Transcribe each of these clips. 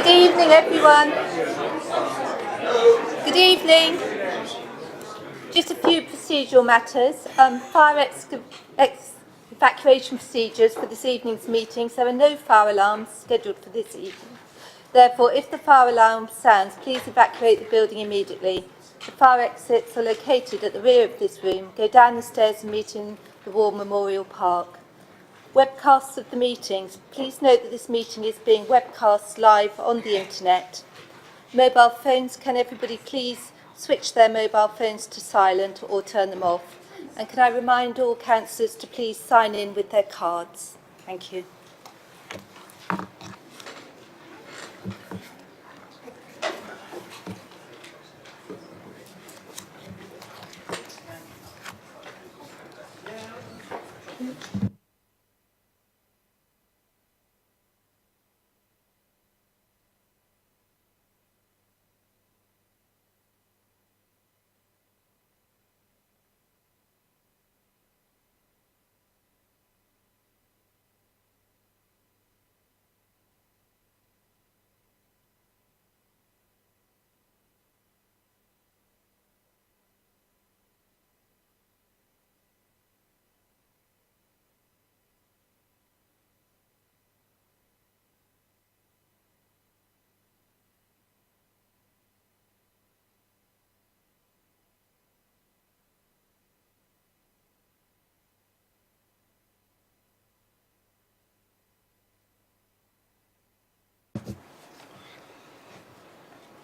Good evening, everyone. Good evening. Just a few procedural matters. Fire evacuation procedures for this evening's meetings. There are no fire alarms scheduled for this evening. Therefore, if the fire alarm sounds, please evacuate the building immediately. The fire exits are located at the rear of this room. Go down the stairs and meet in the War Memorial Park. Webcasts of the meetings. Please note that this meeting is being webcast live on the internet. Mobile phones, can everybody please switch their mobile phones to silent or turn them off? And can I remind all councillors to please sign in with their cards? Thank you.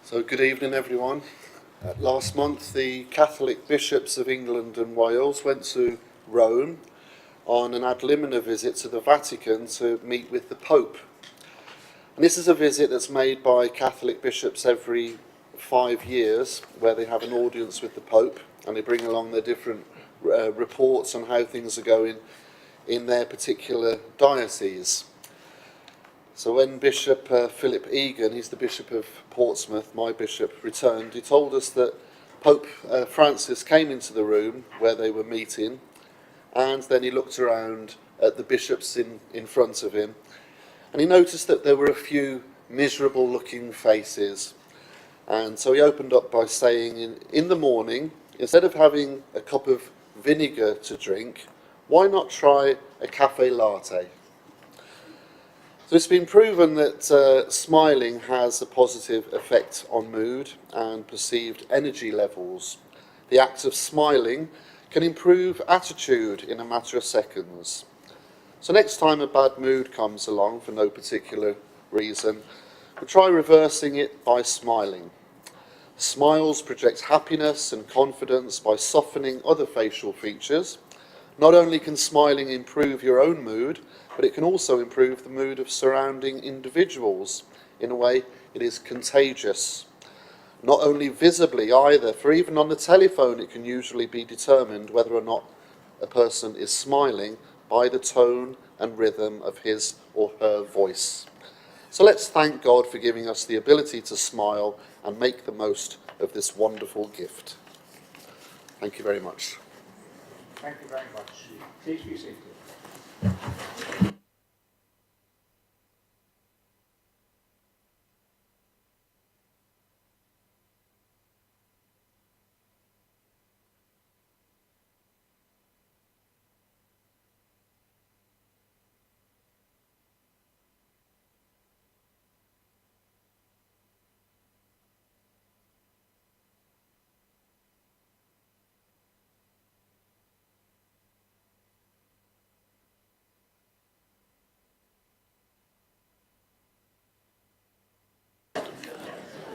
So good evening, everyone. Last month, the Catholic bishops of England and Wales went to Rome on an ad limina visit to the Vatican to meet with the Pope. And this is a visit that's made by Catholic bishops every 5 years, where they have an audience with the Pope and they bring along their different reports on how things are going in their particular diocese. So when Bishop Philip Egan, he's the Bishop of Portsmouth, my bishop, returned, he told us that Pope Francis came into the room where they were meeting, and then he looked around at the bishops in front of him, and he noticed that there were a few miserable looking faces. And so he opened up by saying, in the morning, instead of having a cup of vinegar to drink, why not try a cafe latte? So it's been proven that smiling has a positive effect on mood and perceived energy levels. The act of smiling can improve attitude in a matter of seconds. So next time a bad mood comes along for no particular reason, we'll try reversing it by smiling. Smiles project happiness and confidence by softening other facial features. Not only can smiling improve your own mood, but it can also improve the mood of surrounding individuals. In a way, it is contagious. Not only visibly either, for even on the telephone it can usually be determined whether or not a person is smiling by the tone and rhythm of his or her voice. So let's thank God for giving us the ability to smile and make the most of this wonderful gift. Thank you very much. Thank you very much. Please be seated.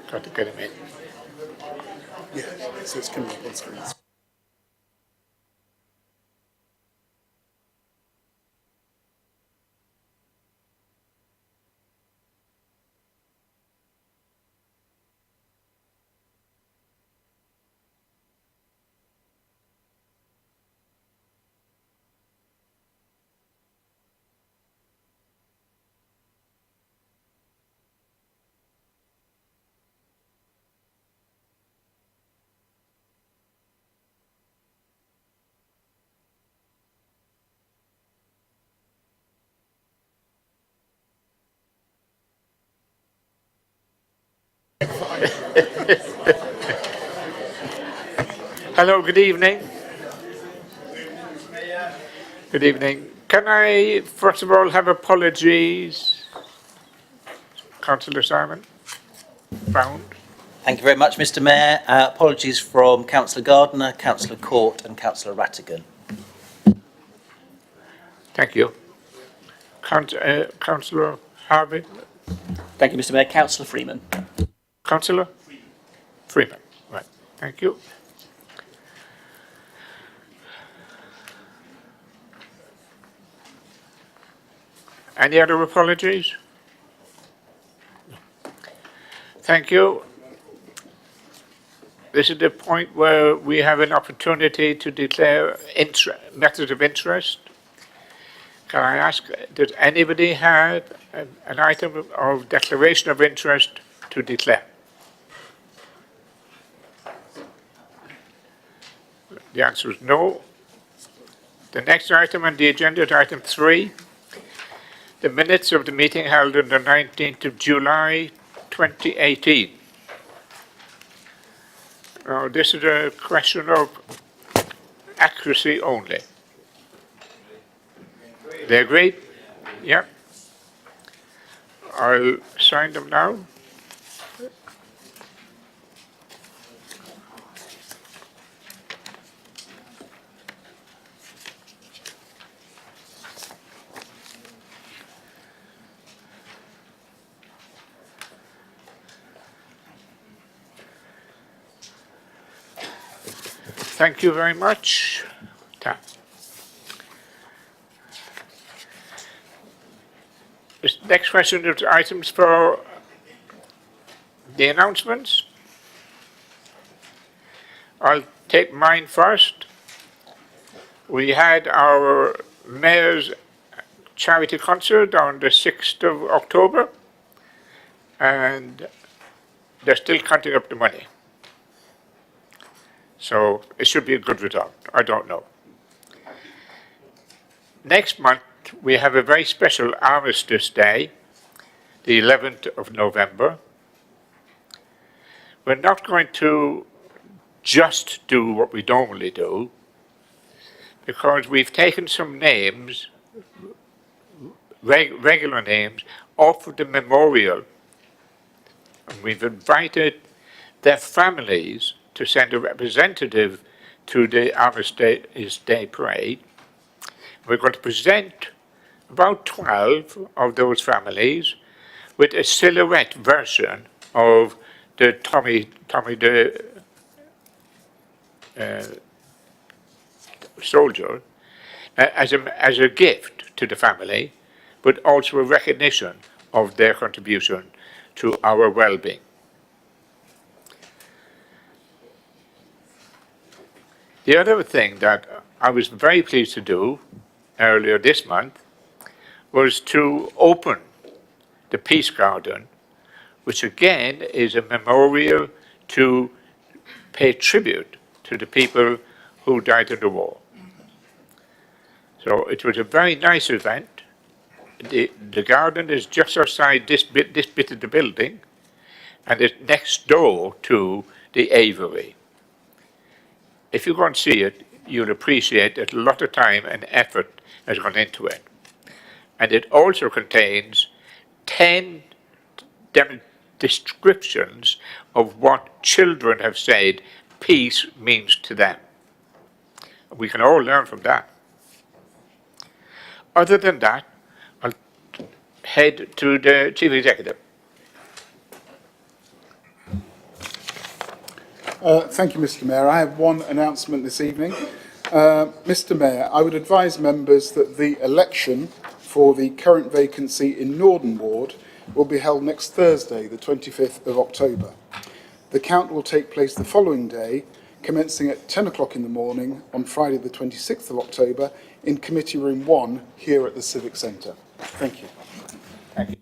Try to get him in. Yeah, so it's coming up on screen. Hello, good evening. Good evening. Can I, first of all, have apologies? Councillor Simon? Found? Thank you very much, Mr Mayor. Apologies from Councillor Gardner, Councillor Court and Councillor Rattigan. Thank you. Councillor Harvey? Thank you, Mr Mayor. Councillor Freeman. Councillor? Freeman. Right. Thank you. Any other apologies? Thank you. This is the point where we have an opportunity to declare methods of interest. Can I ask, does anybody have an item of declaration of interest to declare? The answer is no. The next item on the agenda is item 3. The minutes of the meeting held on the 19th of July 2018. Now, this is a question of accuracy only. They agreed? Yep. I'll sign them now. Thank you very much. This next question is items for the announcements. I'll take mine first. We had our Mayor's charity concert on the 6th of October, and they're still counting up the money. So it should be a good result. I don't know. Next month, we have a very special Armistice Day, the 11th of November. We're not going to just do what we normally do, because we've taken some names, regular names, off of the memorial. And we've invited their families to send a representative to the Armistice Day parade. We're going to present about 12 of those families with a silhouette version of the Tommy the soldier as a gift to the family, but also a recognition of their contribution to our well-being. The other thing that I was very pleased to do earlier this month was to open the Peace Garden, which again is a memorial to pay tribute to the people who died in the war. So it was a very nice event. The garden is just outside this bit of the building, and it's next door to the aviary. If you go and see it, you'll appreciate that a lot of time and effort has gone into it. And it also contains 10 descriptions of what children have said peace means to them. We can all learn from that. Other than that, I'll head to the Chief Executive. Thank you, Mr Mayor. I have one announcement this evening. Mr Mayor, I would advise members that the election for the current vacancy in Norden Ward will be held next Thursday, the 25th of October. The count will take place the following day, commencing at 10 o'clock in the morning on Friday, the 26th of October, in Committee Room 1 here at the Civic Centre. Thank you. Thank you.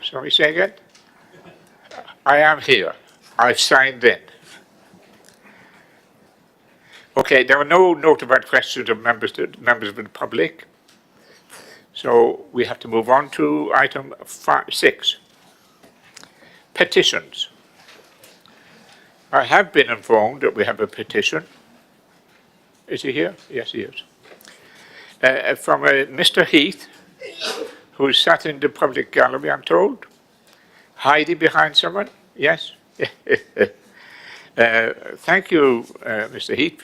Sorry, say again? I am here. I've signed in. Okay, there are no notified questions of members of the public. So we have to move on to item 6. Petitions. I have been informed that we have a petition. Is he here? Yes, he is. From Mr. Heath, who sat in the public gallery, I'm told. Hiding behind someone? Yes? Thank you, Mr. Heath,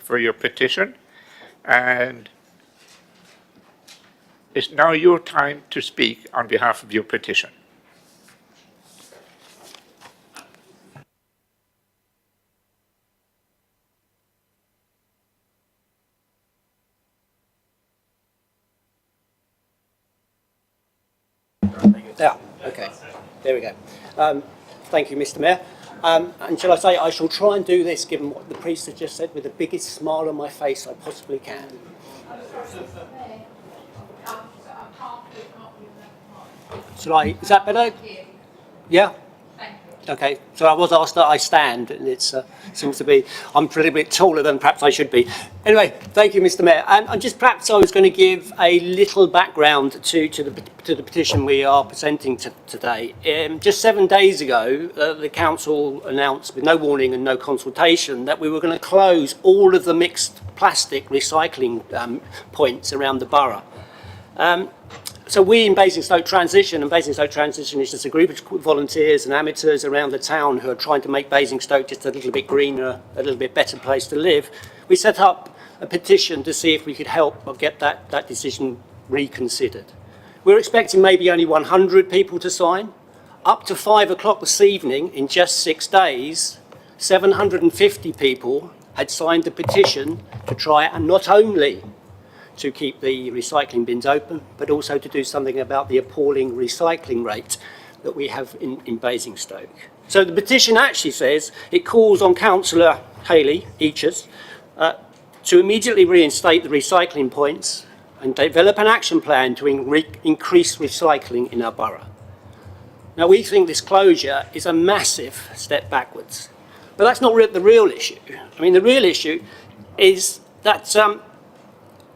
for your petition. And it's now your time to speak on behalf of your petition. Yeah, okay. There we go. Thank you, Mr. Mayor. And shall I say, I shall try and do this, given what the priest has just said, with the biggest smile on my face I possibly can. Is that better? Yeah? Okay, so I was asked that I stand, and it seems to be, I'm a little bit taller than perhaps I should be. Anyway, thank you, Mr. Mayor. And just perhaps I was going to give a little background to the petition we are presenting today. Just 7 days ago, the council announced, with no warning and no consultation, that we were going to close all of the mixed plastic recycling points around the borough. So we in Basingstoke Transition, and Basingstoke Transition is just a group of volunteers and amateurs around the town who are trying to make Basingstoke just a little bit greener, a little bit better place to live. We set up a petition to see if we could help or get that decision reconsidered. We're expecting maybe only 100 people to sign. Up to 5 o'clock this evening, in just 6 days, 750 people had signed the petition to try and not only to keep the recycling bins open, but also to do something about the appalling recycling rate that we have in Basingstoke. So the petition actually says it calls on Councillor Haley Eachers to immediately reinstate the recycling points and develop an action plan to increase recycling in our borough. Now, we think this closure is a massive step backwards, but that's not the real issue. I mean, the real issue is that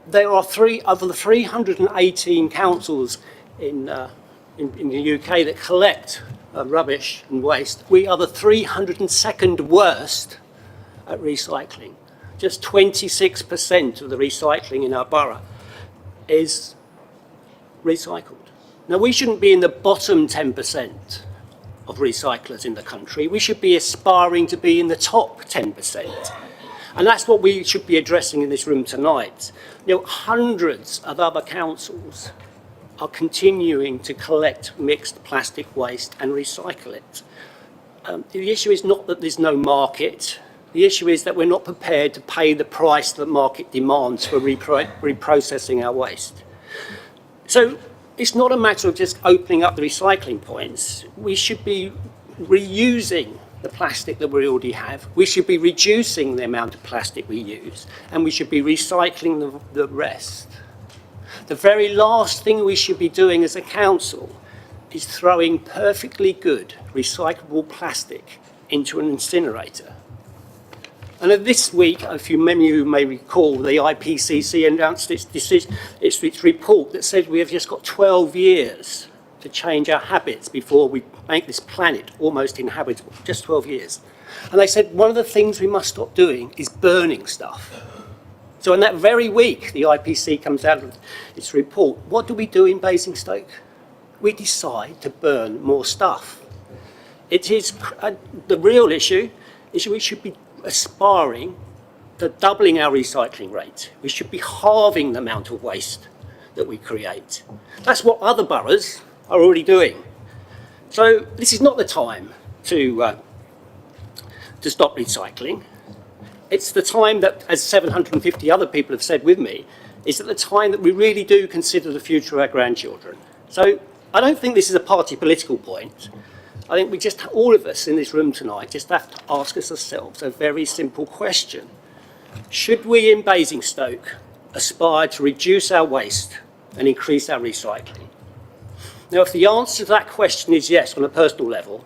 there are of the 318 councils in the UK that collect rubbish and waste, we are the 302nd worst at recycling. Just 26% of the recycling in our borough is recycled. Now, we shouldn't be in the bottom 10% of recyclers in the country. We should be aspiring to be in the top 10%. And that's what we should be addressing in this room tonight. You know, hundreds of other councils are continuing to collect mixed plastic waste and recycle it. The issue is not that there's no market. The issue is that we're not prepared to pay the price that market demands for reprocessing our waste. So it's not a matter of just opening up the recycling points. We should be reusing the plastic that we already have. We should be reducing the amount of plastic we use, and we should be recycling the rest. The very last thing we should be doing as a council is throwing perfectly good recyclable plastic into an incinerator. And this week, if many of you may recall, the IPCC announced its report that said we have just got 12 years to change our habits before we make this planet almost inhabitable. Just 12 years. And they said one of the things we must stop doing is burning stuff. So in that very week, the IPCC comes out with its report. What do we do in Basingstoke? We decide to burn more stuff. It is the real issue is we should be aspiring to doubling our recycling rate. We should be halving the amount of waste that we create. That's what other boroughs are already doing. So this is not the time to stop recycling. It's the time that, as 750 other people have said with me, is at the time that we really do consider the future of our grandchildren. So I don't think this is a party political point. I think we just, all of us in this room tonight, just have to ask ourselves a very simple question. Should we in Basingstoke aspire to reduce our waste and increase our recycling? Now, if the answer to that question is yes on a personal level,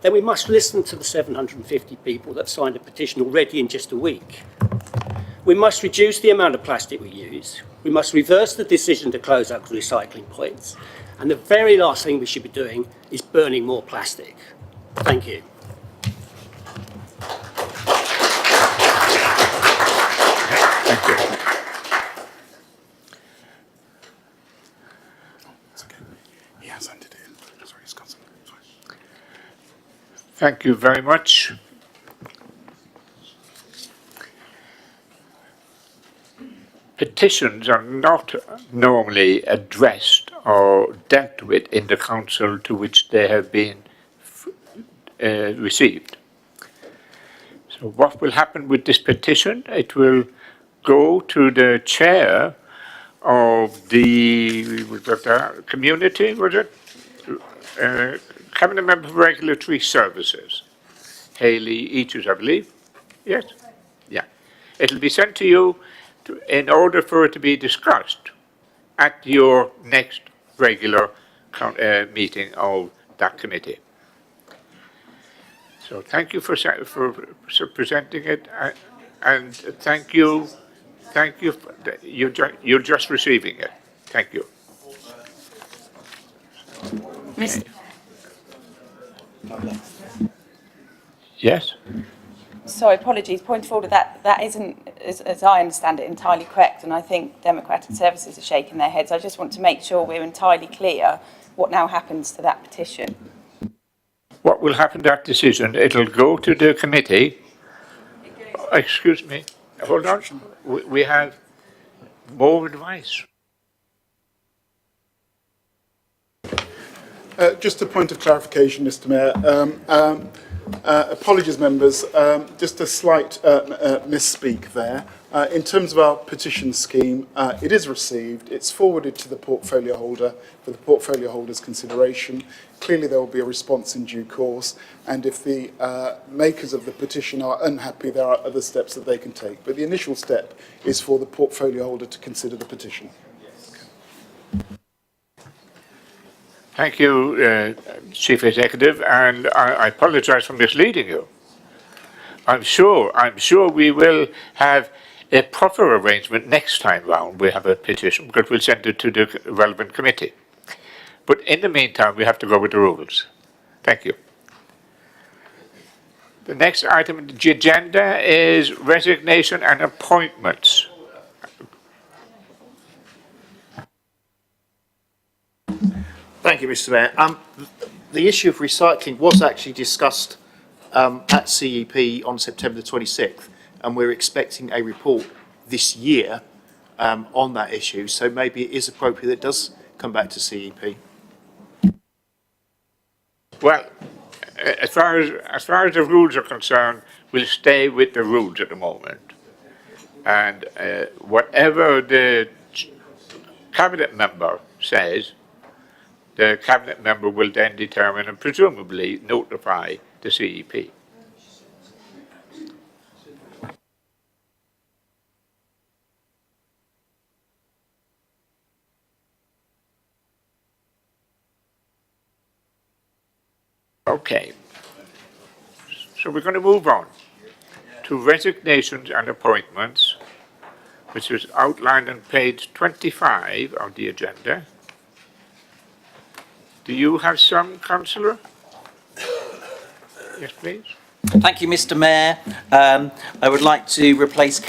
then we must listen to the 750 people that signed a petition already in just a week. We must reduce the amount of plastic we use. We must reverse the decision to close our recycling points. And the very last thing we should be doing is burning more plastic. Thank you. Thank you. It's okay. He has handed it in. Sorry, he's got some. Thank you very much. Petitions are not normally addressed or dealt with in the council to which they have been received. So what will happen with this petition? It will go to the chair of the community, was it? Cabinet Member for Regulatory Services, Hayley Eachers, I believe. Yes? Yeah. It'll be sent to you in order for it to be discussed at your next regular meeting of that committee. So thank you for presenting it, and thank you. You're just receiving it. Thank you. Miss- Yes. Sorry, apologies. Point of order, that isn't, as I understand it, entirely correct, and I think Democratic Services are shaking their heads. I just want to make sure we're entirely clear what now happens to that petition. What will happen to that decision? It'll go to the committee. Excuse me. Hold on. We have more advice. Just a point of clarification, Mr. Mayor. Apologies, members. Just a slight misspeak there. In terms of our petition scheme, it is received. It's forwarded to the portfolio holder for the portfolio holder's consideration. Clearly, there will be a response in due course. And if the makers of the petition are unhappy, there are other steps that they can take. But the initial step is for the portfolio holder to consider the petition. Thank you, Chief Executive, and I apologise for misleading you. I'm sure we will have a proper arrangement next time round. We have a petition because we'll send it to the relevant committee. But in the meantime, we have to go with the rules. Thank you. The next item on the agenda is resignation and appointments. Thank you, Mr. Mayor. The issue of recycling was actually discussed at CEP on September the 26th, and we're expecting a report this year on that issue. So maybe it is appropriate that it does come back to CEP. Well, as far as the rules are concerned, we'll stay with the rules at the moment. And whatever the cabinet member says, the cabinet member will then determine and presumably notify the CEP. Okay. So we're going to move on to resignations and appointments, which is outlined on page 25 of the agenda. Do you have some, Councillor? Yes, please. Thank you, Mr. Mayor. I would like to replace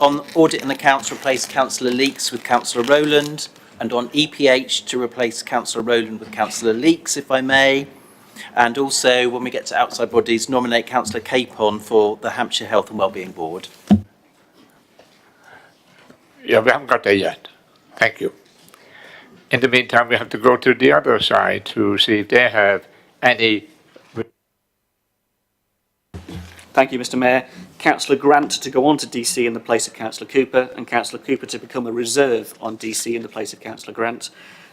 on audit and accounts, replace Councillor Leeks with Councillor Rowland, and on EPH to replace Councillor Rowland with Councillor Leeks, if I may. And also, when we get to outside bodies, nominate Councillor Capon for the Hampshire Health and Wellbeing Board. Yeah, we haven't got there yet. Thank you. In the meantime, we have to go to the other side to see if they have any. Thank you, Mr. Mayor. Councillor Grant to go on to DC in the place of Councillor Cooper, and Councillor Cooper to become a reserve on DC in the place of Councillor Grant.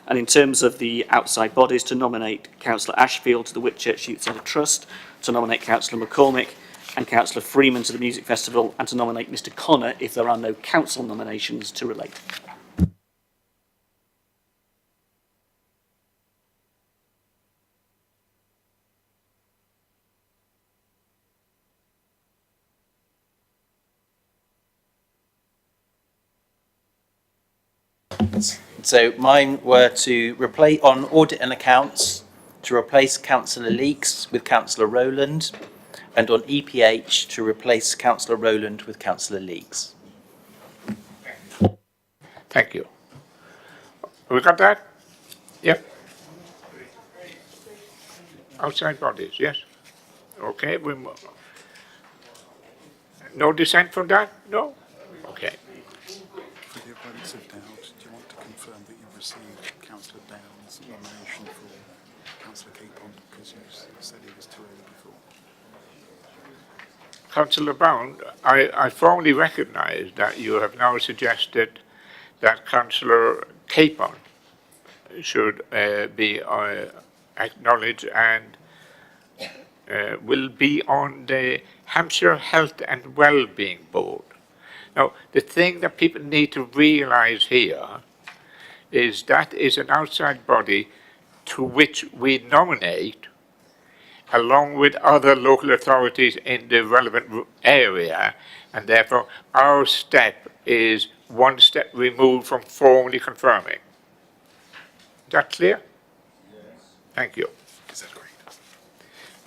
And in terms of the outside bodies, to nominate Councillor Ashfield to the Whitchurch Youth Centre Trust, to nominate Councillor McCormick and Councillor Freeman to the Music Festival, and to nominate Mr. Connor if there are no council nominations to relate. So mine were to replace, on audit and accounts, to replace Councillor Leeks with Councillor Rowland, and on EPH to replace Councillor Rowland with Councillor Leeks. Thank you. We got that? Yep. Outside bodies, yes. Okay, no dissent from that? No? Okay. For the avoidance of doubt, do you want to confirm that you've received Councillor Downs' nomination for Councillor Capon, because you said he was too early before? Councillor Bound, I formally recognise that you have now suggested that Councillor Capon should be acknowledged and will be on the Hampshire Health and Wellbeing Board. Now, the thing that people need to realise here is that is an outside body to which we nominate, along with other local authorities in the relevant area, and therefore our step is one step removed from formally confirming. Is that clear? Yes. Thank you. Is that agreed?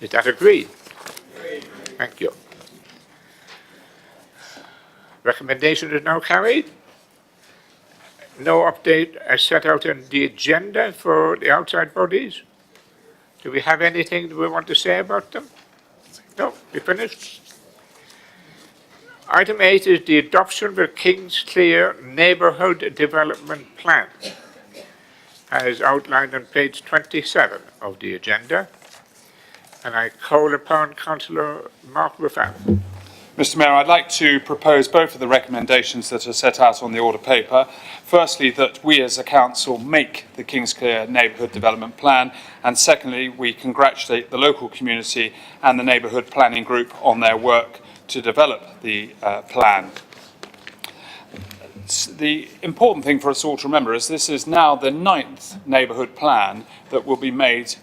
Is that agreed? Agreed. Thank you. Recommendation is now carried. No update as set out in the agenda for the outside bodies. Do we have anything that we want to say about them? No, we finished. Item 8 is the adoption of the Kingsclear Neighbourhood Development Plan, as outlined on page 27 of the agenda. And I call upon Councillor Mark Ruffin. Mr Mayor, I'd like to propose both of the recommendations that are set out on the order paper. Firstly, that we as a council make the Kingsclear Neighbourhood Development Plan, and secondly, we congratulate the local community and the Neighbourhood Planning Group on their work to develop the plan. The important thing for us all to remember is this is now the 9th neighbourhood plan that will be made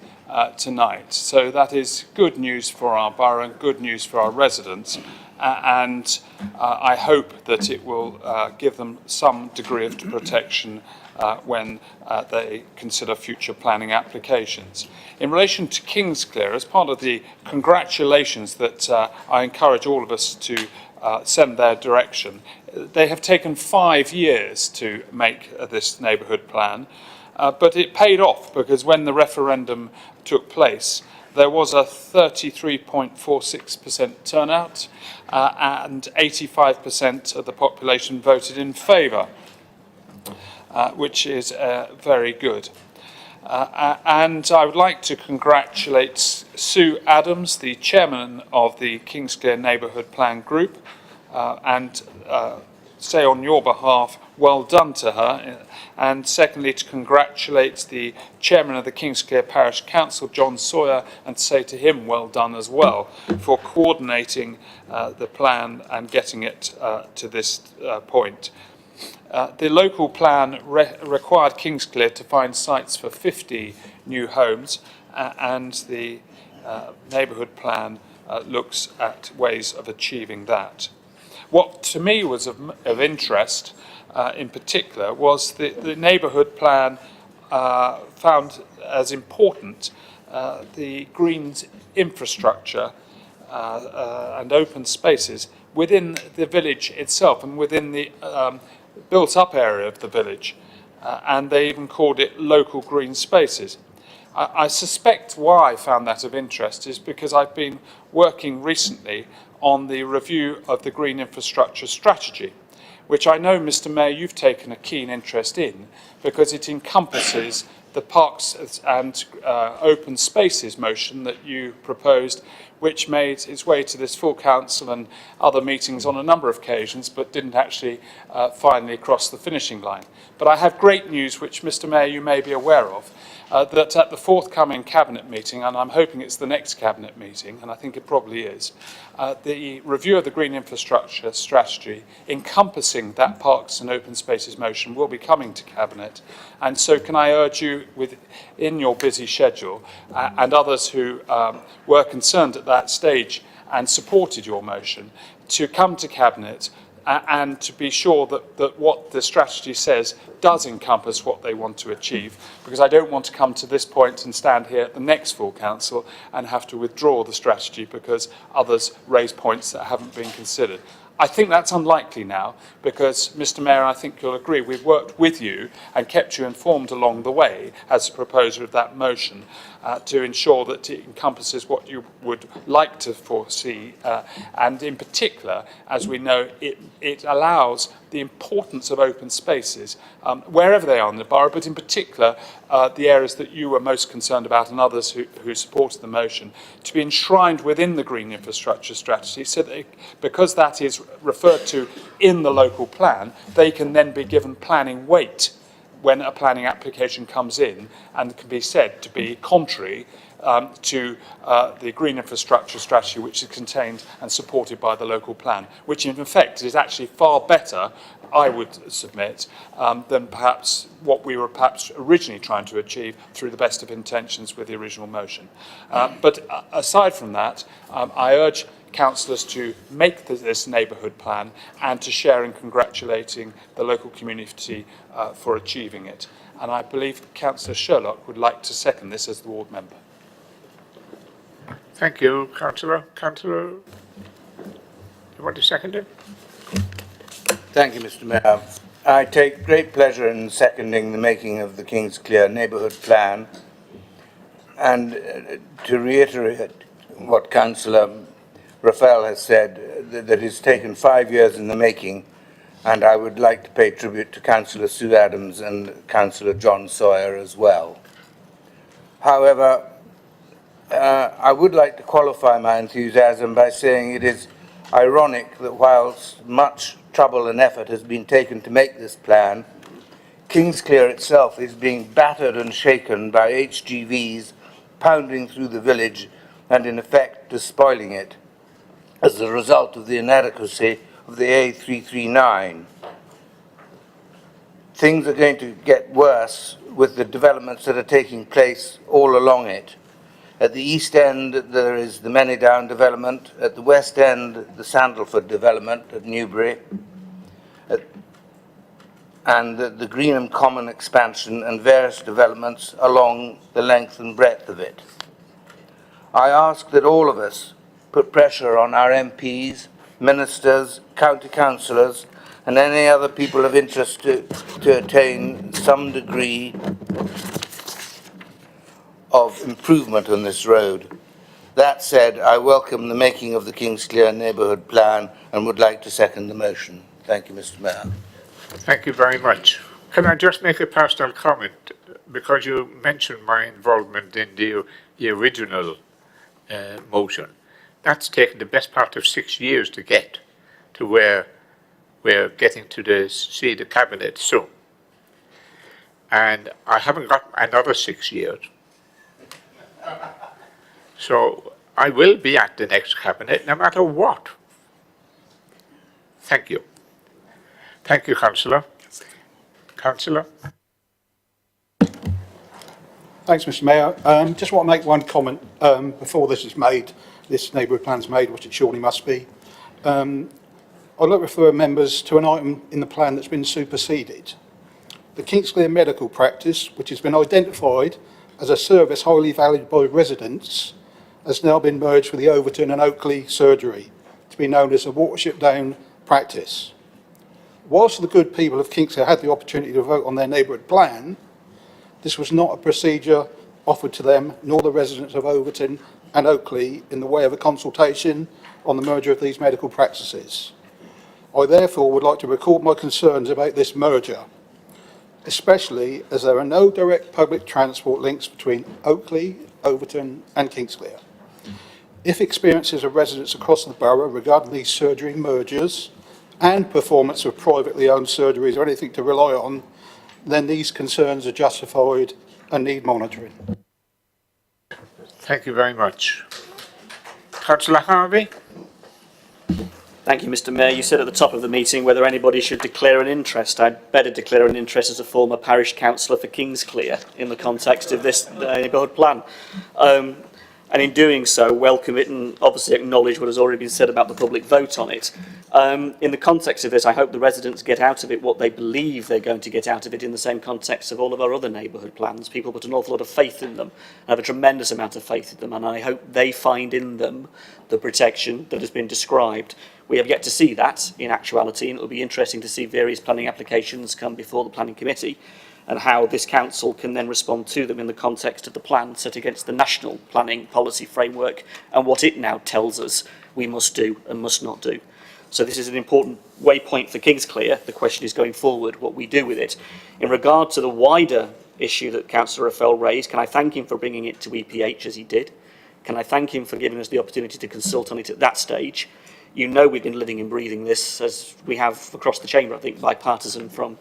tonight. So that is good news for our borough and good news for our residents. And I hope that it will give them some degree of protection when they consider future planning applications. In relation to Kingsclear, as part of the congratulations that I encourage all of us to send their direction, they have taken 5 years to make this neighbourhood plan, but it paid off because when the referendum took place, there was a 33.46% turnout and 85% of the population voted in favour, which is very good. And I would like to congratulate Sue Adams, the chairman of the Kingsclear Neighbourhood Plan Group, and say on your behalf, well done to her. And secondly, to congratulate the chairman of the Kingsclear Parish Council, John Sawyer, and say to him, well done as well, for coordinating the plan and getting it to this point. The local plan required Kingsclear to find sites for 50 new homes, and the neighbourhood plan looks at ways of achieving that. What to me was of interest in particular was the neighbourhood plan found as important the green infrastructure and open spaces within the village itself and within the built up area of the village, and they even called it local green spaces. I suspect why I found that of interest is because I've been working recently on the review of the green infrastructure strategy, which I know, Mr Mayor, you've taken a keen interest in because it encompasses the parks and open spaces motion that you proposed, which made its way to this full council and other meetings on a number of occasions, but didn't actually finally cross the finishing line. But I have great news, which, Mr Mayor, you may be aware of, that at the forthcoming Cabinet meeting, and I'm hoping it's the next Cabinet meeting, and I think it probably is, the review of the green infrastructure strategy encompassing that parks and open spaces motion will be coming to Cabinet. And so can I urge you, in your busy schedule, and others who were concerned at that stage and supported your motion, to come to Cabinet and to be sure that what the strategy says does encompass what they want to achieve, because I don't want to come to this point and stand here at the next full council and have to withdraw the strategy because others raise points that haven't been considered. I think that's unlikely now because, Mr Mayor, I think you'll agree, we've worked with you and kept you informed along the way as a proposer of that motion to ensure that it encompasses what you would like to foresee and in particular, as we know, it allows the importance of open spaces wherever they are in the borough, but in particular the areas that you were most concerned about and others who supported the motion, to be enshrined within the green infrastructure strategy so that because that is referred to in the local plan, they can then be given planning weight when a planning application comes in and can be said to be contrary to the green infrastructure strategy which is contained and supported by the local plan, which in effect is actually far better, I would submit, than perhaps what we were perhaps originally trying to achieve through the best of intentions with the original motion. But aside from that, I urge councillors to make this neighbourhood plan and to share in congratulating the local community for achieving it. And I believe Councillor Sherlock would like to second this as the ward member. Thank you, Councillor. Councillor, you want to second it? Thank you, Mr Mayor. I take great pleasure in seconding the making of the Kingsclere neighbourhood plan, and to reiterate what Councillor Raphael has said, that it's taken 5 years in the making, and I would like to pay tribute to Councillor Sue Adams and Councillor John Sawyer as well. However, I would like to qualify my enthusiasm by saying it is ironic that whilst much trouble and effort has been taken to make this plan, Kingsclere itself is being battered and shaken by HGVs pounding through the village and in effect despoiling it as a result of the inadequacy of the A339. Things are going to get worse with the developments that are taking place all along it. At the east end, there is the Manydown development. At the west end, the Sandalford development at Newbury. And the Greenham Common expansion and various developments along the length and breadth of it. I ask that all of us put pressure on our MPs, ministers, county councillors, and any other people of interest to attain some degree of improvement on this road. That said, I welcome the making of the Kingsclere neighbourhood plan and would like to second the motion. Thank you, Mr Mayor. Thank you very much. Can I just make a personal comment? Because you mentioned my involvement in the original motion. That's taken the best part of 6 years to get to where we're getting to see the cabinet soon. And I haven't got another 6 years. So I will be at the next cabinet no matter what. Thank you. Thank you, Councillor. Councillor? Thanks, Mr Mayor. Just want to make one comment before this is made, this neighbourhood plan is made, which it surely must be. I'd like to refer members to an item in the plan that's been superseded. The Kingsclere medical practice, which has been identified as a service highly valued by residents, has now been merged with the Overton and Oakley surgery to be known as a Watership Down practice. Whilst the good people of Kingsclere had the opportunity to vote on their neighbourhood plan, this was not a procedure offered to them nor the residents of Overton and Oakley in the way of a consultation on the merger of these medical practices. I therefore would like to record my concerns about this merger, especially as there are no direct public transport links between Oakley, Overton and Kingsclere. If experiences of residents across the borough regarding these surgery mergers and performance of privately owned surgeries are anything to rely on, then these concerns are justified and need monitoring. Thank you very much. Councillor Harvey? Thank you, Mr Mayor. You said at the top of the meeting whether anybody should declare an interest. I'd better declare an interest as a former parish councillor for Kingsclere in the context of this neighbourhood plan. And in doing so, welcome it and obviously acknowledge what has already been said about the public vote on it. In the context of this, I hope the residents get out of it what they believe they're going to get out of it in the same context of all of our other neighbourhood plans. People put an awful lot of faith in them, have a tremendous amount of faith in them, and I hope they find in them the protection that has been described. We have yet to see that in actuality, and it will be interesting to see various planning applications come before the planning committee and how this council can then respond to them in the context of the plan set against the national planning policy framework and what it now tells us we must do and must not do. So this is an important waypoint for Kingsclear. The question is going forward, what we do with it. In regard to the wider issue that Councillor Raffel raised, can I thank him for bringing it to EPH as he did? Can I thank him for giving us the opportunity to consult on it at that stage? You know we've been living and breathing this, as we have across the chamber, I think, bipartisan from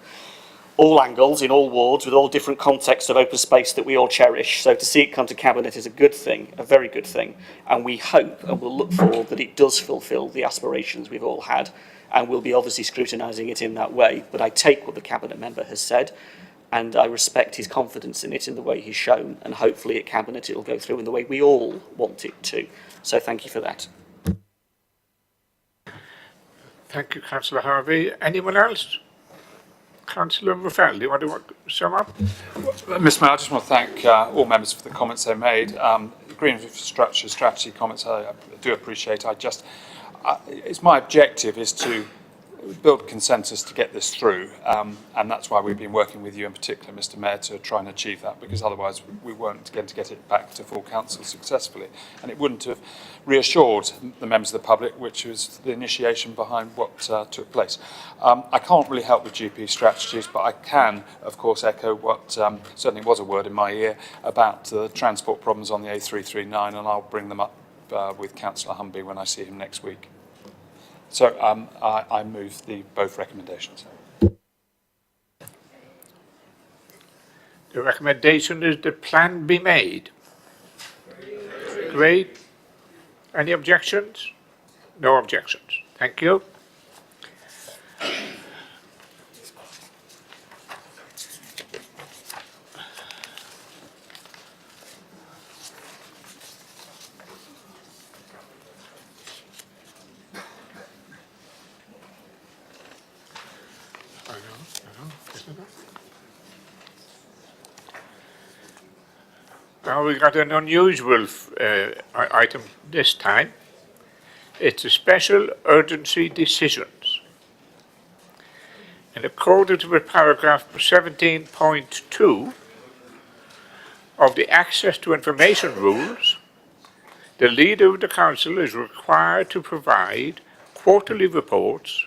all angles, in all wards, with all different contexts of open space that we all cherish. So to see it come to Cabinet is a good thing, a very good thing. And we hope and will look for that it does fulfil the aspirations we've all had. And we'll be obviously scrutinising it in that way. But I take what the Cabinet member has said, and I respect his confidence in it in the way he's shown. And hopefully at Cabinet it will go through in the way we all want it to. So thank you for that. Thank you, Councillor Harvey. Anyone else? Councillor Raffel, do you want to sum up? Mr Mayor, I just want to thank all members for the comments they made. Green infrastructure strategy comments I do appreciate. It's my objective is to build consensus to get this through, and that's why we've been working with you in particular, Mr Mayor, to try and achieve that, because otherwise we weren't going to get it back to full council successfully, and it wouldn't have reassured the members of the public, which was the initiation behind what took place. I can't really help with GP strategies, but I can, of course, echo what certainly was a word in my ear about the transport problems on the A339, and I'll bring them up with Councillor Humby when I see him next week. So I move both recommendations. The recommendation is the plan be made. Great. Any objections? No objections. Thank you. Now we got an unusual item this time. It's a special urgency decisions. In accordance with paragraph 17.2 of the Access to Information Rules, the leader of the council is required to provide quarterly reports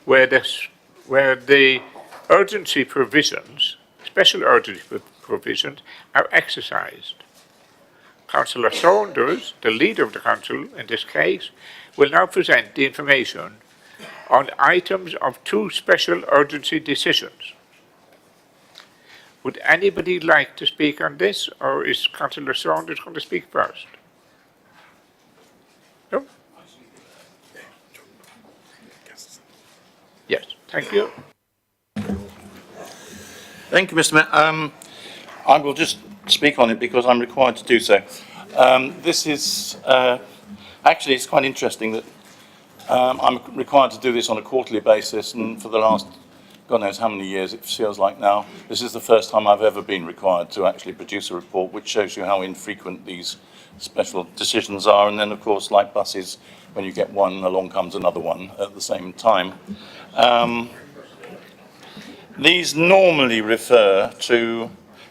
where the urgency provisions, special urgency provisions, are exercised. Councillor Saunders, the leader of the council in this case, will now present the information on items of two special urgency decisions. Would anybody like to speak on this, or is Councillor Saunders going to speak first? No? Yes, thank you. Thank you, Mr. Mayor. I will just speak on it because I'm required to do so. This is, actually it's quite interesting that I'm required to do this on a quarterly basis, and for the last, God knows how many years it feels like now, this is the first time I've ever been required to actually produce a report, which shows you how infrequent these special decisions are. And then, of course, like buses, when you get one, along comes another one at the same time. These normally refer to,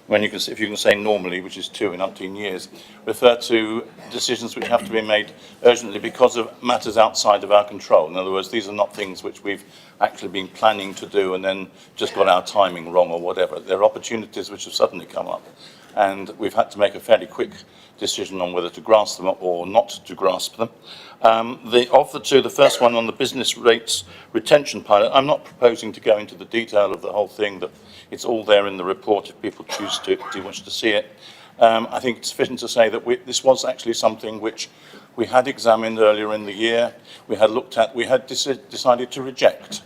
if you can say normally, which is 2 in umpteen years, refer to decisions which have to be made urgently because of matters outside of our control. In other words, these are not things which we've actually been planning to do and then just got our timing wrong or whatever. They're opportunities which have suddenly come up, and we've had to make a fairly quick decision on whether to grasp them or not to grasp them. Of the two, the first one on the business rates retention pilot, I'm not proposing to go into the detail of the whole thing. That it's all there in the report if people choose to wish to see it. I think it's sufficient to say that this was actually something which we had examined earlier in the year. We had looked at, we had decided to reject,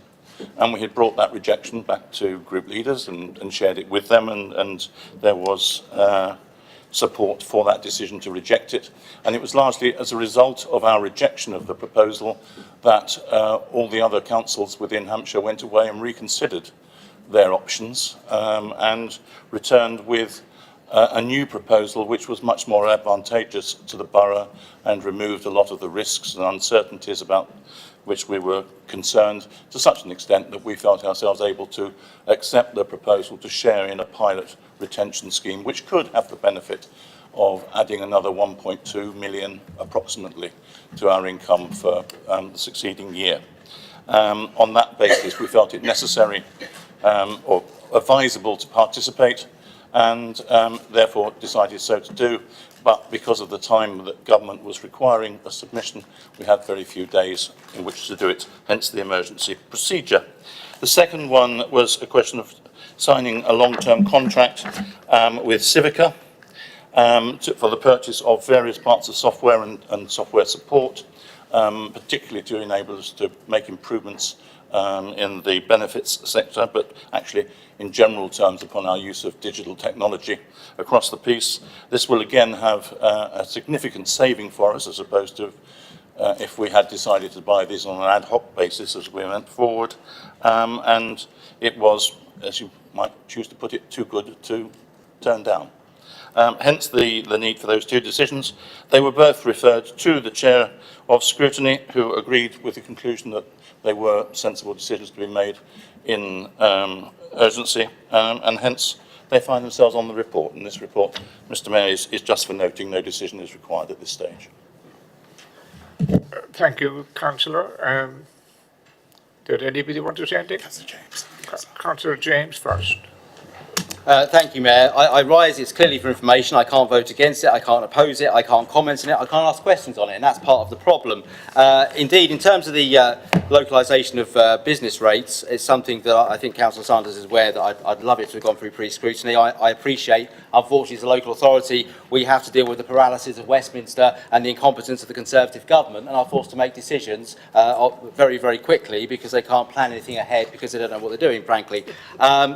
and we had brought that rejection back to group leaders and shared it with them, and there was support for that decision to reject it. And it was largely as a result of our rejection of the proposal that all the other councils within Hampshire went away and reconsidered their options and returned with a new proposal which was much more advantageous to the borough and removed a lot of the risks and uncertainties about which we were concerned, to such an extent that we felt ourselves able to accept the proposal to share in a pilot retention scheme, which could have the benefit of adding another 1.2 million approximately to our income for the succeeding year. On that basis, we felt it necessary or advisable to participate, and therefore decided so to do. But because of the time that government was requiring a submission, we had very few days in which to do it, hence the emergency procedure. The second one was a question of signing a long-term contract with Civica for the purchase of various parts of software and software support, particularly to enable us to make improvements in the benefits sector, but actually in general terms upon our use of digital technology across the piece. This will again have a significant saving for us as opposed to if we had decided to buy these on an ad hoc basis as we went forward. And it was, as you might choose to put it, too good to turn down. Hence the need for those two decisions. They were both referred to the Chair of Scrutiny, who agreed with the conclusion that they were sensible decisions to be made in urgency, and hence they find themselves on the report. And this report, Mr. Mayor, is just for noting no decision is required at this stage. Thank you, Councillor. Did anybody want to say anything? Councillor James. Councillor James first. Thank you, Mayor. I rise, it's clearly for information. I can't vote against it, I can't oppose it, I can't comment on it, I can't ask questions on it, and that's part of the problem. Indeed, in terms of the localisation of business rates, it's something that I think Councillor Sanders is aware that I'd love it to have gone through pre-scrutiny. I appreciate, unfortunately, as a local authority, we have to deal with the paralysis of Westminster and the incompetence of the Conservative government, and are forced to make decisions very, very quickly because they can't plan anything ahead because they don't know what they're doing, frankly.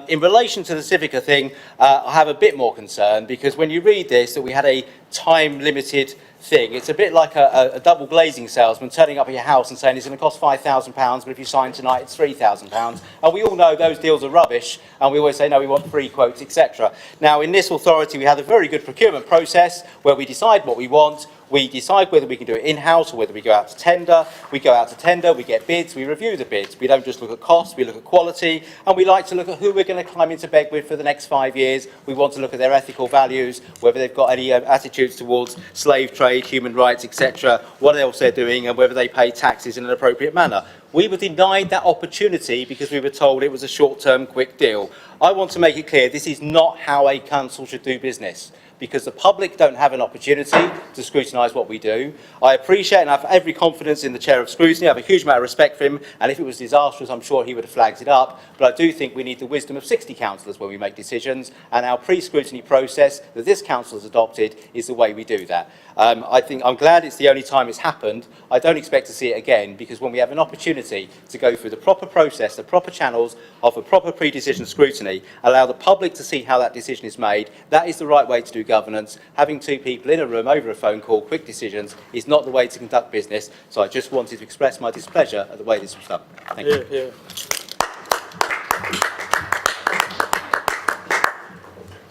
In relation to the Civica thing, I have a bit more concern because when you read this, that we had a time-limited thing, it's a bit like a double glazing salesman turning up at your house and saying it's going to cost £5,000, but if you sign tonight, it's £3,000. And we all know those deals are rubbish, and we always say, no, we want free quotes, etc. Now, in this authority, we have a very good procurement process where we decide what we want. We decide whether we can do it in-house or whether we go out to tender. We go out to tender, we get bids, we review the bids. We don't just look at cost, we look at quality, and we like to look at who we're going to climb into bed with for the next 5 years. We want to look at their ethical values, whether they've got any attitudes towards slave trade, human rights, etc., what else they're doing, and whether they pay taxes in an appropriate manner. We were denied that opportunity because we were told it was a short-term, quick deal. I want to make it clear this is not how a council should do business, because the public don't have an opportunity to scrutinise what we do. I appreciate and I have every confidence in the Chair of Scrutiny. I have a huge amount of respect for him, and if it was disastrous, I'm sure he would have flagged it up. But I do think we need the wisdom of 60 councillors when we make decisions, and our pre-scrutiny process that this council has adopted is the way we do that. I'm glad it's the only time it's happened. I don't expect to see it again, because when we have an opportunity to go through the proper process, the proper channels of a proper pre-decision scrutiny, allow the public to see how that decision is made, that is the right way to do governance. Having two people in a room over a phone call, quick decisions, is not the way to conduct business. So I just wanted to express my displeasure at the way this was done. Thank you. Yeah.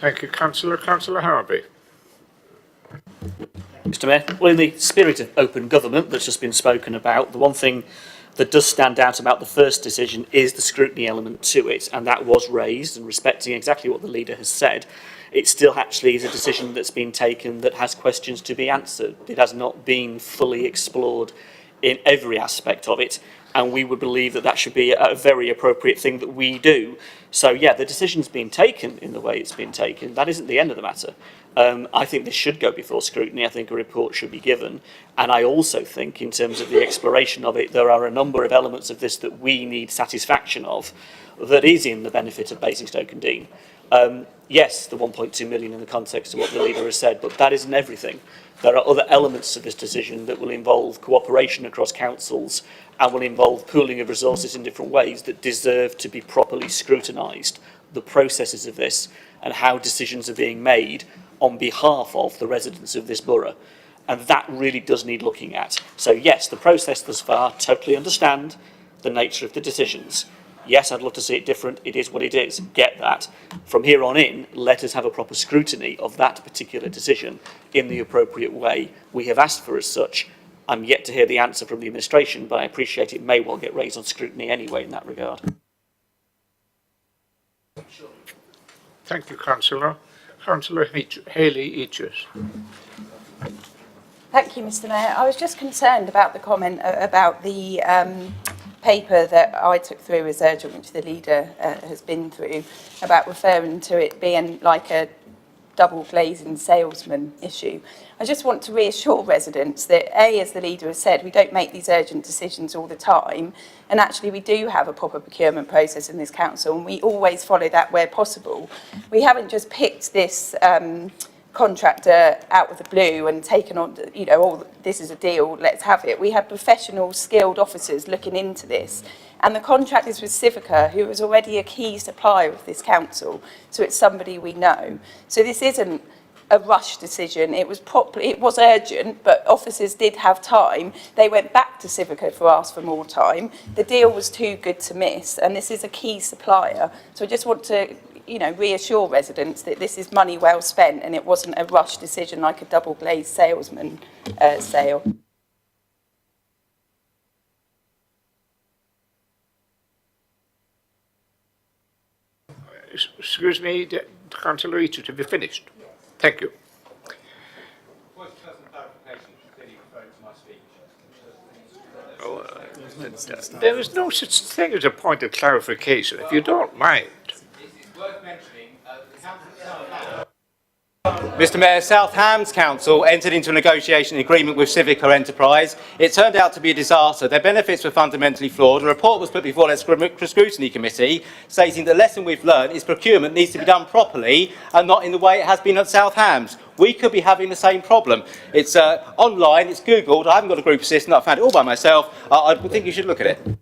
Thank you, Councillor. Councillor Harvey. Mr Mayor, well, in the spirit of open government that's just been spoken about, the one thing that does stand out about the first decision is the scrutiny element to it, and that was raised, and respecting exactly what the leader has said, it still actually is a decision that's been taken that has questions to be answered. It has not been fully explored in every aspect of it, and we would believe that that should be a very appropriate thing that we do. So yeah, the decision's been taken in the way it's been taken. That isn't the end of the matter. I think this should go before scrutiny. I think a report should be given. And I also think, in terms of the exploration of it, there are a number of elements of this that we need satisfaction of that is in the benefit of Basingstoke and Deane. Yes, the 1.2 million in the context of what the leader has said, but that isn't everything. There are other elements to this decision that will involve cooperation across councils and will involve pooling of resources in different ways that deserve to be properly scrutinised. The processes of this and how decisions are being made on behalf of the residents of this borough. And that really does need looking at. So yes, the process thus far, totally understand the nature of the decisions. Yes, I'd love to see it different. It is what it is. Get that. From here on in, let us have a proper scrutiny of that particular decision in the appropriate way. We have asked for as such. I'm yet to hear the answer from the administration, but I appreciate it may well get raised on scrutiny anyway in that regard. Thank you, Councillor. Councillor Haley-Eaches. Thank you, Mr. Mayor. I was just concerned about the comment about the paper that I took through as urgent, which the leader has been through, about referring to it being like a double glazing salesman issue. I just want to reassure residents that, A, as the leader has said, we don't make these urgent decisions all the time, and actually we do have a proper procurement process in this council, and we always follow that where possible. We haven't just picked this contractor out of the blue and taken on, you know, oh, this is a deal, let's have it. We had professional, skilled officers looking into this. And the contract is with Civica, who is already a key supplier of this council. So it's somebody we know. So this isn't a rush decision. It was urgent, but officers did have time. They went back to Civica to ask for more time. The deal was too good to miss, and this is a key supplier. So I just want to, you know, reassure residents that this is money well spent and it wasn't a rush decision like a double glazed salesman sale. Excuse me, Councillor Eaches, have you finished? Thank you. There is no such thing as a point of clarification, if you don't mind. Mr Mayor, South Hams Council entered into a negotiation agreement with Civica Enterprise. It turned out to be a disaster. Their benefits were fundamentally flawed. A report was put before their scrutiny committee stating the lesson we've learned is procurement needs to be done properly and not in the way it has been at South Hams. We could be having the same problem. It's online, it's Googled. I haven't got a group assistant. I found it all by myself. I think you should look at it.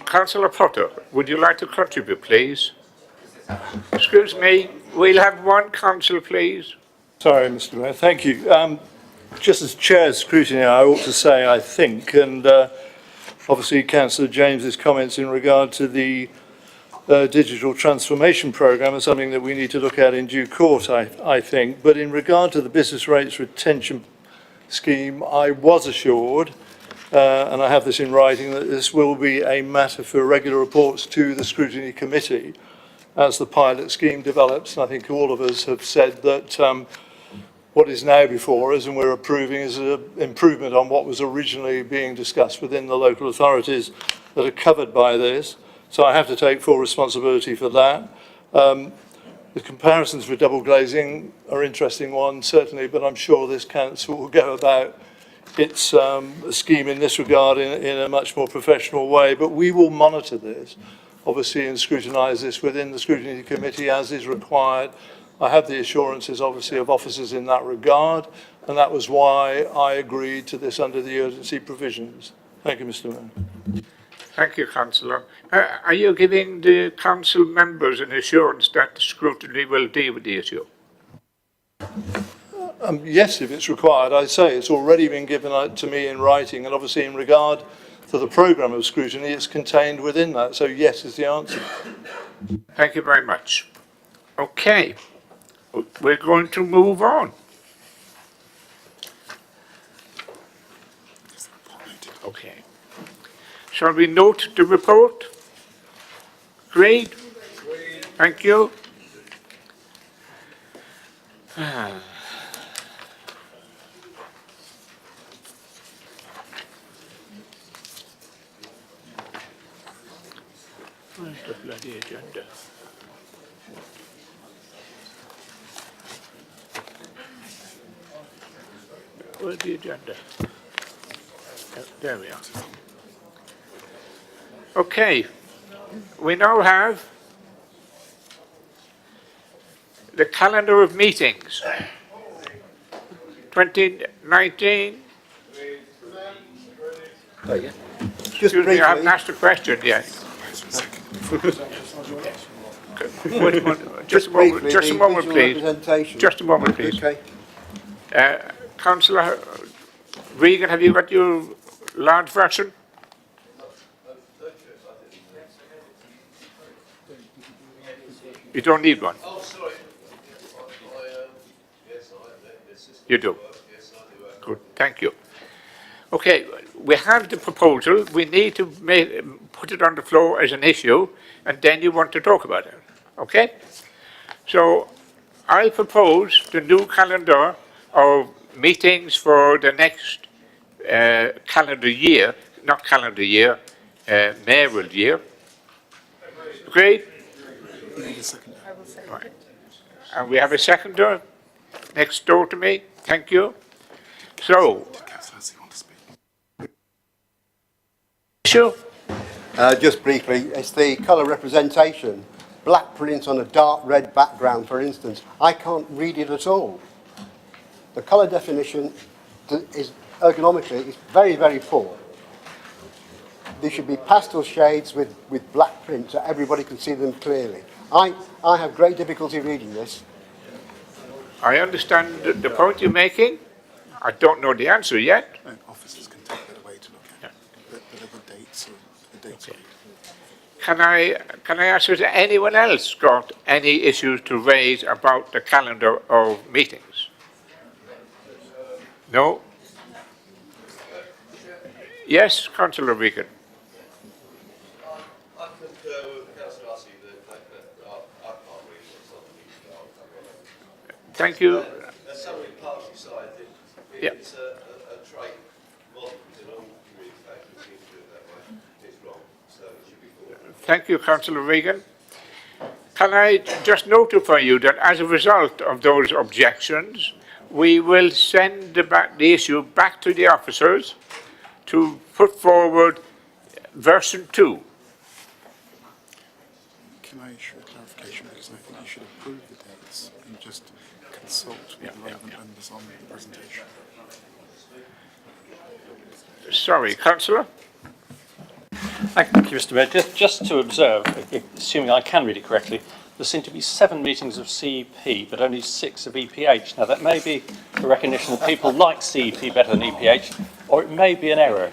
Councillor Potter, would you like to contribute, please? Excuse me, we'll have one councillor, please. Sorry, Mr Mayor. Thank you. Just as Chair's scrutiny, I ought to say, I think, and obviously Councillor James's comments in regard to the digital transformation programme are something that we need to look at in due course, I think. But in regard to the business rates retention scheme, I was assured, and I have this in writing, that this will be a matter for regular reports to the scrutiny committee as the pilot scheme develops. And I think all of us have said that what is now before us and we're approving is an improvement on what was originally being discussed within the local authorities that are covered by this. So I have to take full responsibility for that. The comparisons with double glazing are interesting ones, certainly, but I'm sure this council will go about its scheme in this regard in a much more professional way. But we will monitor this, obviously, and scrutinise this within the scrutiny committee as is required. I have the assurances, obviously, of officers in that regard, and that was why I agreed to this under the urgency provisions. Thank you, Mr Mayor. Thank you, Councillor. Are you giving the council members an assurance that the scrutiny will deal with the issue? Yes, if it's required. I say it's already been given to me in writing, and obviously in regard to the programme of scrutiny, it's contained within that. So yes is the answer. Thank you very much. Okay, we're going to move on. Okay. Shall we note the report? Agreed? Thank you. Where's the bloody agenda? Where's the agenda? There we are. Okay, we now have the calendar of meetings. 2019. Oh, yeah. Excuse me, I haven't asked a question yet. Wait, just a moment, just a moment, please. Just a moment, please. Okay. Councillor Regan, have you got your large version? You don't need one? Oh, sorry. You do? Good, thank you. Okay, we have the proposal. We need to put it on the floor as an issue, and then you want to talk about it. Okay? So I propose the new calendar of meetings for the next calendar year, not calendar year, mayoral year. Agreed? Right. And we have a seconder next door to me. Thank you. So, sure. Just briefly, it's the colour representation. Black print on a dark red background, for instance. I can't read it at all. The colour definition is ergonomically is very, very poor. There should be pastel shades with black print so everybody can see them clearly. I have great difficulty reading this. I understand the point you're making. I don't know the answer yet. Officers can take that away to look at the dates. Okay. Can I ask, has anyone else got any issues to raise about the calendar of meetings? No? Yes, Councillor Regan. I concur with Councillor Hussey that I can't read what's on the Thank you. As somebody party side, Yeah. it's a trait modern in all communication seems to do it that way. It's wrong, so it should be forward. Thank you, Councillor Regan. Can I just notify you that as a result of those objections, we will send the issue back to the officers to put forward version 2. Can I issue a clarification, because I think you should approve the dates and just consult with the relevant members on the presentation. Sorry, Councillor? Thank you, Mr. Mayor. Just to observe, assuming I can read it correctly, there seem to be 7 meetings of CEP, but only 6 of EPH. Now, that may be a recognition that people like CEP better than EPH, or it may be an error.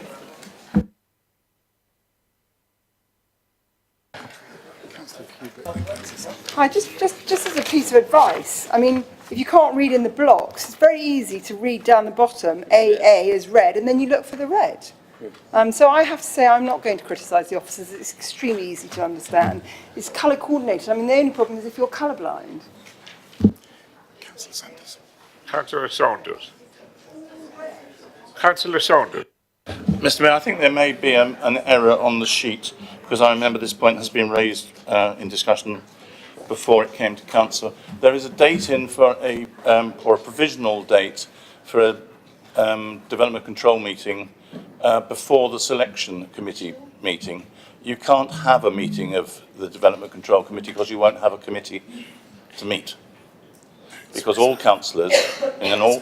Hi, just as a piece of advice, I mean, if you can't read in the blocks, it's very easy to read down the bottom, AA is red, and then you look for the red. So I have to say I'm not going to criticise the officers. It's extremely easy to understand. It's colour coordinated. I mean, the only problem is if you're colourblind. Councillor Sanders. Councillor Saunders. Councillor Saunders. Mr. Mayor, I think there may be an error on the sheet, because I remember this point has been raised in discussion before it came to council. There is a date in for a provisional date for a development control meeting before the selection committee meeting. You can't have a meeting of the development control committee because you won't have a committee to meet. Because all councillors,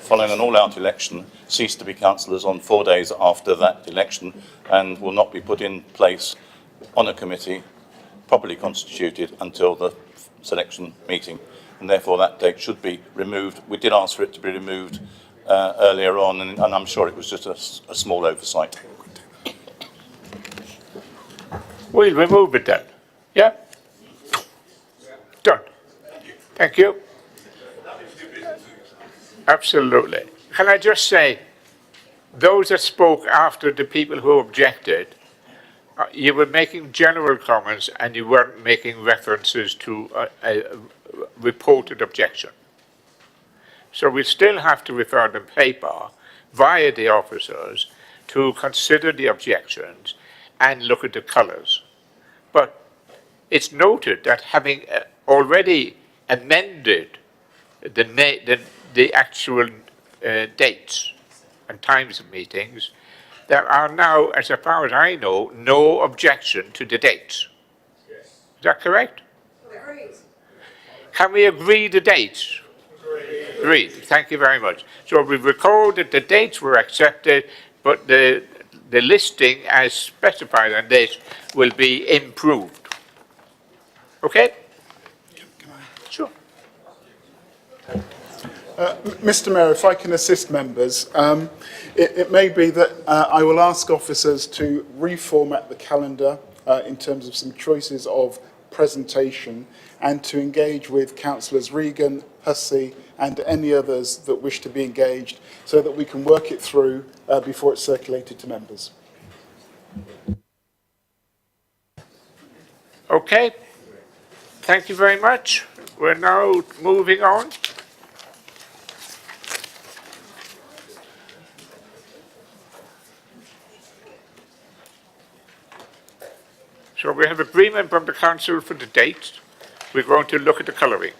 following an all-out election, cease to be councillors on 4 days after that election and will not be put in place on a committee properly constituted until the selection meeting. And therefore that date should be removed. We did ask for it to be removed earlier on, and I'm sure it was just a small oversight. We'll remove it then. Yeah? Done. Thank you. Absolutely. Can I just say, those that spoke after the people who objected, you were making general comments and you weren't making references to a reported objection. So we still have to refer them paper via the officers to consider the objections and look at the colours. But it's noted that having already amended the actual dates and times of meetings, there are now, as far as I know, no objection to the dates. Yes. Is that correct? Agreed. Can we agree the dates? Agreed. Thank you very much. So we record that the dates were accepted, but the listing as specified on this will be improved. Okay? Mr Mayor, if I can assist members, it may be that I will ask officers to reformat the calendar in terms of some choices of presentation and to engage with councillors Regan, Hussey and any others that wish to be engaged so that we can work it through before it's circulated to members. Okay, thank you very much. We're now moving on. So we have agreement from the council for the dates. We're going to look at the colouring.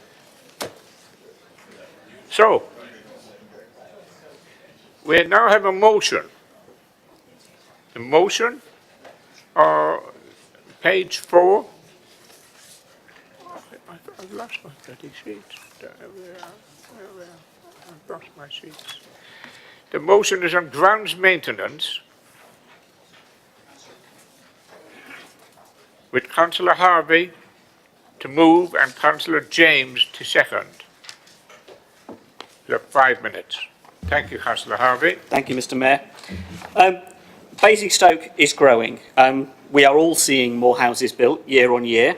So, we now have a motion. The motion, page 4. I've lost my bloody sheets. I've lost my sheets. The motion is on grounds maintenance, with Councillor Harvey to move and Councillor James to second. You have 5 minutes. Thank you, Councillor Harvey. Thank you, Mr Mayor. Basingstoke is growing. We are all seeing more houses built year on year,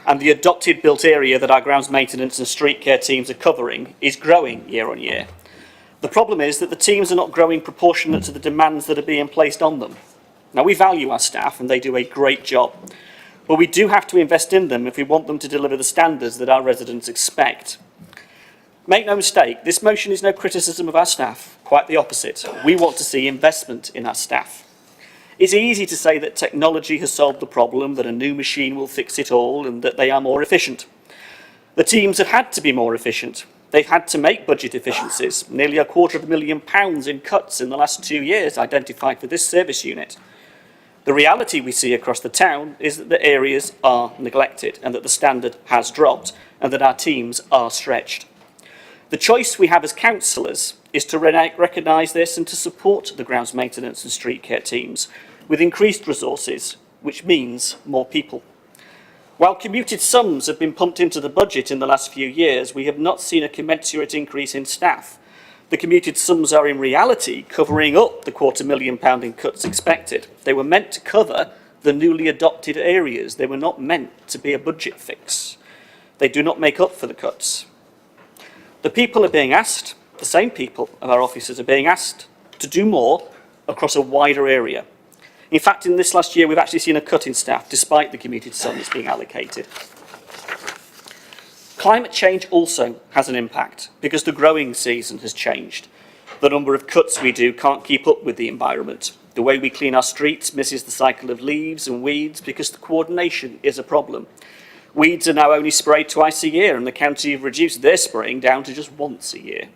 and the adopted built area that our grounds maintenance and street care teams are covering is growing year on year. The problem is that the teams are not growing proportionate to the demands that are being placed on them. Now, we value our staff and they do a great job, but we do have to invest in them if we want them to deliver the standards that our residents expect. Make no mistake, this motion is no criticism of our staff, quite the opposite. We want to see investment in our staff. It's easy to say that technology has solved the problem, that a new machine will fix it all, and that they are more efficient. The teams have had to be more efficient. They've had to make budget efficiencies, nearly £250,000 in cuts in the last 2 years identified for this service unit. The reality we see across the town is that the areas are neglected and that the standard has dropped and that our teams are stretched. The choice we have as councillors is to recognise this and to support the grounds maintenance and street care teams with increased resources, which means more people. While commuted sums have been pumped into the budget in the last few years, we have not seen a commensurate increase in staff. The commuted sums are in reality covering up the £250,000 in cuts expected. They were meant to cover the newly adopted areas. They were not meant to be a budget fix. They do not make up for the cuts. The people are being asked, the same people of our officers are being asked to do more across a wider area. In fact, in this last year, we've actually seen a cut in staff despite the commuted sums being allocated. Climate change also has an impact because the growing season has changed. The number of cuts we do can't keep up with the environment. The way we clean our streets misses the cycle of leaves and weeds because the coordination is a problem. Weeds are now only sprayed twice a year and the county have reduced their spraying down to just once a year.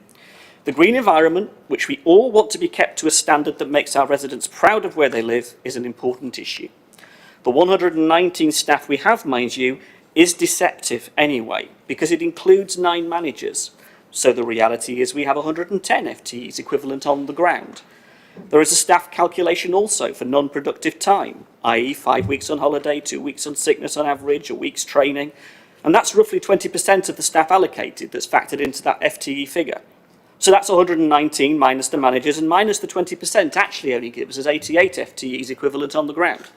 The green environment, which we all want to be kept to a standard that makes our residents proud of where they live, is an important issue. The 119 staff we have, mind you, is deceptive anyway, because it includes 9 managers. So the reality is we have 110 FTEs equivalent on the ground. There is a staff calculation also for non-productive time, i.e. 5 weeks on holiday, 2 weeks on sickness on average, a week's training, and that's roughly 20% of the staff allocated that's factored into that FTE figure. So that's 119 minus the managers and minus the 20% actually only gives us 88 FTEs equivalent on the ground.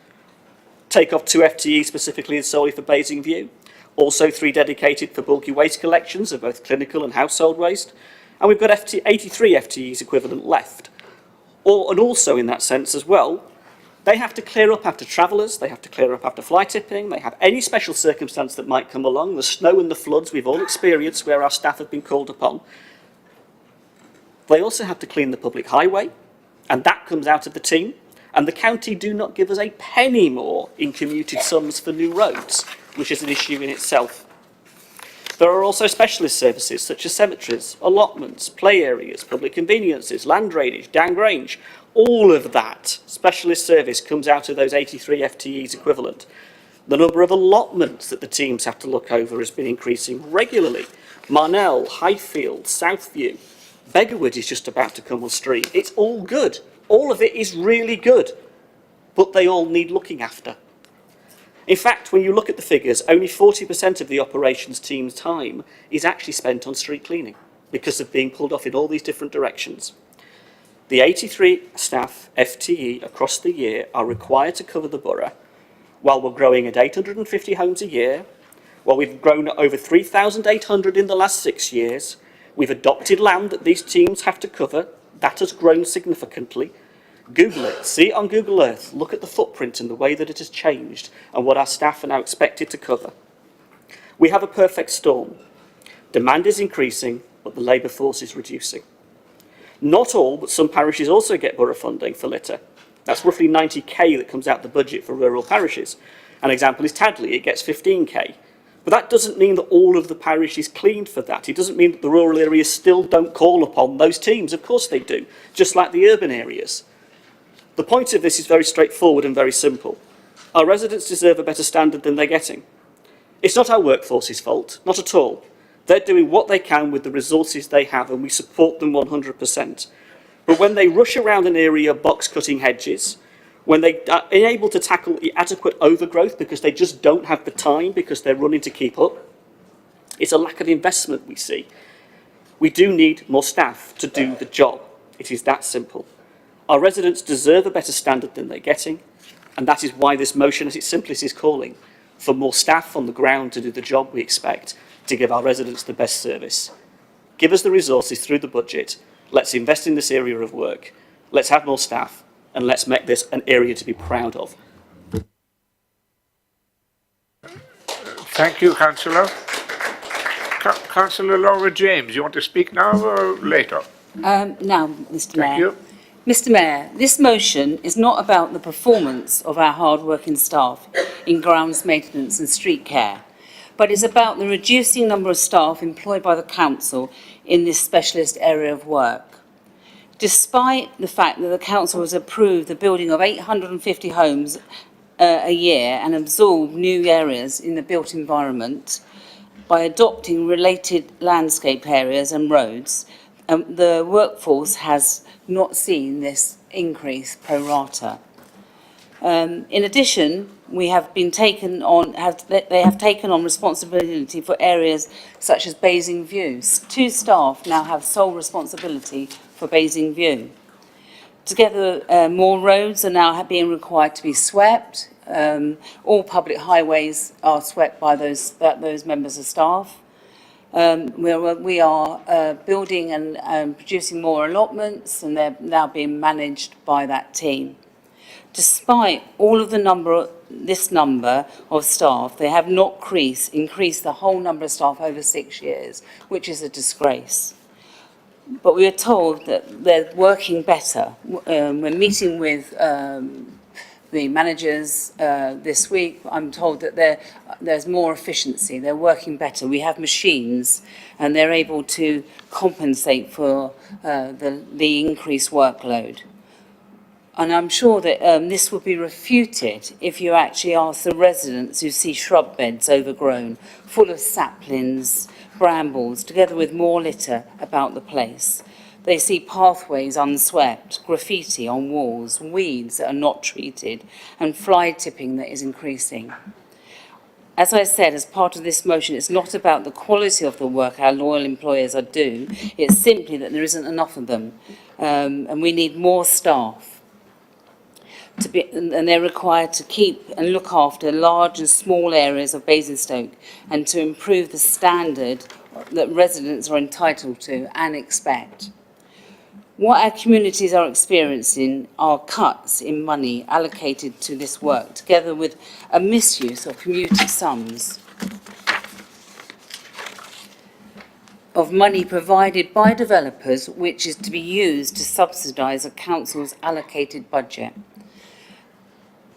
Take off 2 FTEs specifically and solely for Basingview, also 3 dedicated for bulky waste collections of both clinical and household waste, and we've got 83 FTEs equivalent left. And also in that sense as well, they have to clear up after travellers, they have to clear up after fly tipping, they have any special circumstance that might come along, the snow and the floods we've all experienced where our staff have been called upon. They also have to clean the public highway, and that comes out of the team, and the county do not give us a penny more in commuted sums for new roads, which is an issue in itself. There are also specialist services such as cemeteries, allotments, play areas, public conveniences, land drainage, down grange. All of that specialist service comes out of those 83 FTEs equivalent. The number of allotments that the teams have to look over has been increasing regularly. Marnell, Highfield, Southview, Beggarwood is just about to come on stream. It's all good. All of it is really good, but they all need looking after. In fact, when you look at the figures, only 40% of the operations team's time is actually spent on street cleaning. because of being pulled off in all these different directions. The 83 staff FTE across the year are required to cover the borough, while we're growing at 850 homes a year, while we've grown at over 3,800 in the last 6 years. We've adopted land that these teams have to cover. That has grown significantly. Google it, see it on Google Earth, look at the footprint and the way that it has changed and what our staff are now expected to cover. We have a perfect storm. Demand is increasing, but the labour force is reducing. Not all, but some parishes also get borough funding for litter. That's roughly 90k that comes out the budget for rural parishes. An example is Tadley, it gets 15k. But that doesn't mean that all of the parish is cleaned for that. It doesn't mean that the rural areas still don't call upon those teams. Of course they do, just like the urban areas. The point of this is very straightforward and very simple. Our residents deserve a better standard than they're getting. It's not our workforce's fault, not at all. They're doing what they can with the resources they have, and we support them 100%. But when they rush around an area box-cutting hedges, when they are unable to tackle the adequate overgrowth because they just don't have the time because they're running to keep up, it's a lack of investment we see. We do need more staff to do the job. It is that simple. Our residents deserve a better standard than they're getting, and that is why this motion, as its simplest, is calling for more staff on the ground to do the job we expect to give our residents the best service. Give us the resources through the budget. Let's invest in this area of work. Let's have more staff, and let's make this an area to be proud of. Thank you, Councillor. Councillor Laura James, you want to speak now or later? Now, Mr. Mayor. Thank you. Mr. Mayor, this motion is not about the performance of our hard-working staff in grounds maintenance and street care, but is about the reducing number of staff employed by the council in this specialist area of work. Despite the fact that the council has approved the building of 850 homes a year and absorbed new areas in the built environment by adopting related landscape areas and roads, the workforce has not seen this increase pro rata. In addition, they have taken on responsibility for areas such as Basing View. 2 staff now have sole responsibility for Basing View. Together, more roads are now being required to be swept. All public highways are swept by those members of staff. We are building and producing more allotments, and they're now being managed by that team. Despite all of this number of staff, they have not increased the whole number of staff over 6 years, which is a disgrace. But we are told that they're working better. We're meeting with the managers this week. I'm told that there's more efficiency. They're working better. We have machines, and they're able to compensate for the increased workload. And I'm sure that this would be refuted if you actually ask the residents who see shrub beds overgrown, full of saplings, brambles, together with more litter about the place. They see pathways unswept, graffiti on walls, weeds that are not treated, and fly tipping that is increasing. As I said, as part of this motion, it's not about the quality of the work our loyal employers are doing. It's simply that there isn't enough of them, and we need more staff. And they're required to keep and look after large and small areas of Basingstoke and to improve the standard that residents are entitled to and expect. What our communities are experiencing are cuts in money allocated to this work, together with a misuse of community sums of money provided by developers, which is to be used to subsidise a council's allocated budget.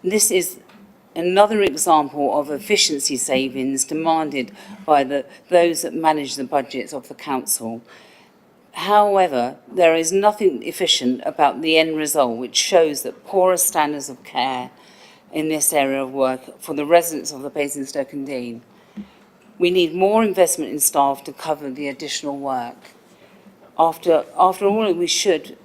This is another example of efficiency savings demanded by those that manage the budgets of the council. However, there is nothing efficient about the end result, which shows that poorer standards of care in this area of work for the residents of the Basingstoke and Deane. We need more investment in staff to cover the additional work. After all, we should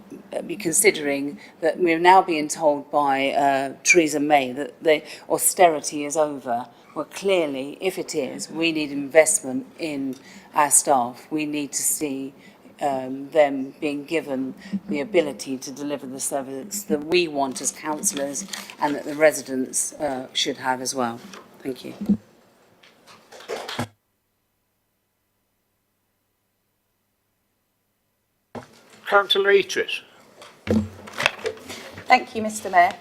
be considering that we're now being told by Theresa May that the austerity is over. Well, clearly, if it is, we need investment in our staff. We need to see them being given the ability to deliver the service that we want as councillors and that the residents should have as well. Thank you. Councillor Eatrice. Thank you, Mr. Mayor.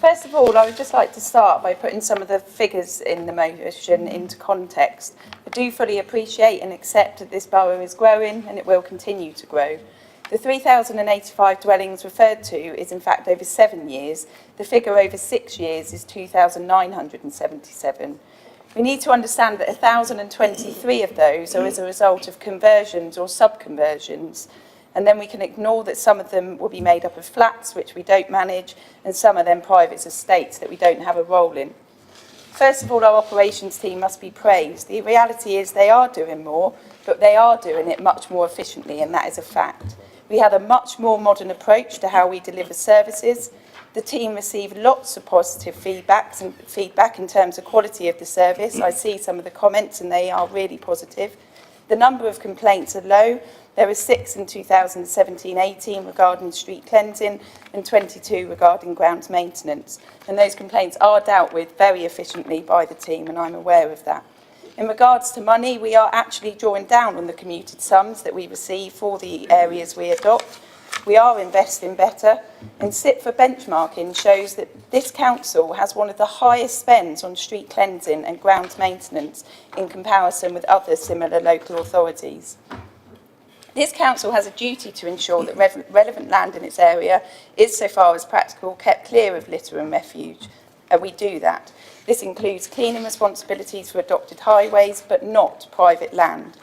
First of all, I would just like to start by putting some of the figures in the motion into context. I do fully appreciate and accept that this borough is growing and it will continue to grow. The 3,085 dwellings referred to is in fact over 7 years. The figure over 6 years is 2,977. We need to understand that 1,023 of those are as a result of conversions or sub-conversions. And then we can ignore that some of them will be made up of flats, which we don't manage, and some are then private estates that we don't have a role in. First of all, our operations team must be praised. The reality is they are doing more, but they are doing it much more efficiently, and that is a fact. We had a much more modern approach to how we deliver services. The team received lots of positive feedback in terms of quality of the service. I see some of the comments, and they are really positive. The number of complaints are low. There were 6 in 2017-18 regarding street cleansing and 22 regarding grounds maintenance. And those complaints are dealt with very efficiently by the team, and I'm aware of that. In regards to money, we are actually drawing down on the commuted sums that we receive for the areas we adopt. We are investing better, and SIP for benchmarking shows that this council has one of the highest spends on street cleansing and grounds maintenance in comparison with other similar local authorities. This council has a duty to ensure that relevant land in its area is, so far as practical, kept clear of litter and refuge, and we do that. This includes cleaning responsibilities for adopted highways, but not private land.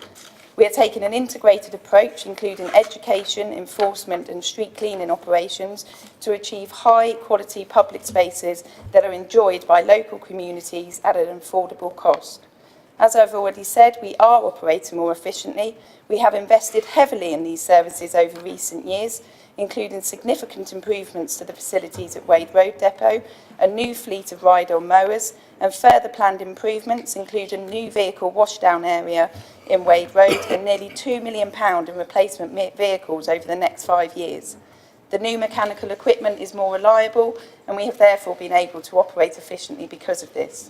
We are taking an integrated approach, including education, enforcement and street cleaning operations to achieve high-quality public spaces that are enjoyed by local communities at an affordable cost. As I've already said, we are operating more efficiently. We have invested heavily in these services over recent years, including significant improvements to the facilities at Wade Road Depot, a new fleet of ride-on mowers, and further planned improvements, including a new vehicle washdown area in Wade Road and nearly £2 million in replacement vehicles over the next 5 years. The new mechanical equipment is more reliable, and we have therefore been able to operate efficiently because of this.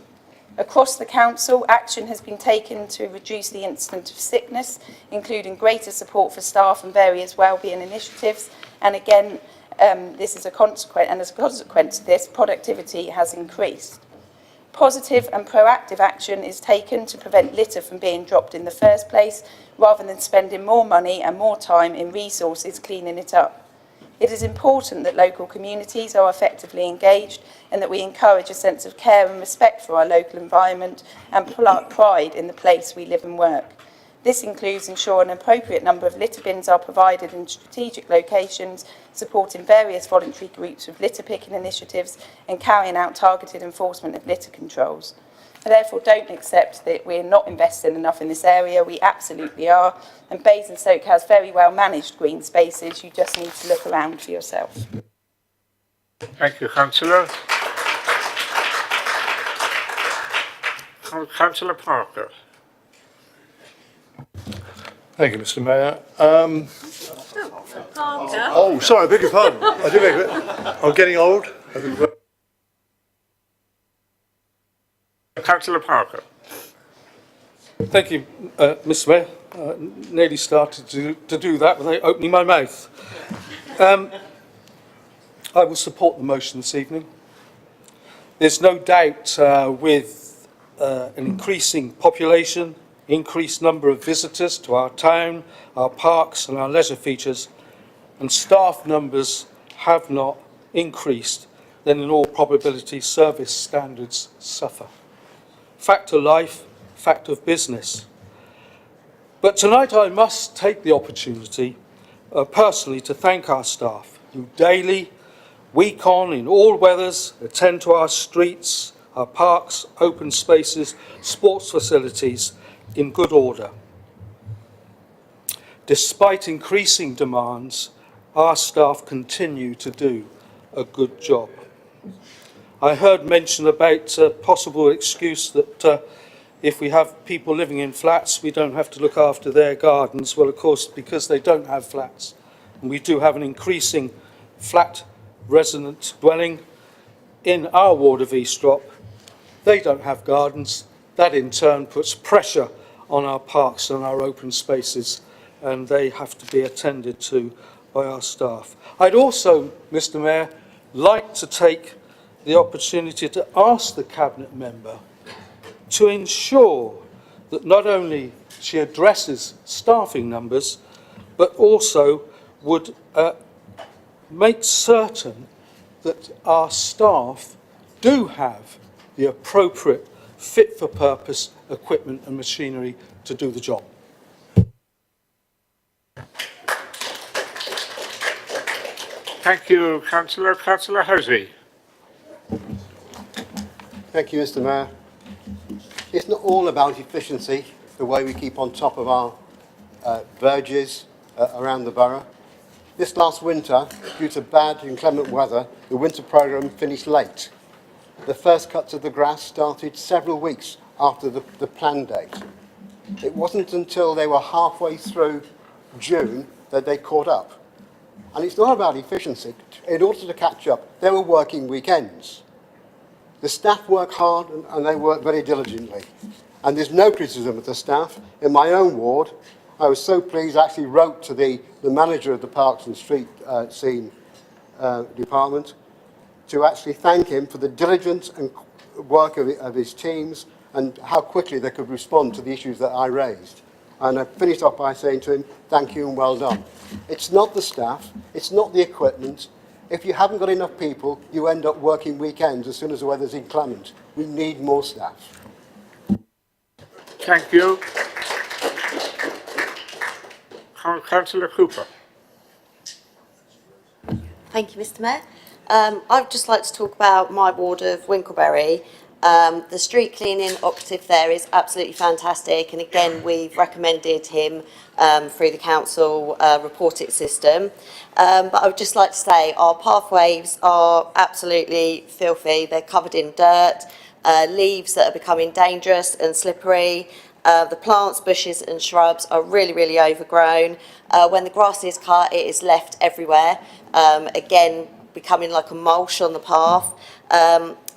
Across the council, action has been taken to reduce the incidence of sickness, including greater support for staff and various wellbeing initiatives. And again, this is a consequence, and as a consequence of this, productivity has increased. Positive and proactive action is taken to prevent litter from being dropped in the first place, rather than spending more money and more time in resources cleaning it up. It is important that local communities are effectively engaged and that we encourage a sense of care and respect for our local environment and pride in the place we live and work. This includes ensuring an appropriate number of litter bins are provided in strategic locations, supporting various voluntary groups with litter picking initiatives and carrying out targeted enforcement of litter controls. I therefore don't accept that we're not investing enough in this area. We absolutely are. And Basingstoke has very well managed green spaces. You just need to look around for yourself. Thank you, Councillor. Councillor Parker. Thank you, Mr. Mayor. Oh, sorry, I beg your pardon. I do beg your pardon. I'm getting old. Councillor Parker. Thank you, Mr. Mayor. Nearly started to do that without opening my mouth. I will support the motion this evening. There's no doubt with an increasing population, increased number of visitors to our town, our parks and our leisure features, and staff numbers have not increased, then in all probability service standards suffer. Fact of life, fact of business. But tonight I must take the opportunity personally to thank our staff who daily, week on, in all weathers, attend to our streets, our parks, open spaces, sports facilities in good order. Despite increasing demands, our staff continue to do a good job. I heard mention about a possible excuse that if we have people living in flats, we don't have to look after their gardens. Well, of course, because they don't have flats, and we do have an increasing flat resident dwelling in our ward of Eastrop, they don't have gardens. That in turn puts pressure on our parks and our open spaces, and they have to be attended to by our staff. I'd also, Mr. Mayor, like to take the opportunity to ask the Cabinet member to ensure that not only she addresses staffing numbers, but also would make certain that our staff do have the appropriate fit-for-purpose equipment and machinery to do the job. Thank you, Councillor. Councillor Hosey. Thank you, Mr. Mayor. It's not all about efficiency, the way we keep on top of our verges around the borough. This last winter, due to bad inclement weather, the winter programme finished late. The first cuts of the grass started several weeks after the planned date. It wasn't until they were halfway through June that they caught up. And it's not about efficiency. In order to catch up, they were working weekends. The staff work hard and they work very diligently. And there's no criticism of the staff. In my own ward, I was so pleased I actually wrote to the manager of the Parks and Street Scene department to actually thank him for the diligence and work of his teams and how quickly they could respond to the issues that I raised. And I finished off by saying to him, thank you and well done. It's not the staff, it's not the equipment. If you haven't got enough people, you end up working weekends as soon as the weather's inclement. We need more staff. Thank you. Councillor Cooper. Thank you, Mr. Mayor. I'd just like to talk about my ward of Winkleberry. The street cleaning operative there is absolutely fantastic, and again we've recommended him through the council reporting system. But I would just like to say our pathways are absolutely filthy. They're covered in dirt, leaves that are becoming dangerous and slippery. The plants, bushes and shrubs are really, really overgrown. When the grass is cut, it is left everywhere, again becoming like a mulch on the path.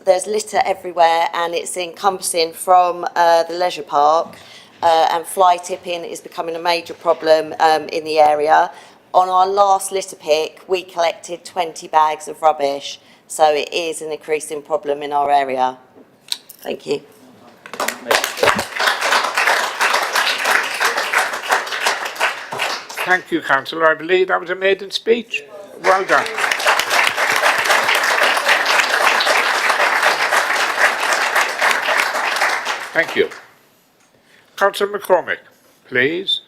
There's litter everywhere and it's encompassing from the leisure park, and fly tipping is becoming a major problem in the area. On our last litter pick, we collected 20 bags of rubbish, so it is an increasing problem in our area. Thank you. Thank you, Councillor. I believe that was a maiden speech. Well done. Thank you. Councillor McCormick, please.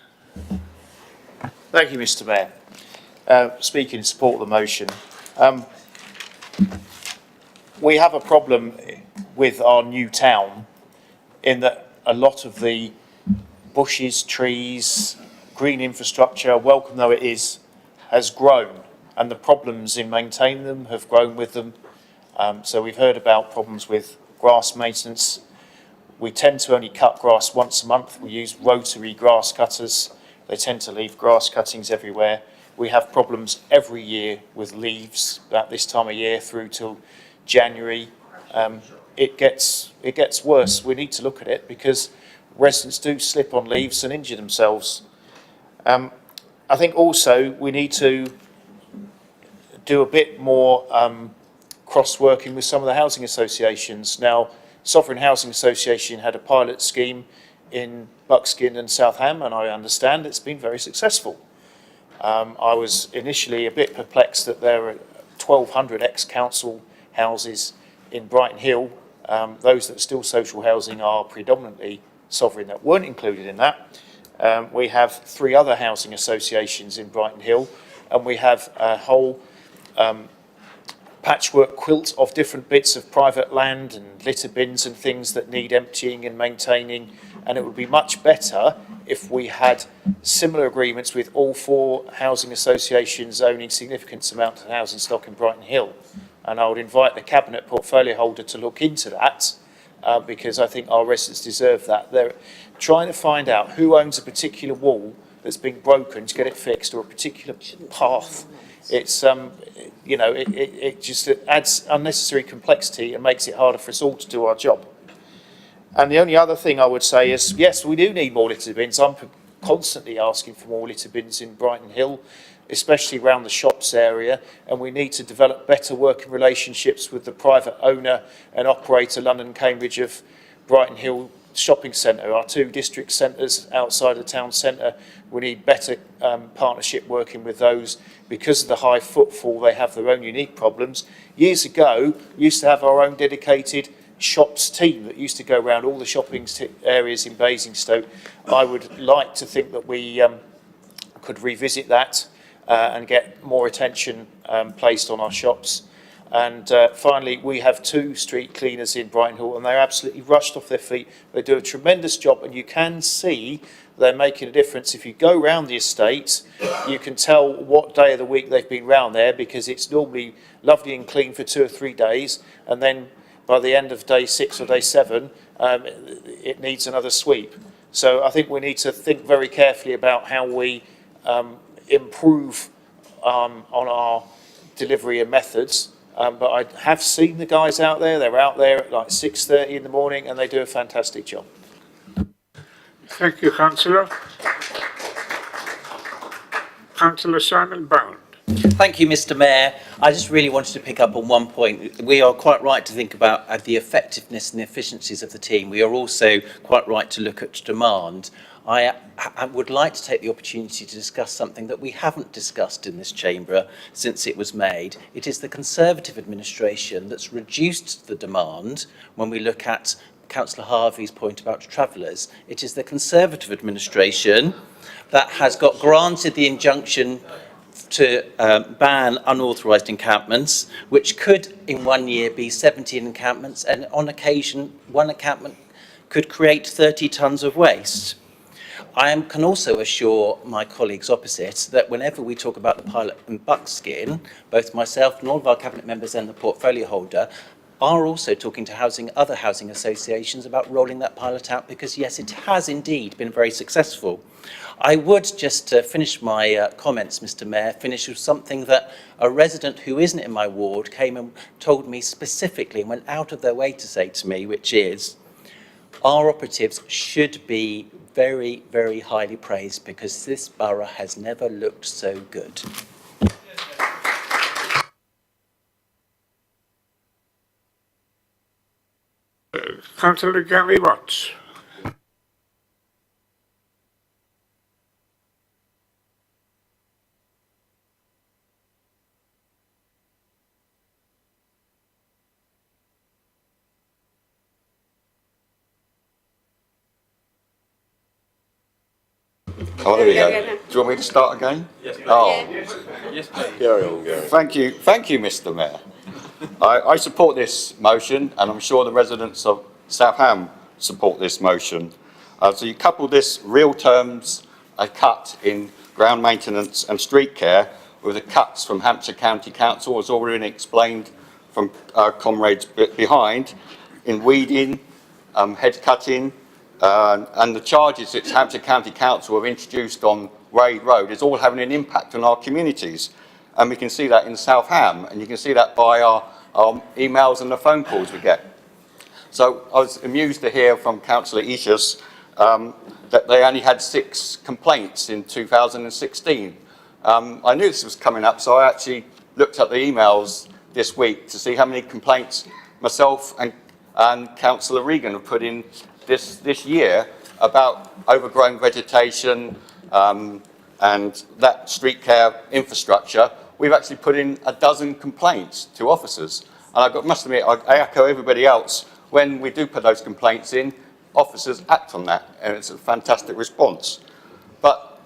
Thank you, Mr. Mayor. Speaking in support of the motion, we have a problem with our new town in that a lot of the bushes, trees, green infrastructure, welcome though it is, has grown, and the problems in maintaining them have grown with them. So we've heard about problems with grass maintenance. We tend to only cut grass once a month. We use rotary grass cutters. They tend to leave grass cuttings everywhere. We have problems every year with leaves at this time of year through till January. It gets worse. We need to look at it because residents do slip on leaves and injure themselves. I think also we need to do a bit more cross-working with some of the housing associations. Now, Sovereign Housing Association had a pilot scheme in Buckskin and Southam, and I understand it's been very successful. I was initially a bit perplexed that there are 1,200 ex-council houses in Brighton Hill. Those that are still social housing are predominantly Sovereign that weren't included in that. We have 3 other housing associations in Brighton Hill, and we have a whole patchwork quilt of different bits of private land and litter bins and things that need emptying and maintaining, and it would be much better if we had similar agreements with all 4 housing associations owning significant amounts of housing stock in Brighton Hill. And I would invite the Cabinet portfolio holder to look into that because I think our residents deserve that. They're trying to find out who owns a particular wall that's been broken to get it fixed, or a particular path. It's, you know, it just adds unnecessary complexity and makes it harder for us all to do our job. And the only other thing I would say is, yes, we do need more litter bins. I'm constantly asking for more litter bins in Brighton Hill, especially around the shops area, and we need to develop better working relationships with the private owner and operator, London Cambridge, of Brighton Hill Shopping Centre, our two district centres outside the town centre. We need better partnership working with those. Because of the high footfall, they have their own unique problems. Years ago, we used to have our own dedicated shops team that used to go around all the shopping areas in Basingstoke. I would like to think that we could revisit that and get more attention placed on our shops. And finally, we have 2 street cleaners in Brighton Hill, and they're absolutely rushed off their feet. They do a tremendous job, and you can see they're making a difference. If you go round the estate, you can tell what day of the week they've been round there, because it's normally lovely and clean for 2 or 3 days, and then by the end of day 6 or day 7, it needs another sweep. So I think we need to think very carefully about how we improve on our delivery and methods. But I have seen the guys out there. They're out there at like 6:30 in the morning, and they do a fantastic job. Thank you, Councillor. Councillor Simon Bound. Thank you, Mr. Mayor. I just really wanted to pick up on one point. We are quite right to think about the effectiveness and efficiencies of the team. We are also quite right to look at demand. I would like to take the opportunity to discuss something that we haven't discussed in this chamber since it was made. It is the Conservative administration that's reduced the demand when we look at Councillor Harvey's point about travellers. It is the Conservative administration that has got granted the injunction to ban unauthorised encampments, which could in 1 year be 17 encampments, and on occasion one encampment could create 30 tonnes of waste. I can also assure my colleagues opposite that whenever we talk about the pilot and buckskin, both myself and all of our cabinet members and the portfolio holder are also talking to other housing associations about rolling that pilot out, because yes, it has indeed been very successful. I would just finish my comments, Mr. Mayor, finish with something that a resident who isn't in my ward came and told me specifically and went out of their way to say to me, which is, our operatives should be very, very highly praised, because this borough has never looked so good. Councillor Gary Watts. Oh, there we go. Do you want me to start again? Yes, please. Oh, Yes, please. thank you, Mr. Mayor. I support this motion, and I'm sure the residents of Southam support this motion. So you couple this real terms, a cut in ground maintenance and street care, with the cuts from Hampshire County Council, as already explained from our comrades behind, in weeding, hedge cutting, and the charges that Hampshire County Council have introduced on Wade Road is all having an impact on our communities. And we can see that in Southam, and you can see that by our emails and the phone calls we get. So I was amused to hear from Councillor Ishas that they only had 6 complaints in 2016. I knew this was coming up, so I actually looked at the emails this week to see how many complaints myself and Councillor Regan have put in this year about overgrown vegetation and that street care infrastructure. We've actually put in 12 complaints to officers. And I must admit, I echo everybody else. When we do put those complaints in, officers act on that, and it's a fantastic response. But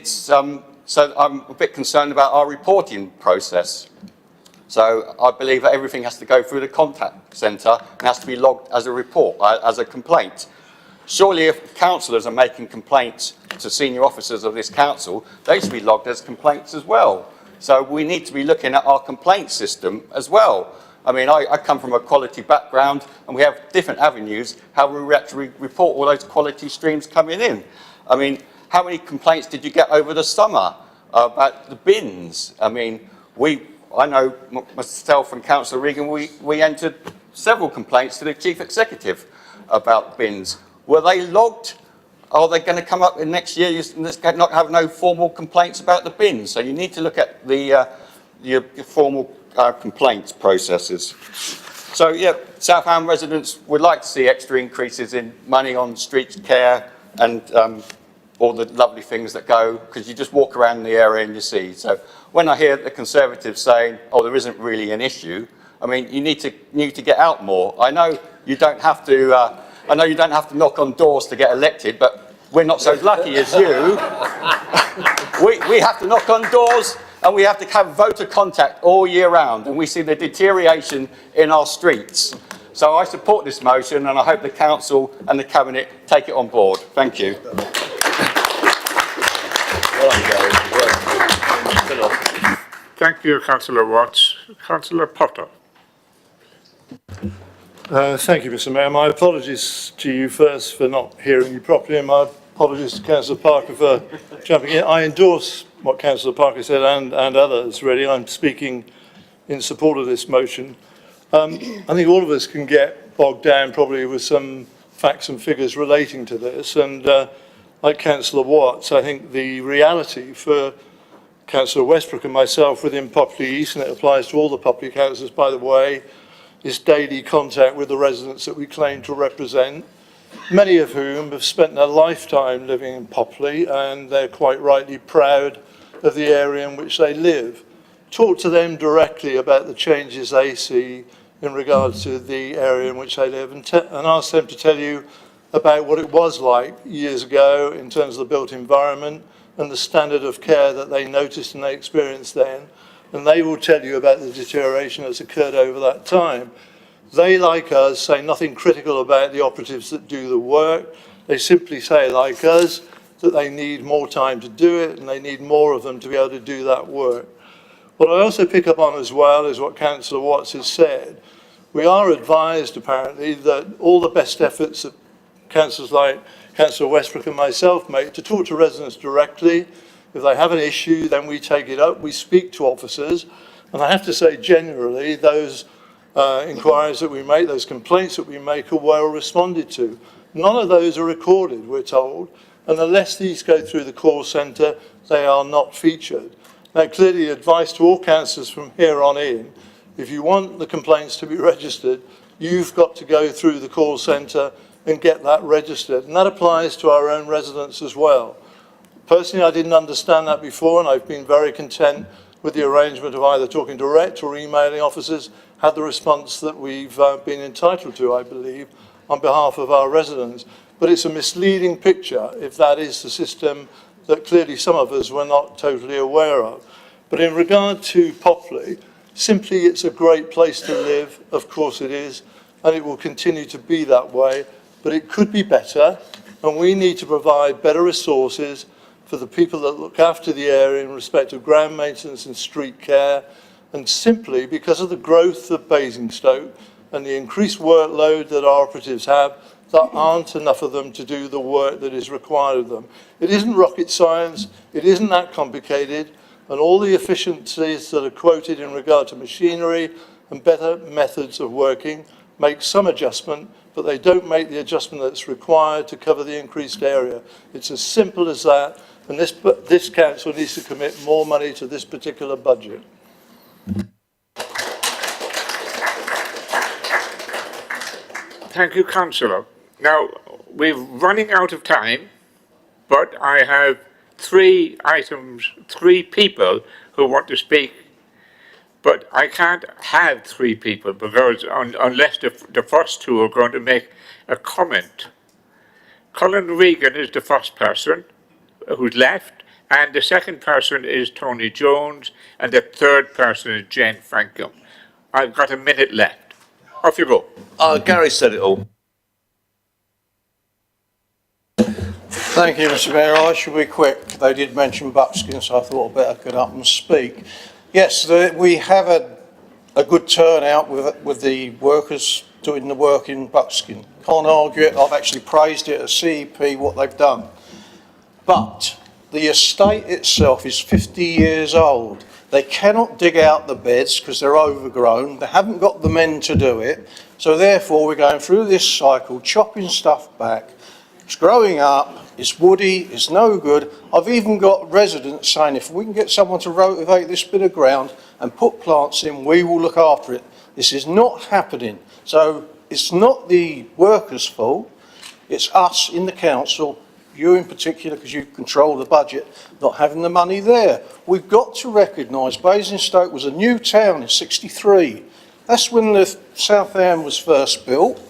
so I'm a bit concerned about our reporting process. So I believe that everything has to go through the contact centre and has to be logged as a report, as a complaint. Surely if councillors are making complaints to senior officers of this council, they should be logged as complaints as well. So we need to be looking at our complaint system as well. I mean, I come from a quality background, and we have different avenues how we actually report all those quality streams coming in. I mean, how many complaints did you get over the summer about the bins? I mean, I know myself and Councillor Regan, we entered several complaints to the Chief Executive about bins. Were they logged? Are they going to come up in next year? Let's not have no formal complaints about the bins. So you need to look at the your formal complaints processes. So yeah, Southam residents would like to see extra increases in money on street care and all the lovely things that go, because you just walk around the area and you see. So when I hear the Conservatives saying, oh, there isn't really an issue, I mean, you need to get out more. I know you don't have to knock on doors to get elected, but we're not so lucky as you. we have to knock on doors, and we have to have voter contact all year round, and we see the deterioration in our streets. So I support this motion, and I hope the Council and the Cabinet take it on board. Thank you. Thank you, Councillor Watts. Councillor Potter. Thank you, Mr. Mayor. My apologies to you first for not hearing you properly, and my apologies to Councillor Parker for jumping in. I endorse what Councillor Parker said and others, really. I'm speaking in support of this motion. I think all of us can get bogged down probably with some facts and figures relating to this, and like Councillor Watts, I think the reality for Councillor Westbrook and myself within Popley East, and it applies to all the Popley councillors, by the way, is daily contact with the residents that we claim to represent, many of whom have spent their lifetime living in Popley, and they're quite rightly proud of the area in which they live. Talk to them directly about the changes they see in regards to the area in which they live, and ask them to tell you about what it was like years ago in terms of the built environment and the standard of care that they noticed and they experienced then. And they will tell you about the deterioration that's occurred over that time. They, like us, say nothing critical about the operatives that do the work. They simply say, like us, that they need more time to do it and they need more of them to be able to do that work. What I also pick up on as well is what Councillor Watts has said. We are advised, apparently, that all the best efforts that councillors like Councillor Westbrook and myself make to talk to residents directly. If they have an issue, then we take it up, we speak to officers, and I have to say generally those inquiries that we make, those complaints that we make are well responded to. None of those are recorded, we're told, and unless these go through the call centre, they are not featured. Now clearly advice to all councillors from here on in, if you want the complaints to be registered, you've got to go through the call centre and get that registered, and that applies to our own residents as well. Personally, I didn't understand that before, and I've been very content with the arrangement of either talking direct or emailing officers, had the response that we've been entitled to, I believe, on behalf of our residents. But it's a misleading picture if that is the system that clearly some of us were not totally aware of. But in regard to Popley, simply it's a great place to live, of course it is, and it will continue to be that way, but it could be better, and we need to provide better resources for the people that look after the area in respect of ground maintenance and street care, and simply because of the growth of Basingstoke and the increased workload that our operatives have, there aren't enough of them to do the work that is required of them. It isn't rocket science, it isn't that complicated, and all the efficiencies that are quoted in regard to machinery and better methods of working make some adjustment, but they don't make the adjustment that's required to cover the increased area. It's as simple as that, and this council needs to commit more money to this particular budget. Thank you, Councillor. Now, we're running out of time, but I have three people who want to speak, but I can't have three people because unless the first two are going to make a comment. Colin Regan is the first person who's left, and the second person is Tony Jones, and the third person is Jane Frankham. I've got a minute left. Off you go. Gary said it all. Thank you, Mr. Mayor. I shall be quick. They did mention buckskin, so I thought I'd better get up and speak. Yes, we have a good turnout with the workers doing the work in Buckskin. Can't argue it. I've actually praised it at CEP, what they've done. But the estate itself is 50 years old. They cannot dig out the beds because they're overgrown. They haven't got the men to do it. So therefore, we're going through this cycle, chopping stuff back. It's growing up, it's woody, it's no good. I've even got residents saying if we can get someone to rotivate this bit of ground and put plants in, we will look after it. This is not happening. So it's not the workers' fault, it's us in the council, you in particular because you control the budget, not having the money there. We've got to recognise Basingstoke was a new town in '63. That's when the South End was first built.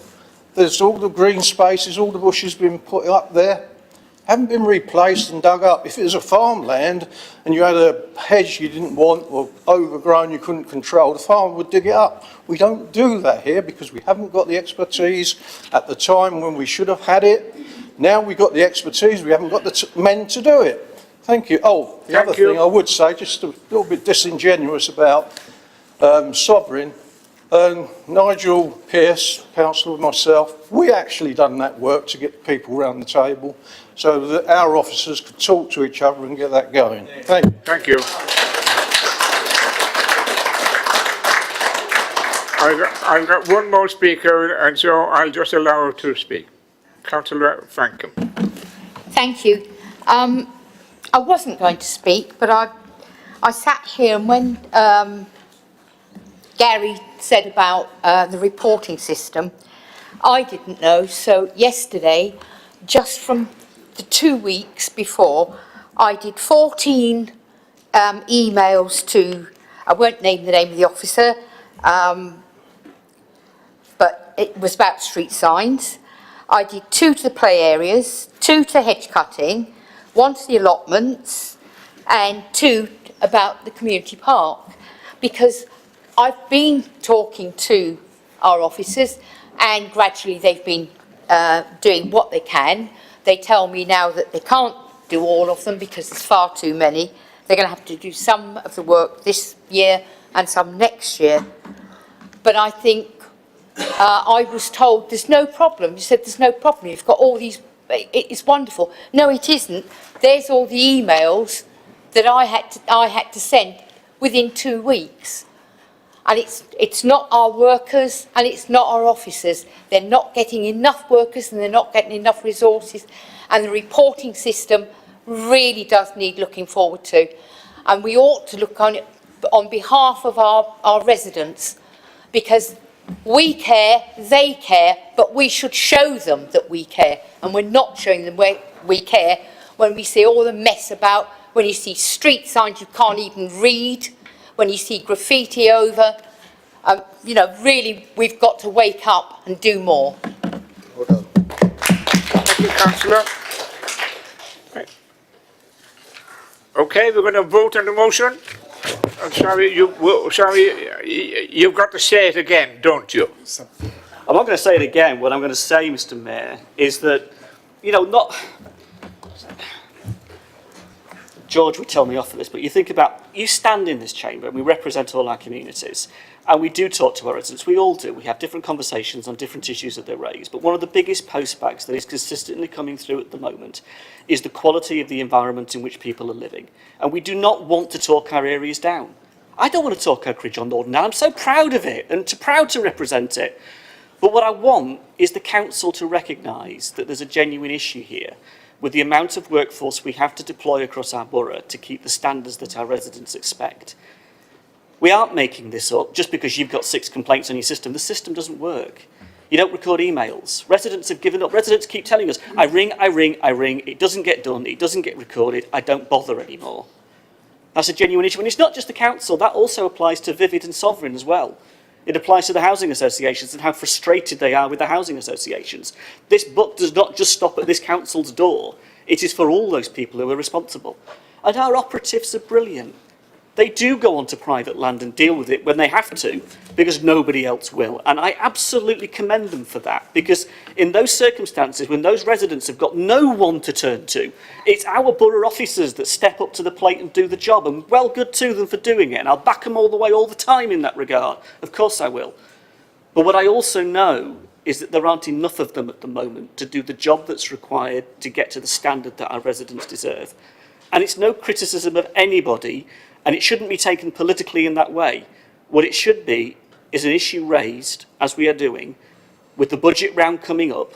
There's all the green spaces, all the bushes been put up there, haven't been replaced and dug up. If it was a farmland and you had a hedge you didn't want or overgrown you couldn't control, the farmer would dig it up. We don't do that here because we haven't got the expertise at the time when we should have had it. Now we've got the expertise, we haven't got the men to do it. Thank you. Oh, the other thing I would say, just a little bit disingenuous about Sovereign, Nigel Pearce, councillor with myself, we actually done that work to get people around the table so that our officers could talk to each other and get that going. Thank you. Thank you. I've got one more speaker, and so I'll just allow her to speak. Councillor Frankham. Thank you. I wasn't going to speak, but I sat here and when Gary said about the reporting system, I didn't know. So yesterday, just from the 2 weeks before, I did 14 emails to, I won't name the name of the officer, but it was about street signs. I did 2 to the play areas, 2 to hedge cutting, 1 to the allotments, and 2 about the community park. Because I've been talking to our officers, and gradually they've been doing what they can. They tell me now that they can't do all of them because there's far too many. They're going to have to do some of the work this year and some next year. But I think I was told there's no problem. You said there's no problem. You've got all these, it's wonderful. No, it isn't. There's all the emails that I had to send within 2 weeks. And it's not our workers and it's not our officers. They're not getting enough workers and they're not getting enough resources. And the reporting system really does need looking forward to. And we ought to look on it on behalf of our residents, because we care, they care, but we should show them that we care. And we're not showing them where we care when we see all the mess about, when you see street signs you can't even read, when you see graffiti over. You know, really, we've got to wake up and do more. Well done. Thank you, Councillor. Right. Okay, we're going to vote on the motion. I'm sorry, you've got to say it again, don't you? I'm not going to say it again. What I'm going to say, Mr. Mayor, is that, you know, George would tell me off for this, but you think about, you stand in this chamber and we represent all our communities and we do talk to our residents, we all do. We have different conversations on different issues that they raise, but one of the biggest postbacks that is consistently coming through at the moment is the quality of the environment in which people are living. And we do not want to talk our areas down. I don't want to talk Oakridge on Norden now. I'm so proud of it and proud to represent it. But what I want is the council to recognise that there's a genuine issue here with the amount of workforce we have to deploy across our borough to keep the standards that our residents expect. We aren't making this up just because you've got 6 complaints on your system. The system doesn't work. You don't record emails. Residents have given up. Residents keep telling us, I ring, it doesn't get done, it doesn't get recorded, I don't bother anymore. That's a genuine issue. And it's not just the council, that also applies to Vivid and Sovereign as well. It applies to the housing associations and how frustrated they are with the housing associations. This book does not just stop at this council's door. It is for all those people who are responsible. And our operatives are brilliant. They do go onto private land and deal with it when they have to, because nobody else will. And I absolutely commend them for that, because in those circumstances, when those residents have got no one to turn to, it's our borough officers that step up to the plate and do the job, and well good to them for doing it. And I'll back them all the way all the time in that regard. Of course I will. But what I also know is that there aren't enough of them at the moment to do the job that's required to get to the standard that our residents deserve. And it's no criticism of anybody, and it shouldn't be taken politically in that way. What it should be is an issue raised, as we are doing, with the budget round coming up,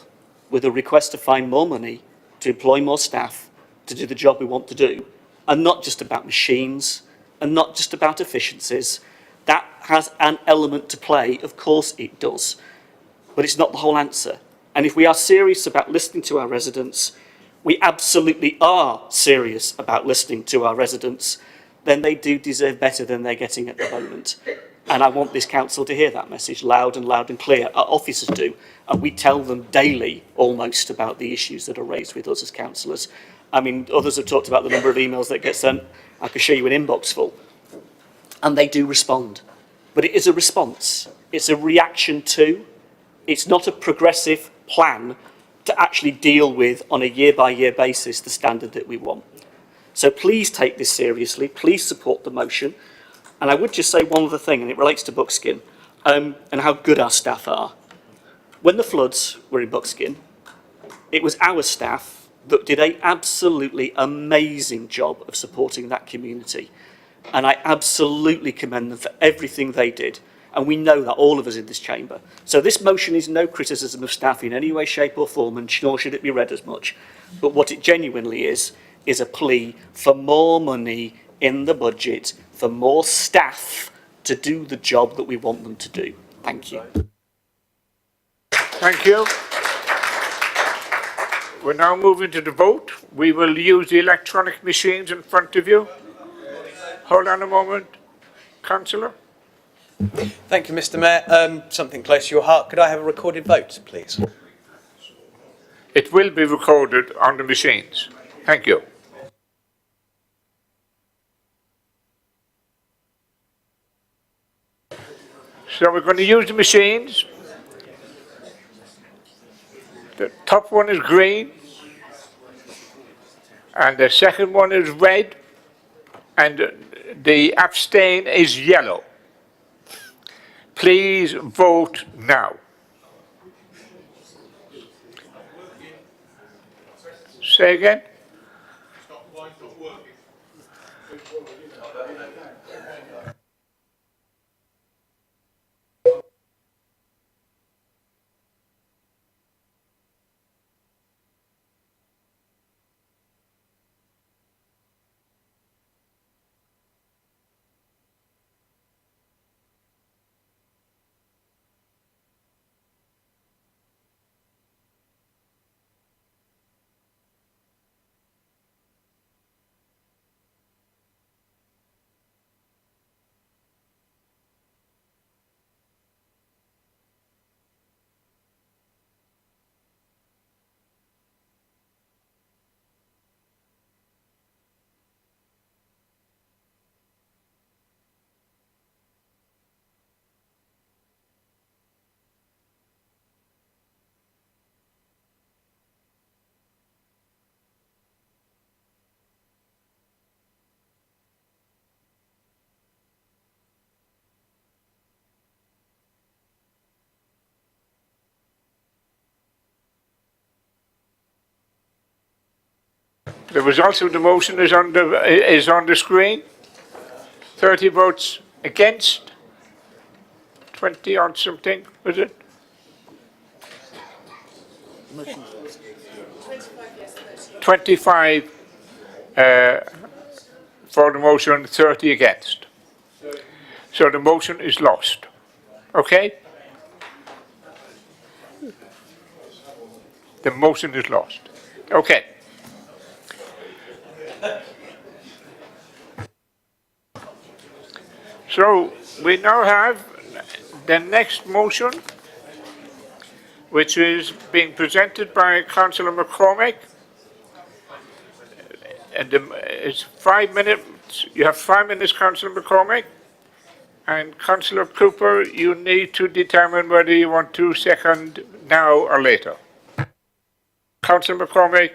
with a request to find more money, to employ more staff, to do the job we want to do, and not just about machines, and not just about efficiencies. That has an element to play, of course it does, but it's not the whole answer. And if we are serious about listening to our residents, we absolutely are serious about listening to our residents, then they do deserve better than they're getting at the moment. And I want this council to hear that message loud and clear. Our officers do, and we tell them daily almost about the issues that are raised with us as councillors. I mean, others have talked about the number of emails that get sent. I could show you an inbox full. And they do respond. But it is a response. It's a reaction to. It's not a progressive plan to actually deal with on a year-by-year basis the standard that we want. So please take this seriously. Please support the motion. And I would just say one other thing, and it relates to Buckskin, and how good our staff are. When the floods were in Buckskin, it was our staff that did an absolutely amazing job of supporting that community. And I absolutely commend them for everything they did. And we know that, all of us in this chamber. So this motion is no criticism of staff in any way, shape or form, and nor should it be read as much. But what it genuinely is a plea for more money in the budget, for more staff to do the job that we want them to do. Thank you. Thank you. We're now moving to the vote. We will use the electronic machines in front of you. Hold on a moment. Councillor? Thank you, Mr. Mayor. Something close to your heart. Could I have a recorded vote, please? It will be recorded on the machines. Thank you. So we're going to use the machines. The top one is green, and the second one is red, and the abstain is yellow. Please vote now. Say again? The result of the motion is on the screen. 30 votes against, 20 on something, was it? 25 for the motion, 30 against. So the motion is lost. Okay? The motion is lost. Okay. So we now have the next motion, which is being presented by Councillor McCormick. And it's 5-minute You have 5 minutes, Councillor McCormick. And Councillor Cooper, you need to determine whether you want to second now or later. Councillor McCormick,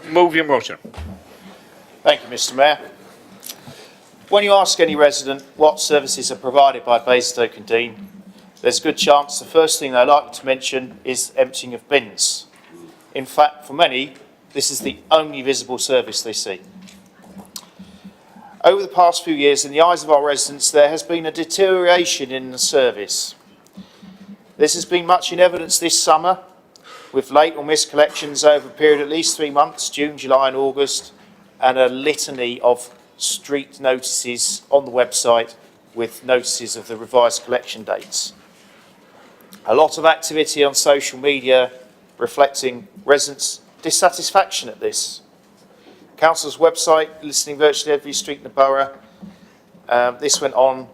move your motion. Thank you, Mr. Mayor. When you ask any resident what services are provided by Basingstoke and Dean, there's a good chance the first thing they like to mention is emptying of bins. In fact, for many, this is the only visible service they see. Over the past few years, in the eyes of our residents, there has been a deterioration in the service. This has been much in evidence this summer, with late or missed collections over a period of at least 3 months, June, July and August, and a litany of street notices on the website with notices of the revised collection dates. A lot of activity on social media reflecting residents' dissatisfaction at this. Council's website listing virtually every street in the borough. This went on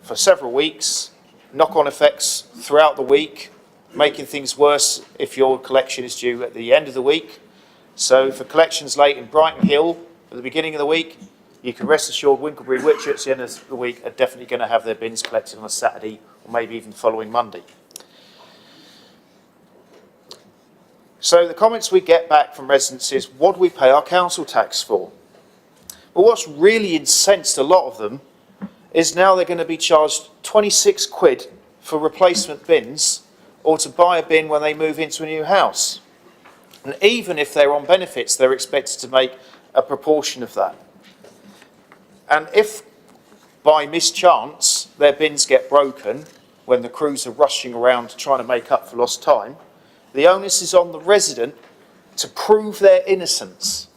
for several weeks, knock-on effects throughout the week, making things worse if your collection is due at the end of the week. So for collections late in Brighton Hill at the beginning of the week, you can rest assured Winklebury and Whitchurch at the end of the week are definitely going to have their bins collected on a Saturday or maybe even the following Monday. So the comments we get back from residents is, what do we pay our council tax for? Well, what's really incensed a lot of them is now they're going to be charged 26 quid for replacement bins or to buy a bin when they move into a new house. And even if they're on benefits, they're expected to make a proportion of that. And if by mischance their bins get broken when the crews are rushing around trying to make up for lost time, the onus is on the resident to prove their innocence.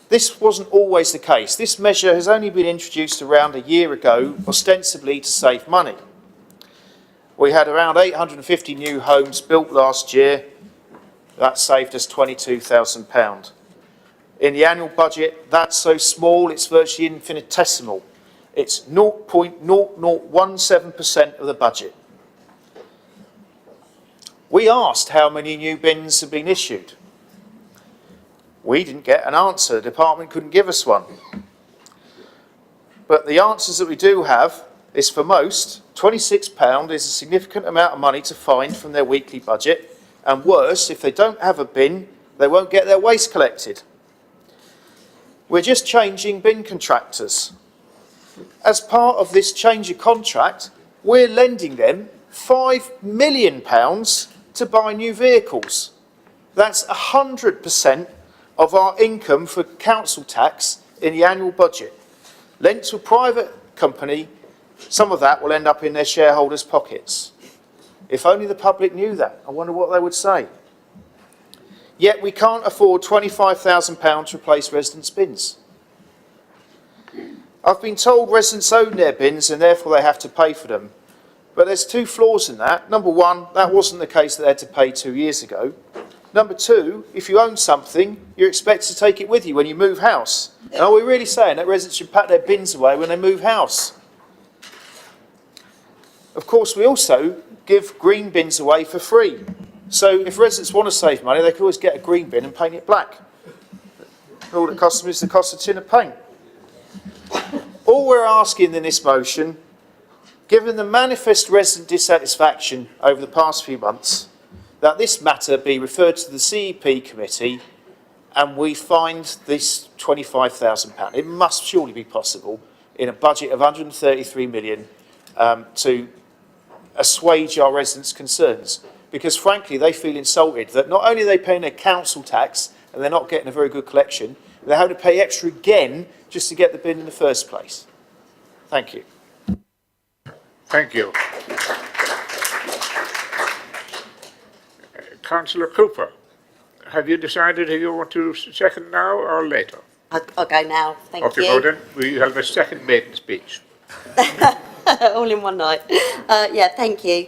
This wasn't always the case. This measure has only been introduced around a year ago, ostensibly to save money. We had around 850 new homes built last year. That saved us £22,000. In the annual budget, that's so small, it's virtually infinitesimal. It's 0.0017% of the budget. We asked how many new bins have been issued. We didn't get an answer. The department couldn't give us one. But the answers that we do have is, for most, £26 is a significant amount of money to find from their weekly budget. And worse, if they don't have a bin, they won't get their waste collected. We're just changing bin contractors. As part of this change of contract, we're lending them £5 million to buy new vehicles. That's 100% of our income for council tax in the annual budget. Lent to a private company, some of that will end up in their shareholders' pockets. If only the public knew that. I wonder what they would say. Yet we can't afford £25,000 to replace residents' bins. I've been told residents own their bins and therefore they have to pay for them. But there's two flaws in that. Number one, that wasn't the case that they had to pay 2 years ago. Number two, if you own something, you're expected to take it with you when you move house. And are we really saying that residents should pack their bins away when they move house? Of course, we also give green bins away for free. So if residents want to save money, they can always get a green bin and paint it black. All it costs them is the cost of a tin of paint. All we're asking in this motion, given the manifest resident dissatisfaction over the past few months, that this matter be referred to the CEP committee and we find this £25,000. It must surely be possible in a budget of 133 million to assuage our residents' concerns. Because frankly, they feel insulted that not only are they paying their council tax and they're not getting a very good collection, they're having to pay extra again just to get the bin in the first place. Thank you. Thank you. Councillor Cooper, have you decided if you want to second now or later? I'll go now, thank you. Okay, well then, we have a second maiden speech. All in one night. Yeah, thank you.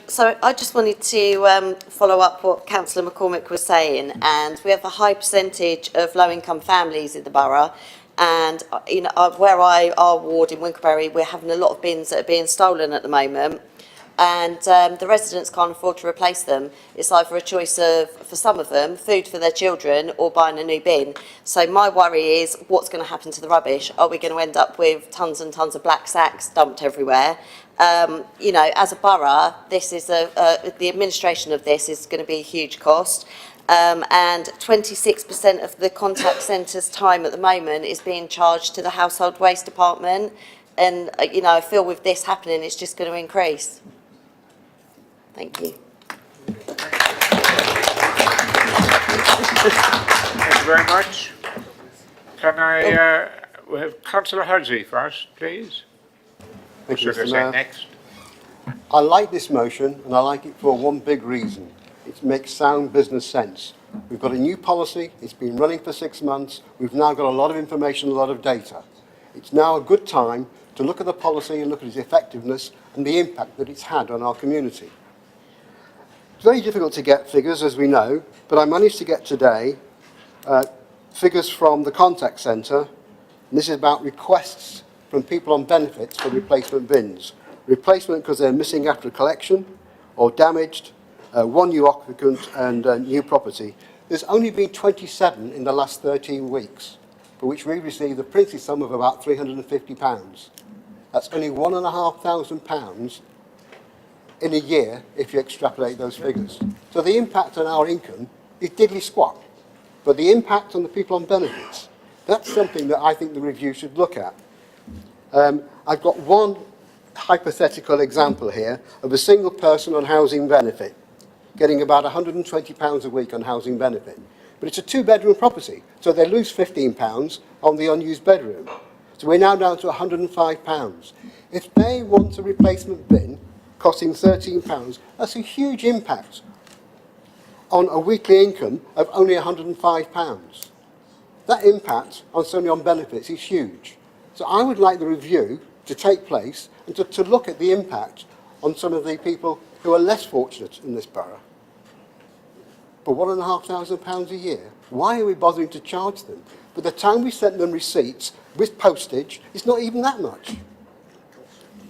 So I just wanted to follow up what Councillor McCormick was saying, and we have a high percentage of low-income families in the borough, and where our ward in Winklebury, we're having a lot of bins that are being stolen at the moment. and the residents can't afford to replace them. It's either a choice of, for some of them, food for their children or buying a new bin. So my worry is what's going to happen to the rubbish? Are we going to end up with tons and tons of black sacks dumped everywhere? You know, as a borough, this is the administration of this is going to be a huge cost. And 26% of the contact centre's time at the moment is being charged to the household waste department. And, you know, I feel with this happening, it's just going to increase. Thank you. Thank you very much. Can I have Councillor Hussey first, please? Thank you, Should I Mr. say Mayor. next? I like this motion, and I like it for one big reason. It makes sound business sense. We've got a new policy. It's been running for 6 months. We've now got a lot of information, a lot of data. It's now a good time to look at the policy and look at its effectiveness and the impact that it's had on our community. It's very difficult to get figures, as we know, but I managed to get today figures from the contact centre, and this is about requests from people on benefits for replacement bins. Replacement because they're missing after a collection or damaged, one new occupant and new property. There's only been 27 in the last 13 weeks, for which we received a princely sum of about £350. That's only £1,500 in a year if you extrapolate those figures. So the impact on our income is diddly squat, but the impact on the people on benefits, that's something that I think the review should look at. I've got one hypothetical example here of a single person on housing benefit getting about £120 a week on housing benefit. But it's a 2-bedroom property, so they lose £15 on the unused bedroom. So we're now down to £105. If they want a replacement bin costing £13, that's a huge impact on a weekly income of only £105. That impact on somebody on benefits is huge. So I would like the review to take place and to look at the impact on some of the people who are less fortunate in this borough. But £1,500 a year, why are we bothering to charge them? By the time we sent them receipts with postage, it's not even that much.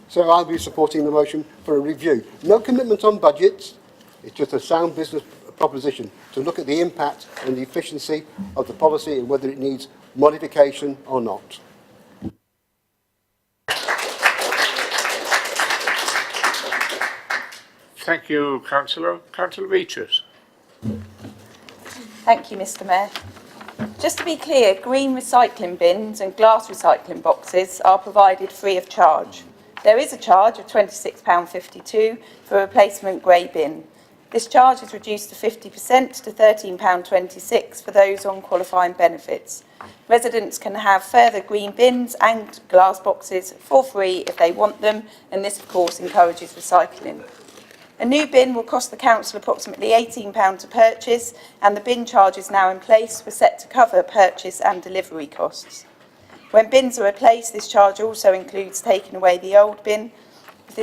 So I'll be supporting the motion for a review. No commitment on budgets, it's just a sound business proposition to look at the impact and the efficiency of the policy and whether it needs modification or not. Thank you, Councillor. Councillor Beatrice. Thank you, Mr. Mayor. Just to be clear, green recycling bins and glass recycling boxes are provided free of charge. There is a charge of £26.52 for a replacement grey bin. This charge is reduced to 50% to £13.26 for those on qualifying benefits. Residents can have further green bins and glass boxes for free if they want them, and this, of course, encourages recycling. A new bin will cost the council approximately £18 to purchase, and the bin charges now in place were set to cover purchase and delivery costs. When bins are replaced, this charge also includes taking away the old bin if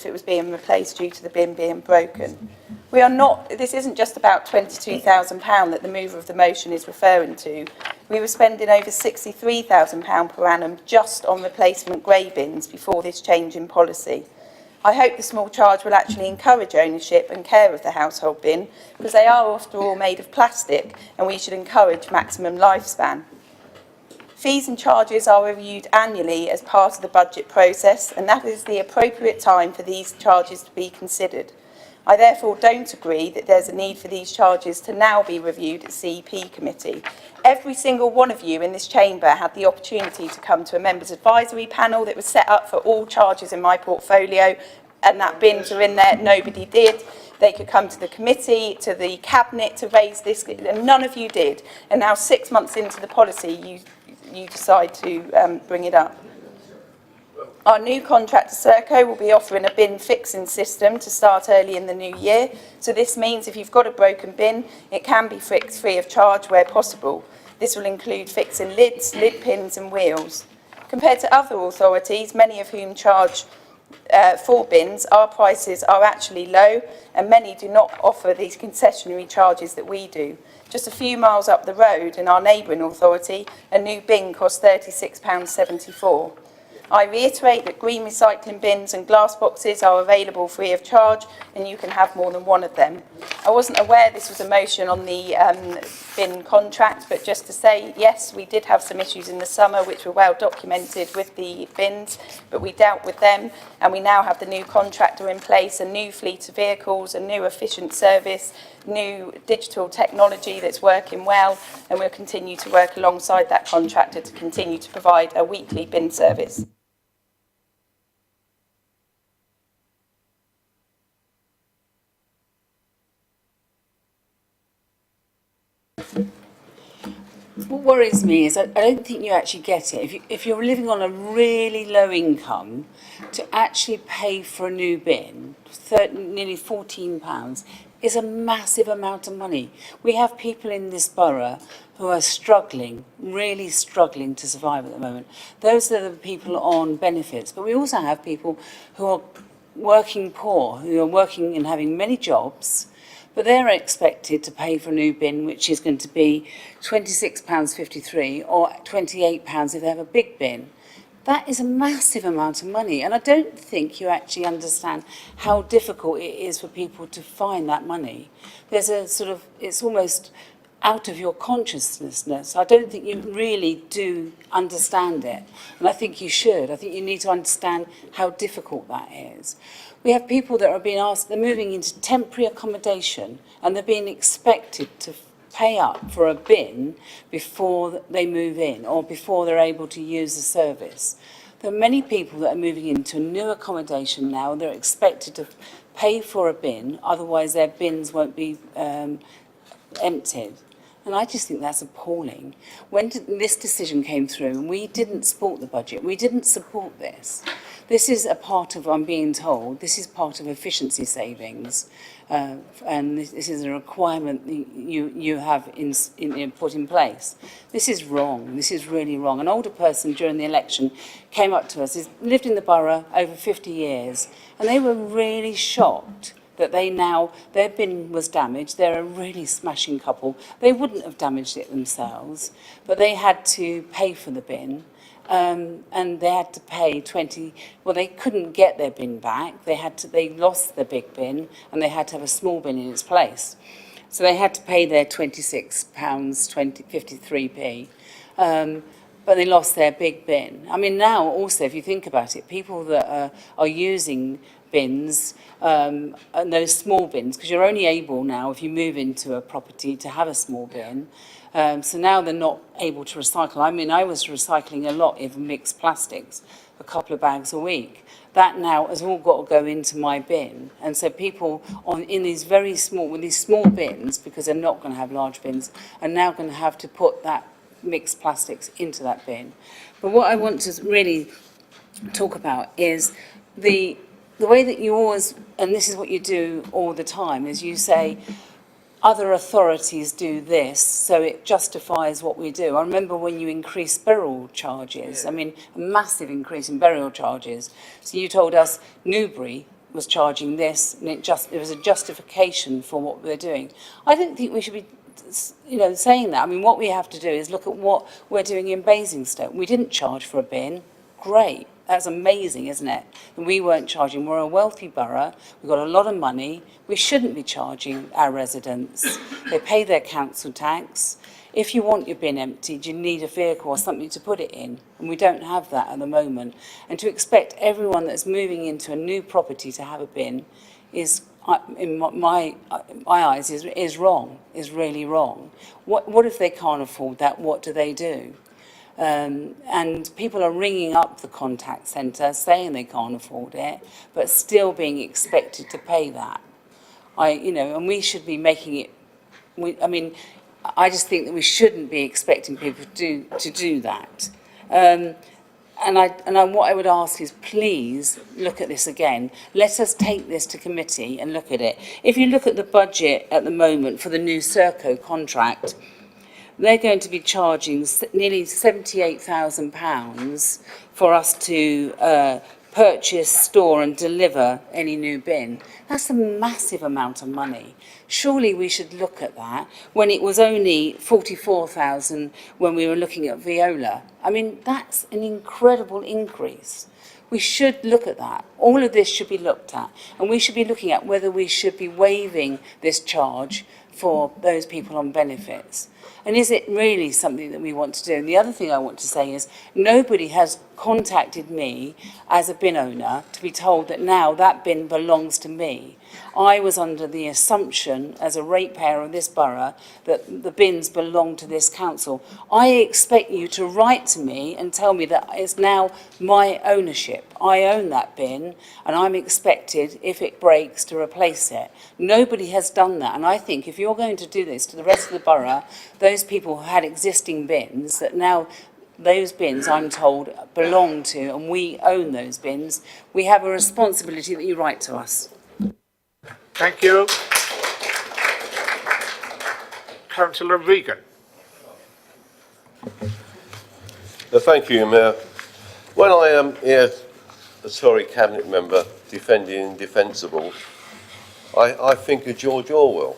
it was being replaced due to the bin being broken. This isn't just about £22,000 that the mover of the motion is referring to. We were spending over £63,000 per annum just on replacement grey bins before this change in policy. I hope the small charge will actually encourage ownership and care of the household bin, because they are, after all, made of plastic, and we should encourage maximum lifespan. Fees and charges are reviewed annually as part of the budget process, and that is the appropriate time for these charges to be considered. I therefore don't agree that there's a need for these charges to now be reviewed at CEP committee. Every single one of you in this chamber had the opportunity to come to a members' advisory panel that was set up for all charges in my portfolio, and that bins are in there. Nobody did. They could come to the committee, to the cabinet to raise this, and none of you did. And now 6 months into the policy, you decide to bring it up. Our new contractor, Serco, will be offering a bin fixing system to start early in the new year. So this means if you've got a broken bin, it can be fixed free of charge where possible. This will include fixing lids, lid pins and wheels. Compared to other authorities, many of whom charge for bins, our prices are actually low, and many do not offer these concessionary charges that we do. Just a few miles up the road in our neighbouring authority, a new bin costs £36.74. I reiterate that green recycling bins and glass boxes are available free of charge, and you can have more than one of them. I wasn't aware this was a motion on the bin contract, but just to say, yes, we did have some issues in the summer which were well documented with the bins, but we dealt with them, and we now have the new contractor in place, a new fleet of vehicles, a new efficient service, new digital technology that's working well, and we'll continue to work alongside that contractor to continue to provide a weekly bin service. What worries me is I don't think you actually get it. If you're living on a really low income, to actually pay for a new bin, nearly £14, is a massive amount of money. We have people in this borough who are struggling, really struggling to survive at the moment. Those are the people on benefits, but we also have people who are working poor, who are working and having many jobs, but they're expected to pay for a new bin, which is going to be £26.53 or £28 if they have a big bin. That is a massive amount of money, and I don't think you actually understand how difficult it is for people to find that money. There's a sort of, it's almost out of your consciousness. I don't think you really do understand it, and I think you should. I think you need to understand how difficult that is. We have people that are being asked, they're moving into temporary accommodation, and they're being expected to pay up for a bin before they move in or before they're able to use the service. There are many people that are moving into new accommodation now, and they're expected to pay for a bin, otherwise their bins won't be emptied. And I just think that's appalling. When this decision came through, and we didn't support the budget, we didn't support this. This is a part of, I'm being told, this is part of efficiency savings. And this is a requirement you have put in place. This is wrong. This is really wrong. An older person during the election came up to us, he's lived in the borough over 50 years, and they were really shocked that their bin was damaged. They're a really smashing couple. They wouldn't have damaged it themselves, but they had to pay for the bin. And they had to pay they couldn't get their bin back. They lost their big bin, and they had to have a small bin in its place. So they had to pay their £26.53p. But they lost their big bin. I mean, now also, if you think about it, people that are using bins, and those small bins, because you're only able now, if you move into a property, to have a small bin. So now they're not able to recycle. I mean, I was recycling a lot of mixed plastics, a couple of bags a week. That now has all got to go into my bin. And so people in these very small, with these small bins, because they're not going to have large bins, are now going to have to put that mixed plastics into that bin. But what I want to really talk about is the way that you always, and this is what you do all the time, is you say, other authorities do this, so it justifies what we do. I remember when you increased burial charges, I mean, a massive increase in burial charges. So you told us Newbury was charging this, and it was a justification for what they're doing. I don't think we should be, saying that. I mean, what we have to do is look at what we're doing in Basingstoke. We didn't charge for a bin. Great. That's amazing, isn't it? And we weren't charging. We're a wealthy borough. We've got a lot of money. We shouldn't be charging our residents. They pay their council tax. If you want your bin emptied, you need a vehicle or something to put it in. And we don't have that at the moment. And to expect everyone that's moving into a new property to have a bin is, in my eyes, is wrong, is really wrong. What if they can't afford that? What do they do? And people are ringing up the contact centre saying they can't afford it, but still being expected to pay that. And we should be making it. I just think that we shouldn't be expecting people to do that. What I would ask is, please look at this again. Let us take this to committee and look at it. If you look at the budget at the moment for the new Serco contract, they're going to be charging nearly £78,000 for us to purchase, store and deliver any new bin. That's a massive amount of money. Surely we should look at that when it was only 44,000 when we were looking at Viola. I mean, that's an incredible increase. We should look at that. All of this should be looked at. And we should be looking at whether we should be waiving this charge for those people on benefits. And is it really something that we want to do? And the other thing I want to say is nobody has contacted me as a bin owner to be told that now that bin belongs to me. I was under the assumption as a ratepayer of this borough that the bins belong to this council. I expect you to write to me and tell me that it's now my ownership. I own that bin and I'm expected, if it breaks, to replace it. Nobody has done that, and I think if you're going to do this to the rest of the borough, those people who had existing bins, that now those bins, I'm told, belong to, and we own those bins, we have a responsibility that you write to us. Thank you. Councillor Regan. Thank you, Mayor. When I am here, a Tory cabinet member defending indefensible, I think of George Orwell.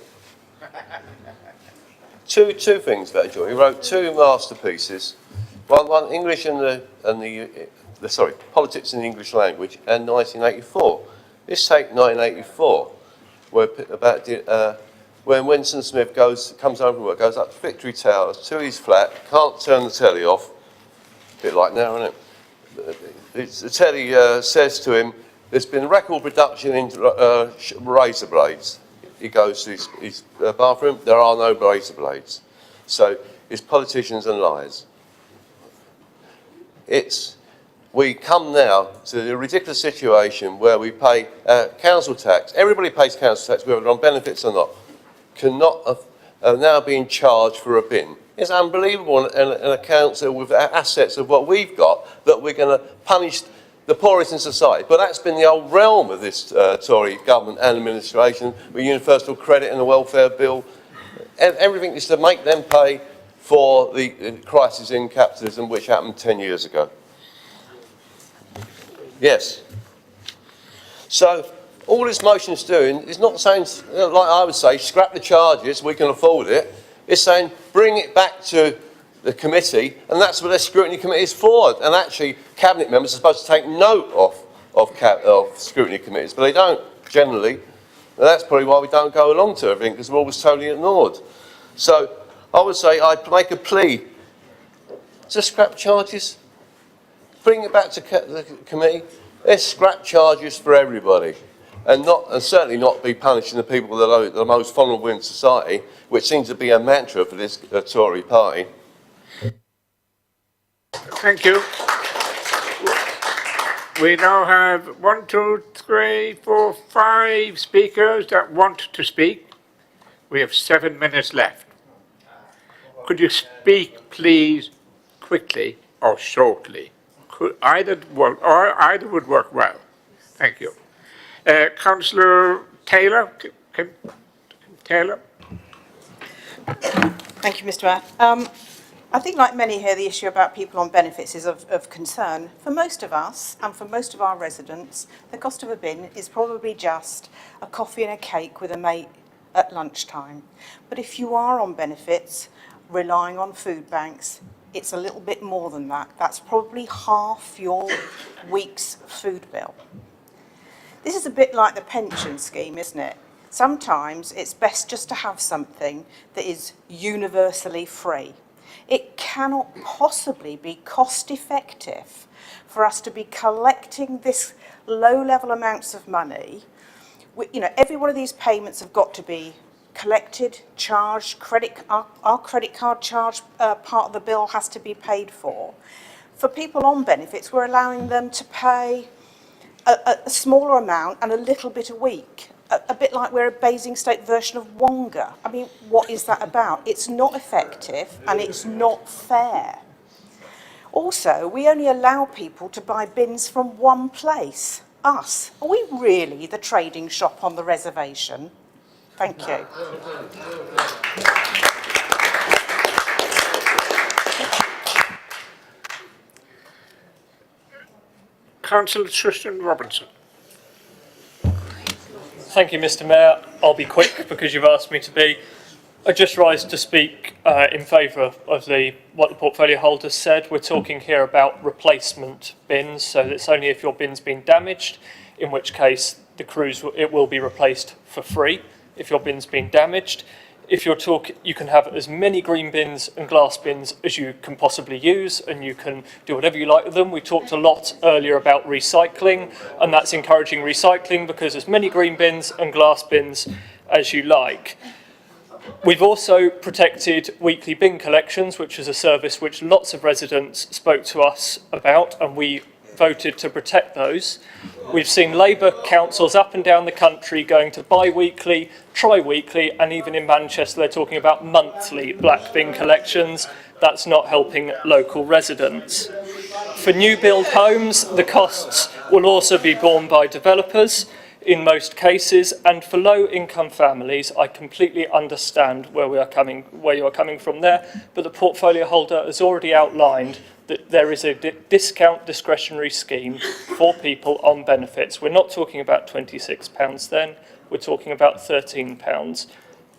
Two things about George. He wrote two masterpieces. One English and Politics in the English Language, and 1984. Let's take 1984, when Winston Smith comes home from work, goes up to Victory Towers to his flat, can't turn the telly off. A bit like now, isn't it? The telly says to him, there's been record production in razor blades. He goes to his bathroom, there are no razor blades. So it's politicians and lies. We come now to the ridiculous situation where we pay council tax. Everybody pays council tax, whether they're on benefits or not. Are now being charged for a bin. It's unbelievable in a council with assets of what we've got that we're going to punish the poorest in society. But that's been the old realm of this Tory government and administration with universal credit and the welfare bill. Everything is to make them pay for the crisis in capitalism which happened 10 years ago. Yes. So all this motion is doing is not saying, like I would say, scrap the charges, we can afford it. It's saying bring it back to the committee, and that's what their scrutiny committee is for. And actually, cabinet members are supposed to take note of scrutiny committees, but they don't generally. And that's probably why we don't go along to everything, because we're always totally ignored. So I would say I'd make a plea to scrap charges. Bring it back to the committee. Let's scrap charges for everybody, and certainly not be punishing the people that are the most vulnerable in society, which seems to be a mantra for this Tory party. Thank you. We now have 1, 2, 3, 4, 5 speakers that want to speak. We have 7 minutes left. Could you speak, please, quickly or shortly? Either would work well. Thank you. Councillor Taylor. Taylor. Thank you, Mr. Mayor. I think, like many here, the issue about people on benefits is of concern. For most of us, and for most of our residents, the cost of a bin is probably just a coffee and a cake with a mate at lunchtime. But if you are on benefits, relying on food banks, it's a little bit more than that. That's probably half your week's food bill. This is a bit like the pension scheme, isn't it? Sometimes it's best just to have something that is universally free. It cannot possibly be cost effective for us to be collecting this low level amounts of money. Every one of these payments have got to be collected, charged, our credit card charge part of the bill has to be paid for. For people on benefits, we're allowing them to pay a smaller amount and a little bit a week. A bit like we're a Basingstoke version of Wonga. I mean, what is that about? It's not effective and it's not fair. Also, we only allow people to buy bins from one place, us. Are we really the trading shop on the reservation? Thank you. Councillor Tristan Robinson. Thank you, Mr. Mayor. I'll be quick because you've asked me to be. I just rise to speak in favour of what the portfolio holder said. We're talking here about replacement bins, so it's only if your bin's been damaged, in which case it will be replaced for free if your bin's been damaged. If you're talking, you can have as many green bins and glass bins as you can possibly use, and you can do whatever you like with them. We talked a lot earlier about recycling, and that's encouraging recycling because as many green bins and glass bins as you like. We've also protected weekly bin collections, which is a service which lots of residents spoke to us about, and we voted to protect those. We've seen Labour councils up and down the country going to bi-weekly, tri-weekly, and even in Manchester they're talking about monthly black bin collections. That's not helping local residents. For new build homes, the costs will also be borne by developers in most cases, and for low-income families, I completely understand where you are coming from there, but the portfolio holder has already outlined that there is a discount discretionary scheme for people on benefits. We're not talking about £26 then, we're talking about £13.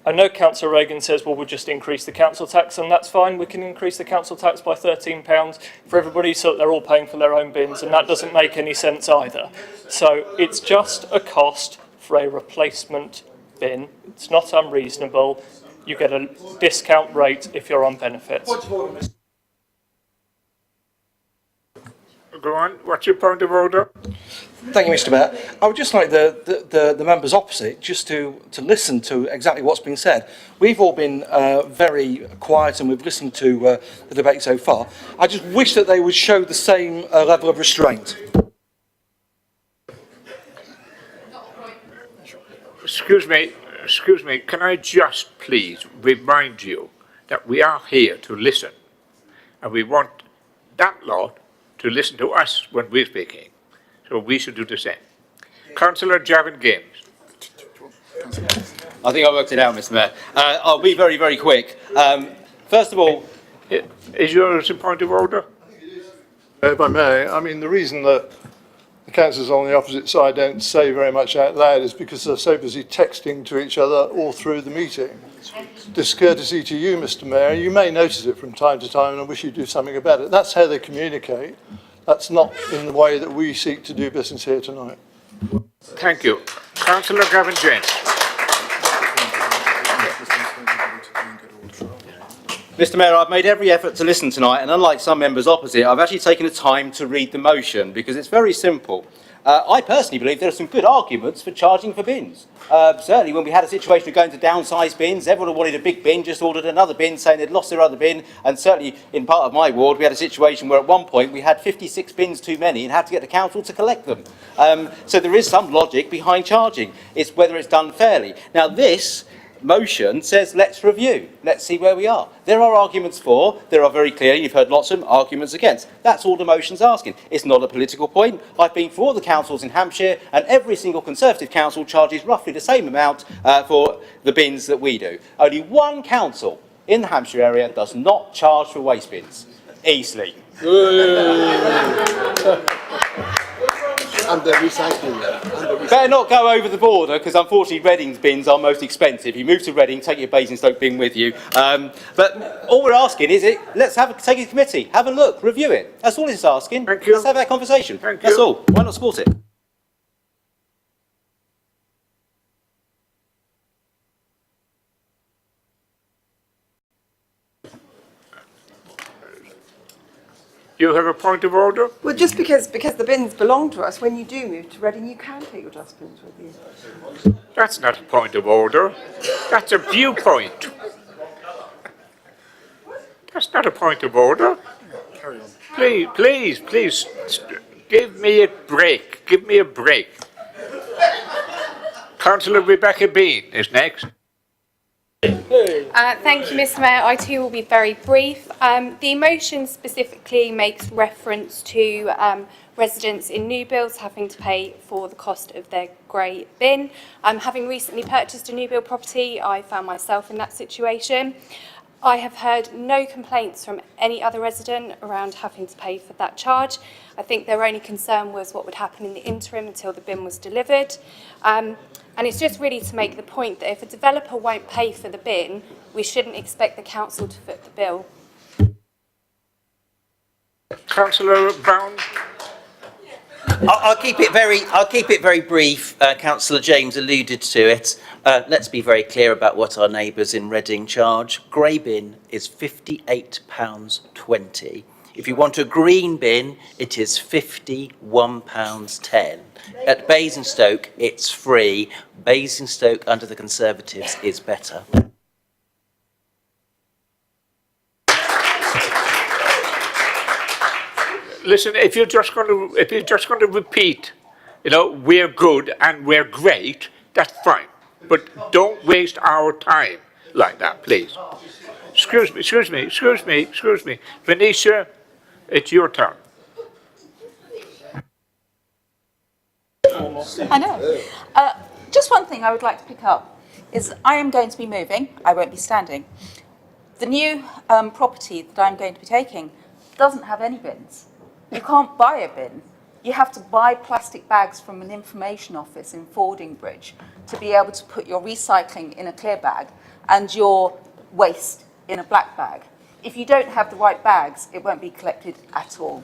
I know Councillor Reagan says, well, we'll just increase the council tax, and that's fine. We can increase the council tax by £13 for everybody so that they're all paying for their own bins, and that doesn't make any sense either. So it's just a cost for a replacement bin. It's not unreasonable. You get a discount rate if you're on benefits. Go on, what's your point of order? Thank you, Mr. Mayor. I would just like the members opposite just to listen to exactly what's been said. We've all been very quiet and we've listened to the debate so far. I just wish that they would show the same level of restraint. Excuse me, can I just please remind you that we are here to listen, and we want that lot to listen to us when we're speaking. So we should do the same. Councillor Javin Games. I think I worked it out, Mr. Mayor. I'll be very, very quick. First of all... Is yours a point of order? If I may, I mean, the reason that the councillors on the opposite side don't say very much out loud is because they're so busy texting to each other all through the meeting. Discourtesy to you, Mr. Mayor. You may notice it from time to time, and I wish you'd do something about it. That's how they communicate. That's not in the way that we seek to do business here tonight. Thank you. Councillor Gavin James. Mr. Mayor, I've made every effort to listen tonight, and unlike some members opposite, I've actually taken the time to read the motion because it's very simple. I personally believe there are some good arguments for charging for bins. Certainly when we had a situation of going to downsize bins, everyone who wanted a big bin just ordered another bin saying they'd lost their other bin, and certainly in part of my ward we had a situation where at one point we had 56 bins too many and had to get the council to collect them. So there is some logic behind charging. It's whether it's done fairly. Now this motion says let's review, let's see where we are. There are arguments for, there are very clear, you've heard lots of them, arguments against. That's all the motion's asking. It's not a political point. I've been for all the councils in Hampshire, and every single Conservative council charges roughly the same amount for the bins that we do. Only one council in the Hampshire area does not charge for waste bins. Eastleigh. And the recycling. Better not go over the border, because unfortunately Reading's bins are most expensive. You move to Reading, take your Basingstoke bin with you. But all we're asking is, let's take a committee, have a look, review it. That's all it's asking. Thank you. Let's have that conversation. Thank That's you. all. Why not support it? You have a point of order? Well, just because the bins belong to us, when you do move to Reading, you can take your dustbins with you. That's not a point of order. That's a viewpoint. That's not a point of order. Please, give me a break. Give me a break. Councillor Rebecca Bean is next. Thank you, Mr. Mayor. I too will be very brief. The motion specifically makes reference to residents in new builds having to pay for the cost of their grey bin. Having recently purchased a new build property, I found myself in that situation. I have heard no complaints from any other resident around having to pay for that charge. I think their only concern was what would happen in the interim until the bin was delivered. And it's just really to make the point that if a developer won't pay for the bin, we shouldn't expect the council to foot the bill. Councillor Brown. I'll keep it very brief. Councillor James alluded to it. Let's be very clear about what our neighbours in Reading charge. Grey bin is £58.20. If you want a green bin, it is £51.10. At Basingstoke, it's free. Basingstoke under the Conservatives is better. Listen, if you're just going to repeat, we're good and we're great, that's fine. But don't waste our time like that, please. Excuse me. Venetia, it's your turn. I know. Just one thing I would like to pick up is I am going to be moving. I won't be standing. The new property that I'm going to be taking doesn't have any bins. You can't buy a bin. You have to buy plastic bags from an information office in Fordingbridge to be able to put your recycling in a clear bag and your waste in a black bag. If you don't have the right bags, it won't be collected at all.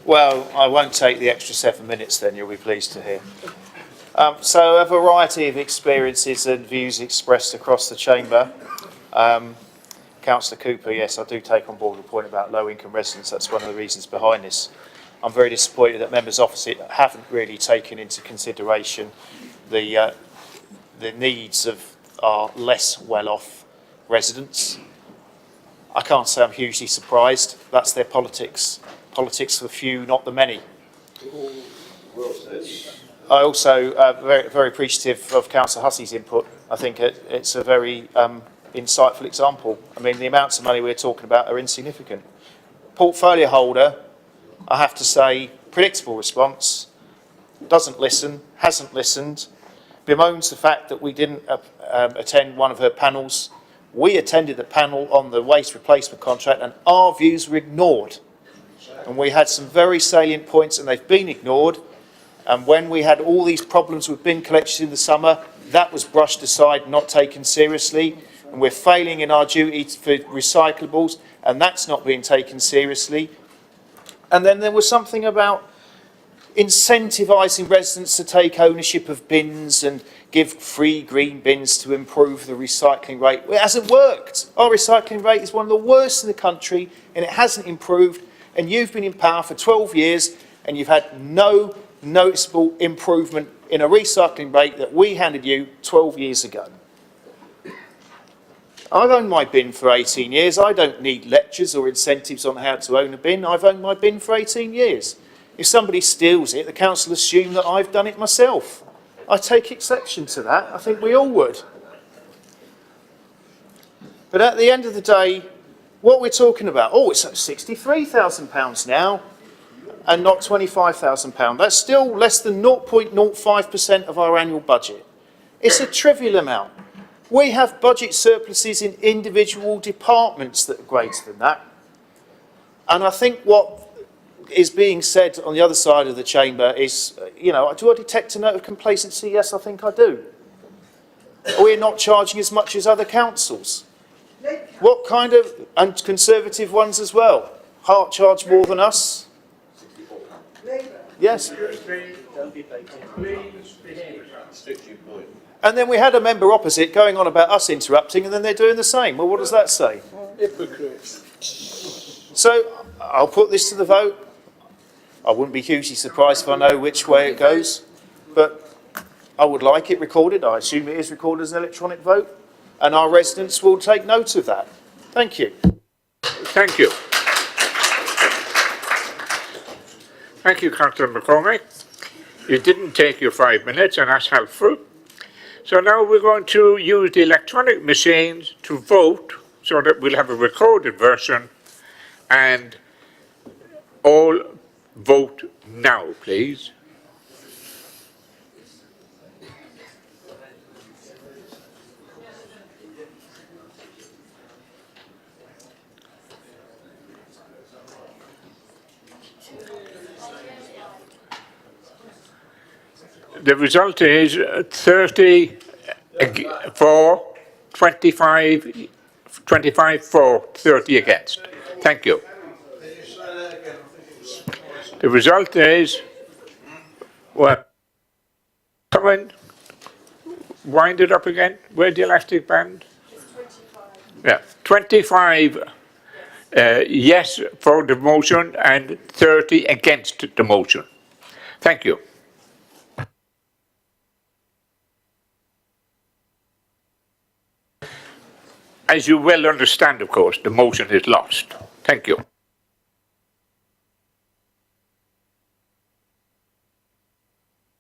Well, I won't take the extra 7 minutes then, you'll be pleased to hear. So a variety of experiences and views expressed across the chamber. Councillor Cooper, yes, I do take on board the point about low-income residents. That's one of the reasons behind this. I'm very disappointed that members opposite haven't really taken into consideration the needs of our less well-off residents. I can't say I'm hugely surprised. That's their politics. Politics for the few, not the many. I also very, very appreciative of Councillor Hussey's input. I think it's a very insightful example. I mean, the amounts of money we're talking about are insignificant. Portfolio holder, I have to say, predictable response, doesn't listen, hasn't listened, bemoans the fact that we didn't attend one of her panels. We attended the panel on the waste replacement contract and our views were ignored. And we had some very salient points and they've been ignored. And when we had all these problems with bin collections in the summer, that was brushed aside, not taken seriously. And we're failing in our duty for recyclables, and that's not being taken seriously. And then there was something about incentivising residents to take ownership of bins and give free green bins to improve the recycling rate. Well, it hasn't worked. Our recycling rate is one of the worst in the country, and it hasn't improved. And you've been in power for 12 years, and you've had no noticeable improvement in a recycling rate that we handed you 12 years ago. I've owned my bin for 18 years. I don't need lectures or incentives on how to own a bin. I've owned my bin for 18 years. If somebody steals it, the council assume that I've done it myself. I take exception to that. I think we all would. But at the end of the day, what we're talking about, it's at £63,000 now and not £25,000. That's still less than 0.05% of our annual budget. It's a trivial amount. We have budget surpluses in individual departments that are greater than that. And I think what is being said on the other side of the chamber is, do I detect a note of complacency? Yes, I think I do. We're not charging as much as other councils. What kind of, and Conservative ones as well, Hart charge more than us? Yes. And then we had a member opposite going on about us interrupting, and then they're doing the same. Well, what does that say? Hypocrites. So I'll put this to the vote. I wouldn't be hugely surprised if I know which way it goes, but I would like it recorded. I assume it is recorded as an electronic vote. and our residents will take note of that. Thank you. Thank you. Thank you, Councillor McCormick. You didn't take your 5 minutes, and that's helpful. So now we're going to use the electronic machines to vote so that we'll have a recorded version, and all vote now, please. The result is 30 for, 25 for, 30 against. Thank you. The result is, well, come in, wind it up again. Where's the elastic band? Yeah, 25 yes for the motion and 30 against the motion. Thank you. As you well understand, of course, the motion is lost. Thank you.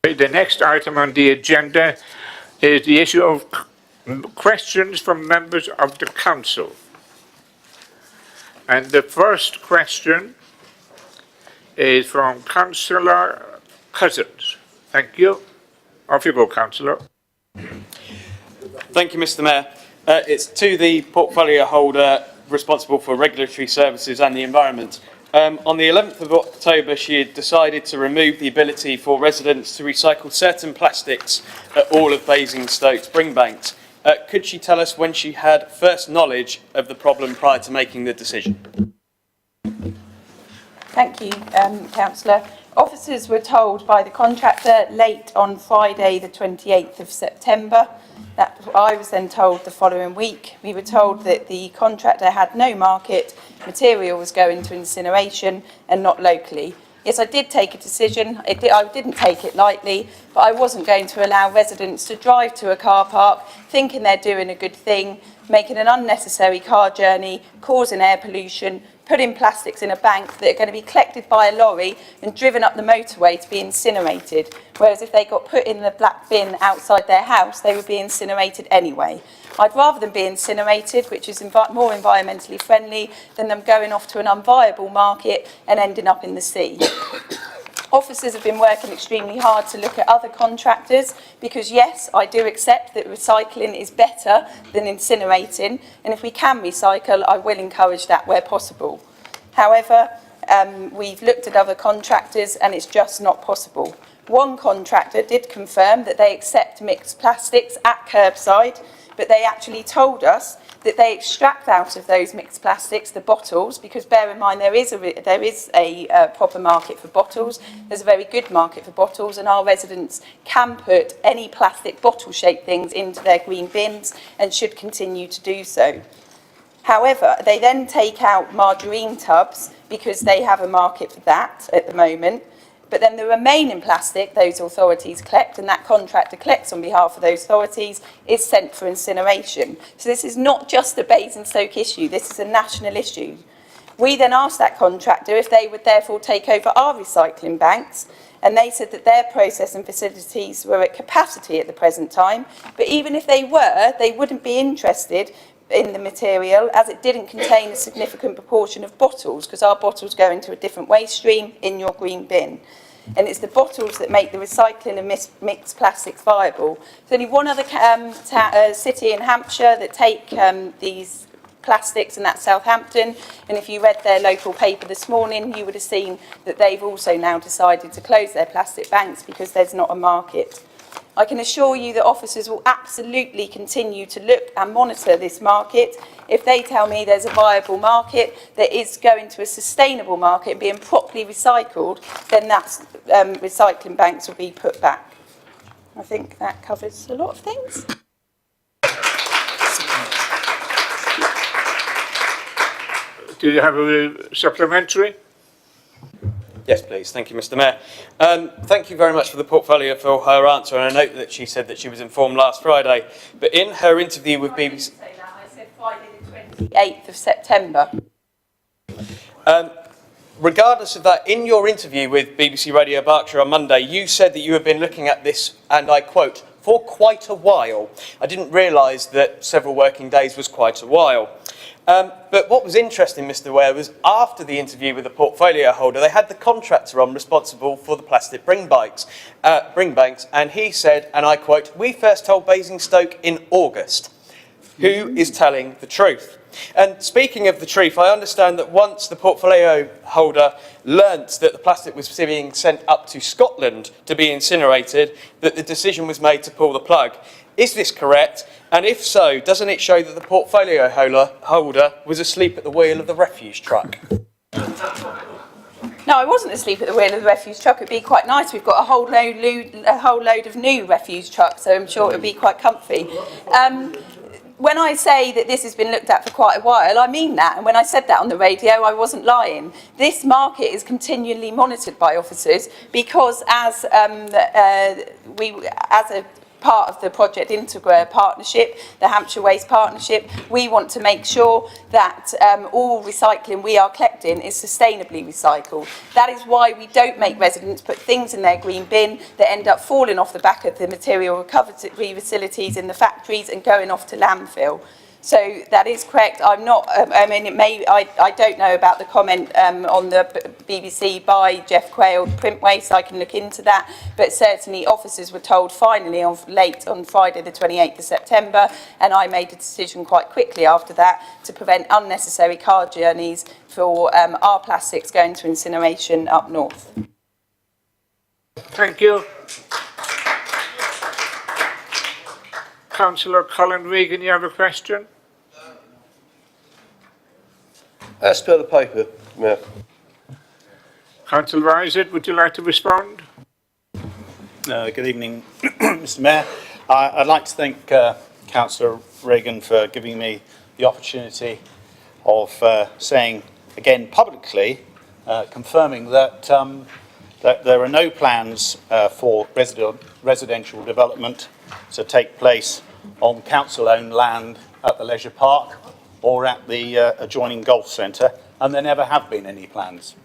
The next item on the agenda is the issue of questions from members of the council. And the first question is from Councillor Cousins. Thank you. Off you go, Councillor. Thank you, Mr. Mayor. It's to the portfolio holder responsible for regulatory services and the environment. On the 11th of October, she had decided to remove the ability for residents to recycle certain plastics at all of Basingstoke Springbanks. Could she tell us when she had first knowledge of the problem prior to making the decision? Thank you, Councillor. Officers were told by the contractor late on Friday the 28th of September. That I was then told the following week. We were told that the contractor had no market, material was going to incineration and not locally. Yes, I did take a decision. I didn't take it lightly, but I wasn't going to allow residents to drive to a car park thinking they're doing a good thing, making an unnecessary car journey, causing air pollution, putting plastics in a bank that are going to be collected by a lorry and driven up the motorway to be incinerated. Whereas if they got put in the black bin outside their house, they would be incinerated anyway. I'd rather them be incinerated, which is more environmentally friendly, than them going off to an unviable market and ending up in the sea. Officers have been working extremely hard to look at other contractors because, yes, I do accept that recycling is better than incinerating, and if we can recycle, I will encourage that where possible. However, we've looked at other contractors and it's just not possible. One contractor did confirm that they accept mixed plastics at curbside, but they actually told us that they extract out of those mixed plastics the bottles, because bear in mind there is a proper market for bottles. There's a very good market for bottles, and our residents can put any plastic bottle-shaped things into their green bins and should continue to do so. However, they then take out margarine tubs because they have a market for that at the moment. But then the remaining plastic those authorities collect, and that contractor collects on behalf of those authorities, is sent for incineration. So this is not just a Basingstoke issue, this is a national issue. We then asked that contractor if they would therefore take over our recycling banks, and they said that their processing facilities were at capacity at the present time, but even if they were, they wouldn't be interested in the material as it didn't contain a significant proportion of bottles, because our bottles go into a different waste stream in your green bin. And it's the bottles that make the recycling of mixed plastics viable. There's only one other city in Hampshire that take these plastics, and that's Southampton. And if you read their local paper this morning, you would have seen that they've also now decided to close their plastic banks because there's not a market. I can assure you that officers will absolutely continue to look and monitor this market. If they tell me there's a viable market that is going to a sustainable market and being properly recycled, then that's recycling banks will be put back. I think that covers a lot of things. Do you have a supplementary? Yes, please. Thank you, Mr. Mayor. Thank you very much for the portfolio for her answer. And I note that she said that she was informed last Friday. But in her interview with BBC... I said Friday the 28th of September. Regardless of that, in your interview with BBC Radio Berkshire on Monday, you said that you had been looking at this, and I quote, for quite a while. I didn't realise that several working days was quite a while. But what was interesting, Mr. Ware, was after the interview with the portfolio holder, they had the contractor on responsible for the plastic bring banks, and he said, and I quote, we first told Basingstoke in August. Who is telling the truth? And speaking of the truth, I understand that once the portfolio holder learnt that the plastic was being sent up to Scotland to be incinerated, that the decision was made to pull the plug. Is this correct? And if so, doesn't it show that the portfolio holder was asleep at the wheel of the refuse truck? No, I wasn't asleep at the wheel of the refuse truck. It'd be quite nice. We've got a whole load of new refuse trucks, so I'm sure it'd be quite comfy. When I say that this has been looked at for quite a while, I mean that. And when I said that on the radio, I wasn't lying. This market is continually monitored by officers because as a part of the Project Integra partnership, the Hampshire Waste Partnership, we want to make sure that all recycling we are collecting is sustainably recycled. That is why we don't make residents put things in their green bin that end up falling off the back of the material recovery facilities in the factories and going off to landfill. So that is correct. I'm not, I mean, it may, I don't know about the comment on the BBC by Jeff Quayle, print waste, I can look into that, but certainly officers were told finally late on Friday the 28th of September, and I made a decision quite quickly after that to prevent unnecessary car journeys for our plastics going to incineration up north. Thank you. Councillor Colin Regan, you have a question? As per the paper, Mayor. Councillor Isaac, would you like to respond? Good evening, Mr. Mayor. I'd like to thank Councillor Regan for giving me the opportunity of saying again publicly, confirming that, that there are no plans for residential development to take place on council-owned land at the leisure park or at the adjoining golf centre, and there never have been any plans.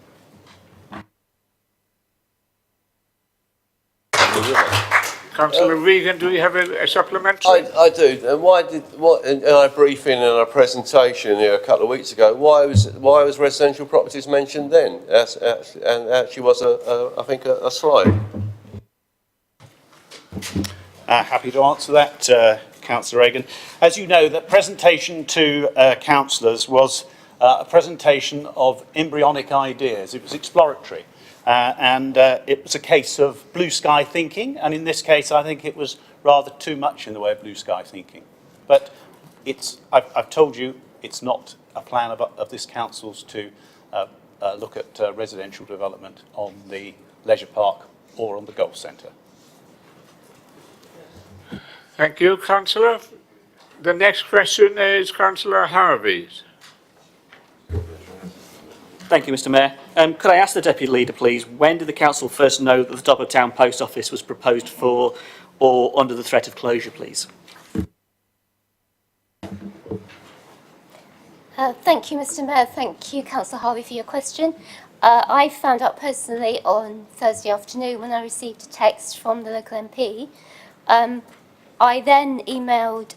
Councillor Regan, do you have a supplementary? I do. And why did in our briefing and our presentation here a couple of weeks ago? Why was residential properties mentioned then? And actually was I think a slide. Happy to answer that, Councillor Regan. As you know, the presentation to councillors was a presentation of embryonic ideas. It was exploratory. And it was a case of blue sky thinking, and in this case I think it was rather too much in the way of blue sky thinking. But I've told you it's not a plan of this council's to look at residential development on the leisure park or on the golf centre. Thank you, Councillor. The next question is Councillor Harvey's. Thank you, Mr. Mayor. Could I ask the Deputy Leader, please, when did the Council first know that the Dublin Town Post Office was proposed for or under the threat of closure, please? Thank you, Mr. Mayor. Thank you, Councillor Harvey, for your question. I found out personally on Thursday afternoon when I received a text from the local MP. I then emailed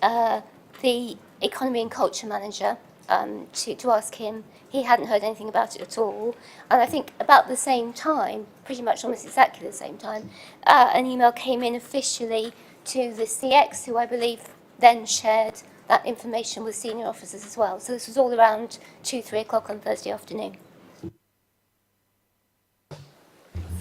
the Economy and Culture Manager to ask him. He hadn't heard anything about it at all. And I think about the same time, pretty much almost exactly the same time, an email came in officially to the CX, who I believe then shared that information with senior officers as well. So this was all around 2-3 o'clock on Thursday afternoon.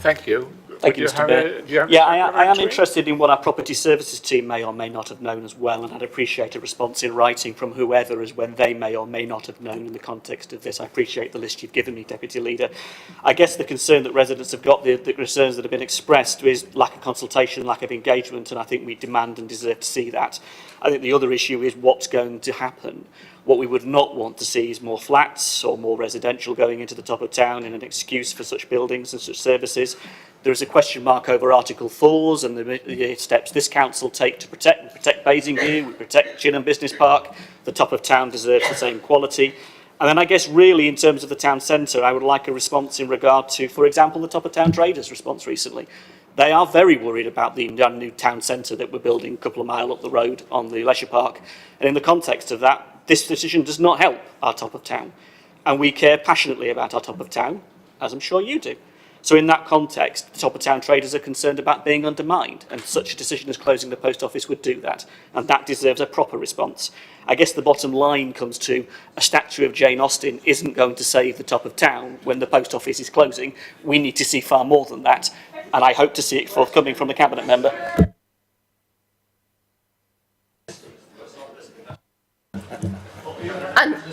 Thank you. Thank you, Mr. Mayor. Yeah, I am interested in what our property services team may or may not have known as well, and I'd appreciate a response in writing from whoever as when they may or may not have known in the context of this. I appreciate the list you've given me, Deputy Leader. I guess the concern that residents have got, the concerns that have been expressed, is lack of consultation, lack of engagement, and I think we demand and deserve to see that. I think the other issue is what's going to happen What we would not want to see is more flats or more residential going into the top of town in an excuse for such buildings and such services. There is a question mark over Article 4s and the steps this council take to protect Basingstoke, we protect Chinham Business Park. The top of town deserves the same quality. And then I guess really in terms of the town centre, I would like a response in regard to, for example, the top of town traders' response recently. They are very worried about the new town centre that we're building a couple of miles up the road on the leisure park. And in the context of that, this decision does not help our top of town. And we care passionately about our top of town, as I'm sure you do. So in that context, the top of town traders are concerned about being undermined, and such a decision as closing the post office would do that. And that deserves a proper response. I guess the bottom line comes to a statue of Jane Austen isn't going to save the top of town when the post office is closing. We need to see far more than that. And I hope to see it forthcoming from the Cabinet member.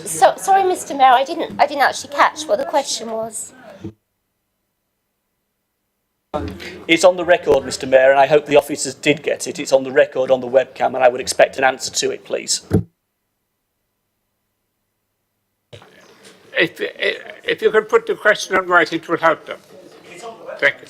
Sorry, Mr. Mayor, I didn't actually catch what the question was. It's on the record, Mr. Mayor, and I hope the officers did get it. It's on the record on the webcam, and I would expect an answer to it, please. If you could put the question on right, it will help them. Thank you.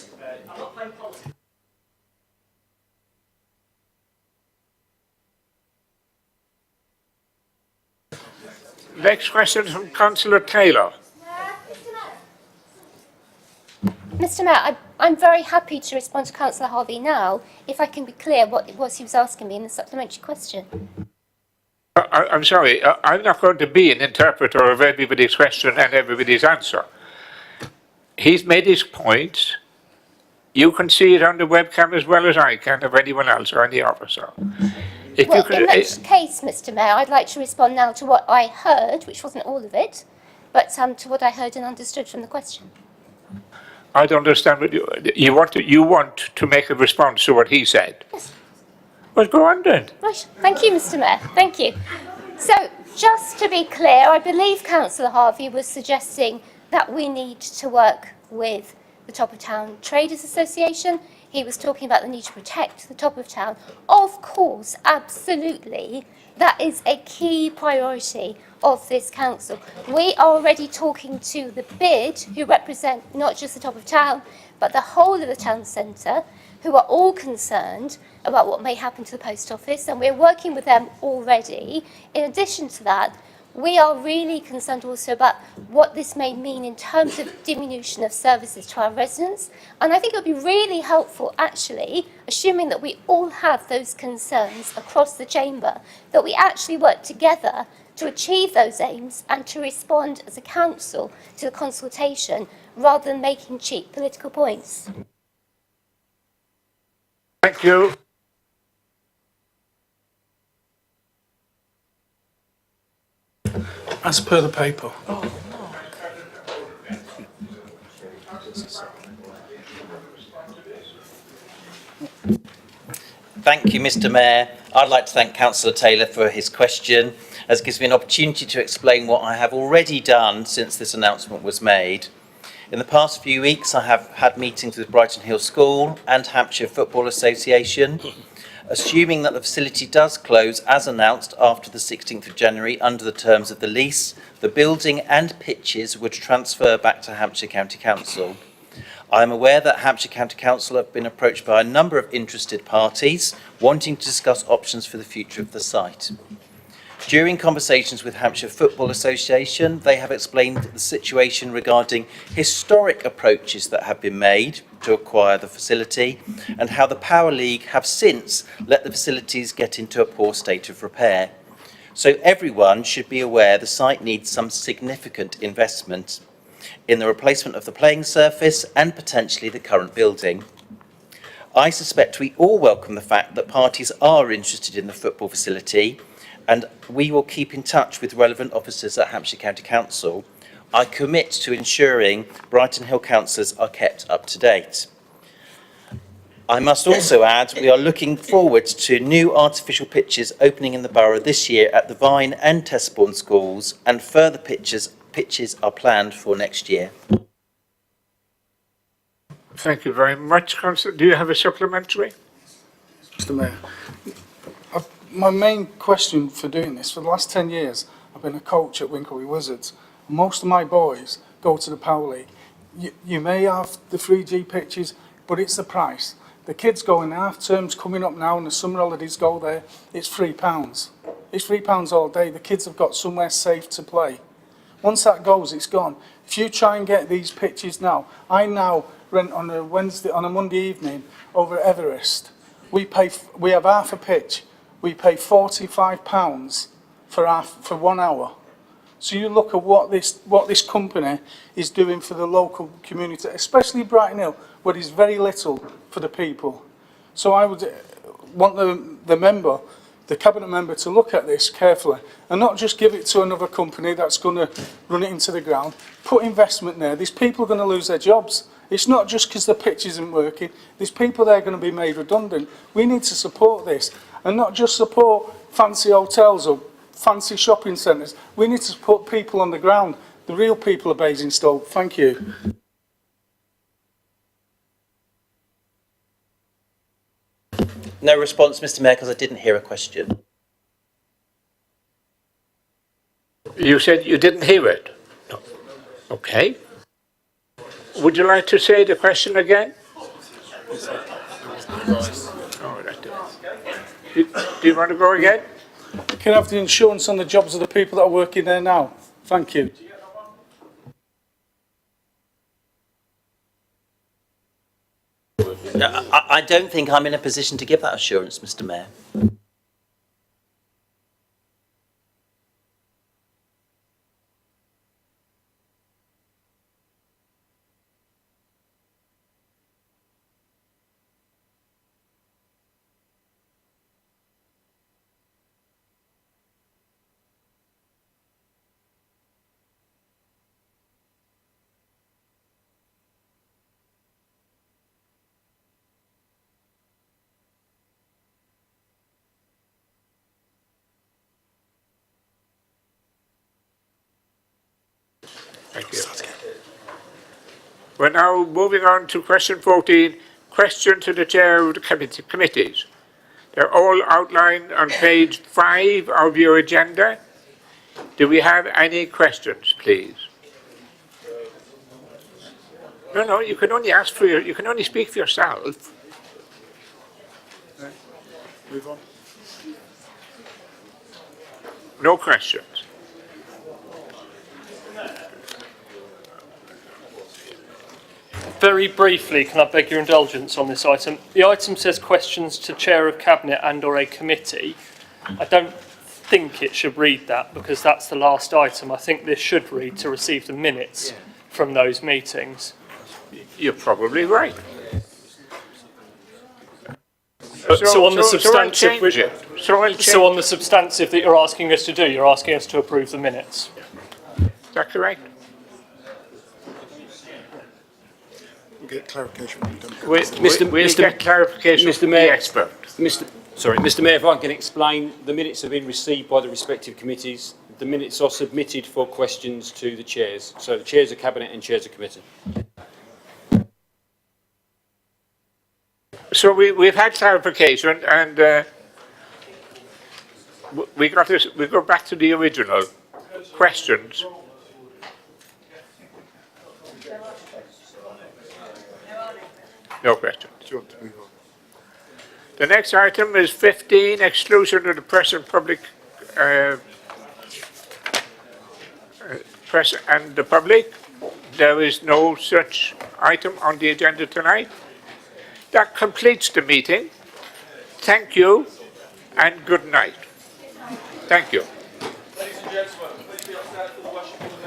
Next question from Councillor Taylor. Mr. Mayor, I'm very happy to respond to Councillor Harvey now, if I can be clear what it was he was asking me in the supplementary question. I'm sorry, I'm not going to be an interpreter of everybody's question and everybody's answer. He's made his point. You can see it on the webcam as well as I can, of anyone else or any officer. In that case, Mr. Mayor, I'd like to respond now to what I heard, which wasn't all of it, but to what I heard and understood from the question. I don't understand what you want to make a response to what he said. Yes. Well, go on then. Right. Thank you, Mr. Mayor. Thank you. So, just to be clear, I believe Councillor Harvey was suggesting that we need to work with the Top of Town Traders Association. He was talking about the need to protect the top of town. Of course, absolutely. That is a key priority of this council. We are already talking to the BID, who represent not just the top of town, but the whole of the town centre, who are all concerned about what may happen to the post office, and we're working with them already. In addition to that, we are really concerned also about what this may mean in terms of diminution of services to our residents. And I think it would be really helpful, actually, assuming that we all have those concerns across the chamber, that we actually work together to achieve those aims and to respond as a council to the consultation, rather than making cheap political points. Thank you. As per the paper. Thank you, Mr. Mayor. I'd like to thank Councillor Taylor for his question, as it gives me an opportunity to explain what I have already done since this announcement was made. In the past few weeks, I have had meetings with Brighton Hill School and Hampshire Football Association. Assuming that the facility does close as announced after the 16th of January under the terms of the lease, the building and pitches would transfer back to Hampshire County Council. I am aware that Hampshire County Council have been approached by a number of interested parties wanting to discuss options for the future of the site. During conversations with Hampshire Football Association, they have explained the situation regarding historic approaches that have been made to acquire the facility and how the Power League have since let the facilities get into a poor state of repair. So everyone should be aware the site needs some significant investment in the replacement of the playing surface and potentially the current building. I suspect we all welcome the fact that parties are interested in the football facility, and we will keep in touch with relevant officers at Hampshire County Council. I commit to ensuring Brighton Hill councillors are kept up to date. I must also add we are looking forward to new artificial pitches opening in the borough this year at the Vine and Tesbourne schools, and further pitches are planned for next year. Thank you very much, Councillor. Do you have a supplementary? Mr. Mayor, my main question for doing this, for the last 10 years, I've been a coach at Winkleby Wizards. Most of my boys go to the Power League. You may have the 3G pitches, but it's the price. The kids go in half terms coming up now and the summer holidays go there, it's £3. It's £3 all day. The kids have got somewhere safe to play. Once that goes, it's gone. If you try and get these pitches now, I now rent on a Monday evening over at Everest. We have half a pitch. We pay £45 for 1 hour. So you look at what this company is doing for the local community, especially Brighton Hill, where there's very little for the people. So I would want the cabinet member to look at this carefully and not just give it to another company that's going to run it into the ground. Put investment there. These people are going to lose their jobs. It's not just because the pitch isn't working. There's people there going to be made redundant. We need to support this and not just support fancy hotels or fancy shopping centres. We need to support people on the ground, the real people of Basingstoke. Thank you. No response, Mr. Mayor, because I didn't hear a question. You said you didn't hear it? No. Okay. Would you like to say the question again? Do you want to go again? Can I have the insurance on the jobs of the people that are working there now? Thank you. No, I don't think I'm in a position to give that assurance, Mr. Mayor. Thank you. We're now moving on to question 14, question to the chair of the committees. They're all outlined on page 5 of your agenda. Do we have any questions, please? No, you can only ask for you can only speak for yourself. Move on. No questions. Very briefly, can I beg your indulgence on this item? The item says questions to Chair of Cabinet and or a committee. I don't think it should read that because that's the last item. I think this should read to receive the minutes from those meetings. You're probably right. So on the substantive, So on the substantive that you're asking us to do, you're asking us to approve the minutes. Is that correct? Get clarification. We'll get clarification from the expert. Mr. Mayor, if I can explain, the minutes have been received by the respective committees. The minutes are submitted for questions to the chairs. So the chairs of cabinet and chairs of committee. So we've had clarification, and we go back to the original questions. No questions. The next item is 15, exclusion of the press and public, press and the public. There is no such item on the agenda tonight. That completes the meeting. Thank you and good night. Thank you. Ladies and gentlemen, please be upstairs for the worship.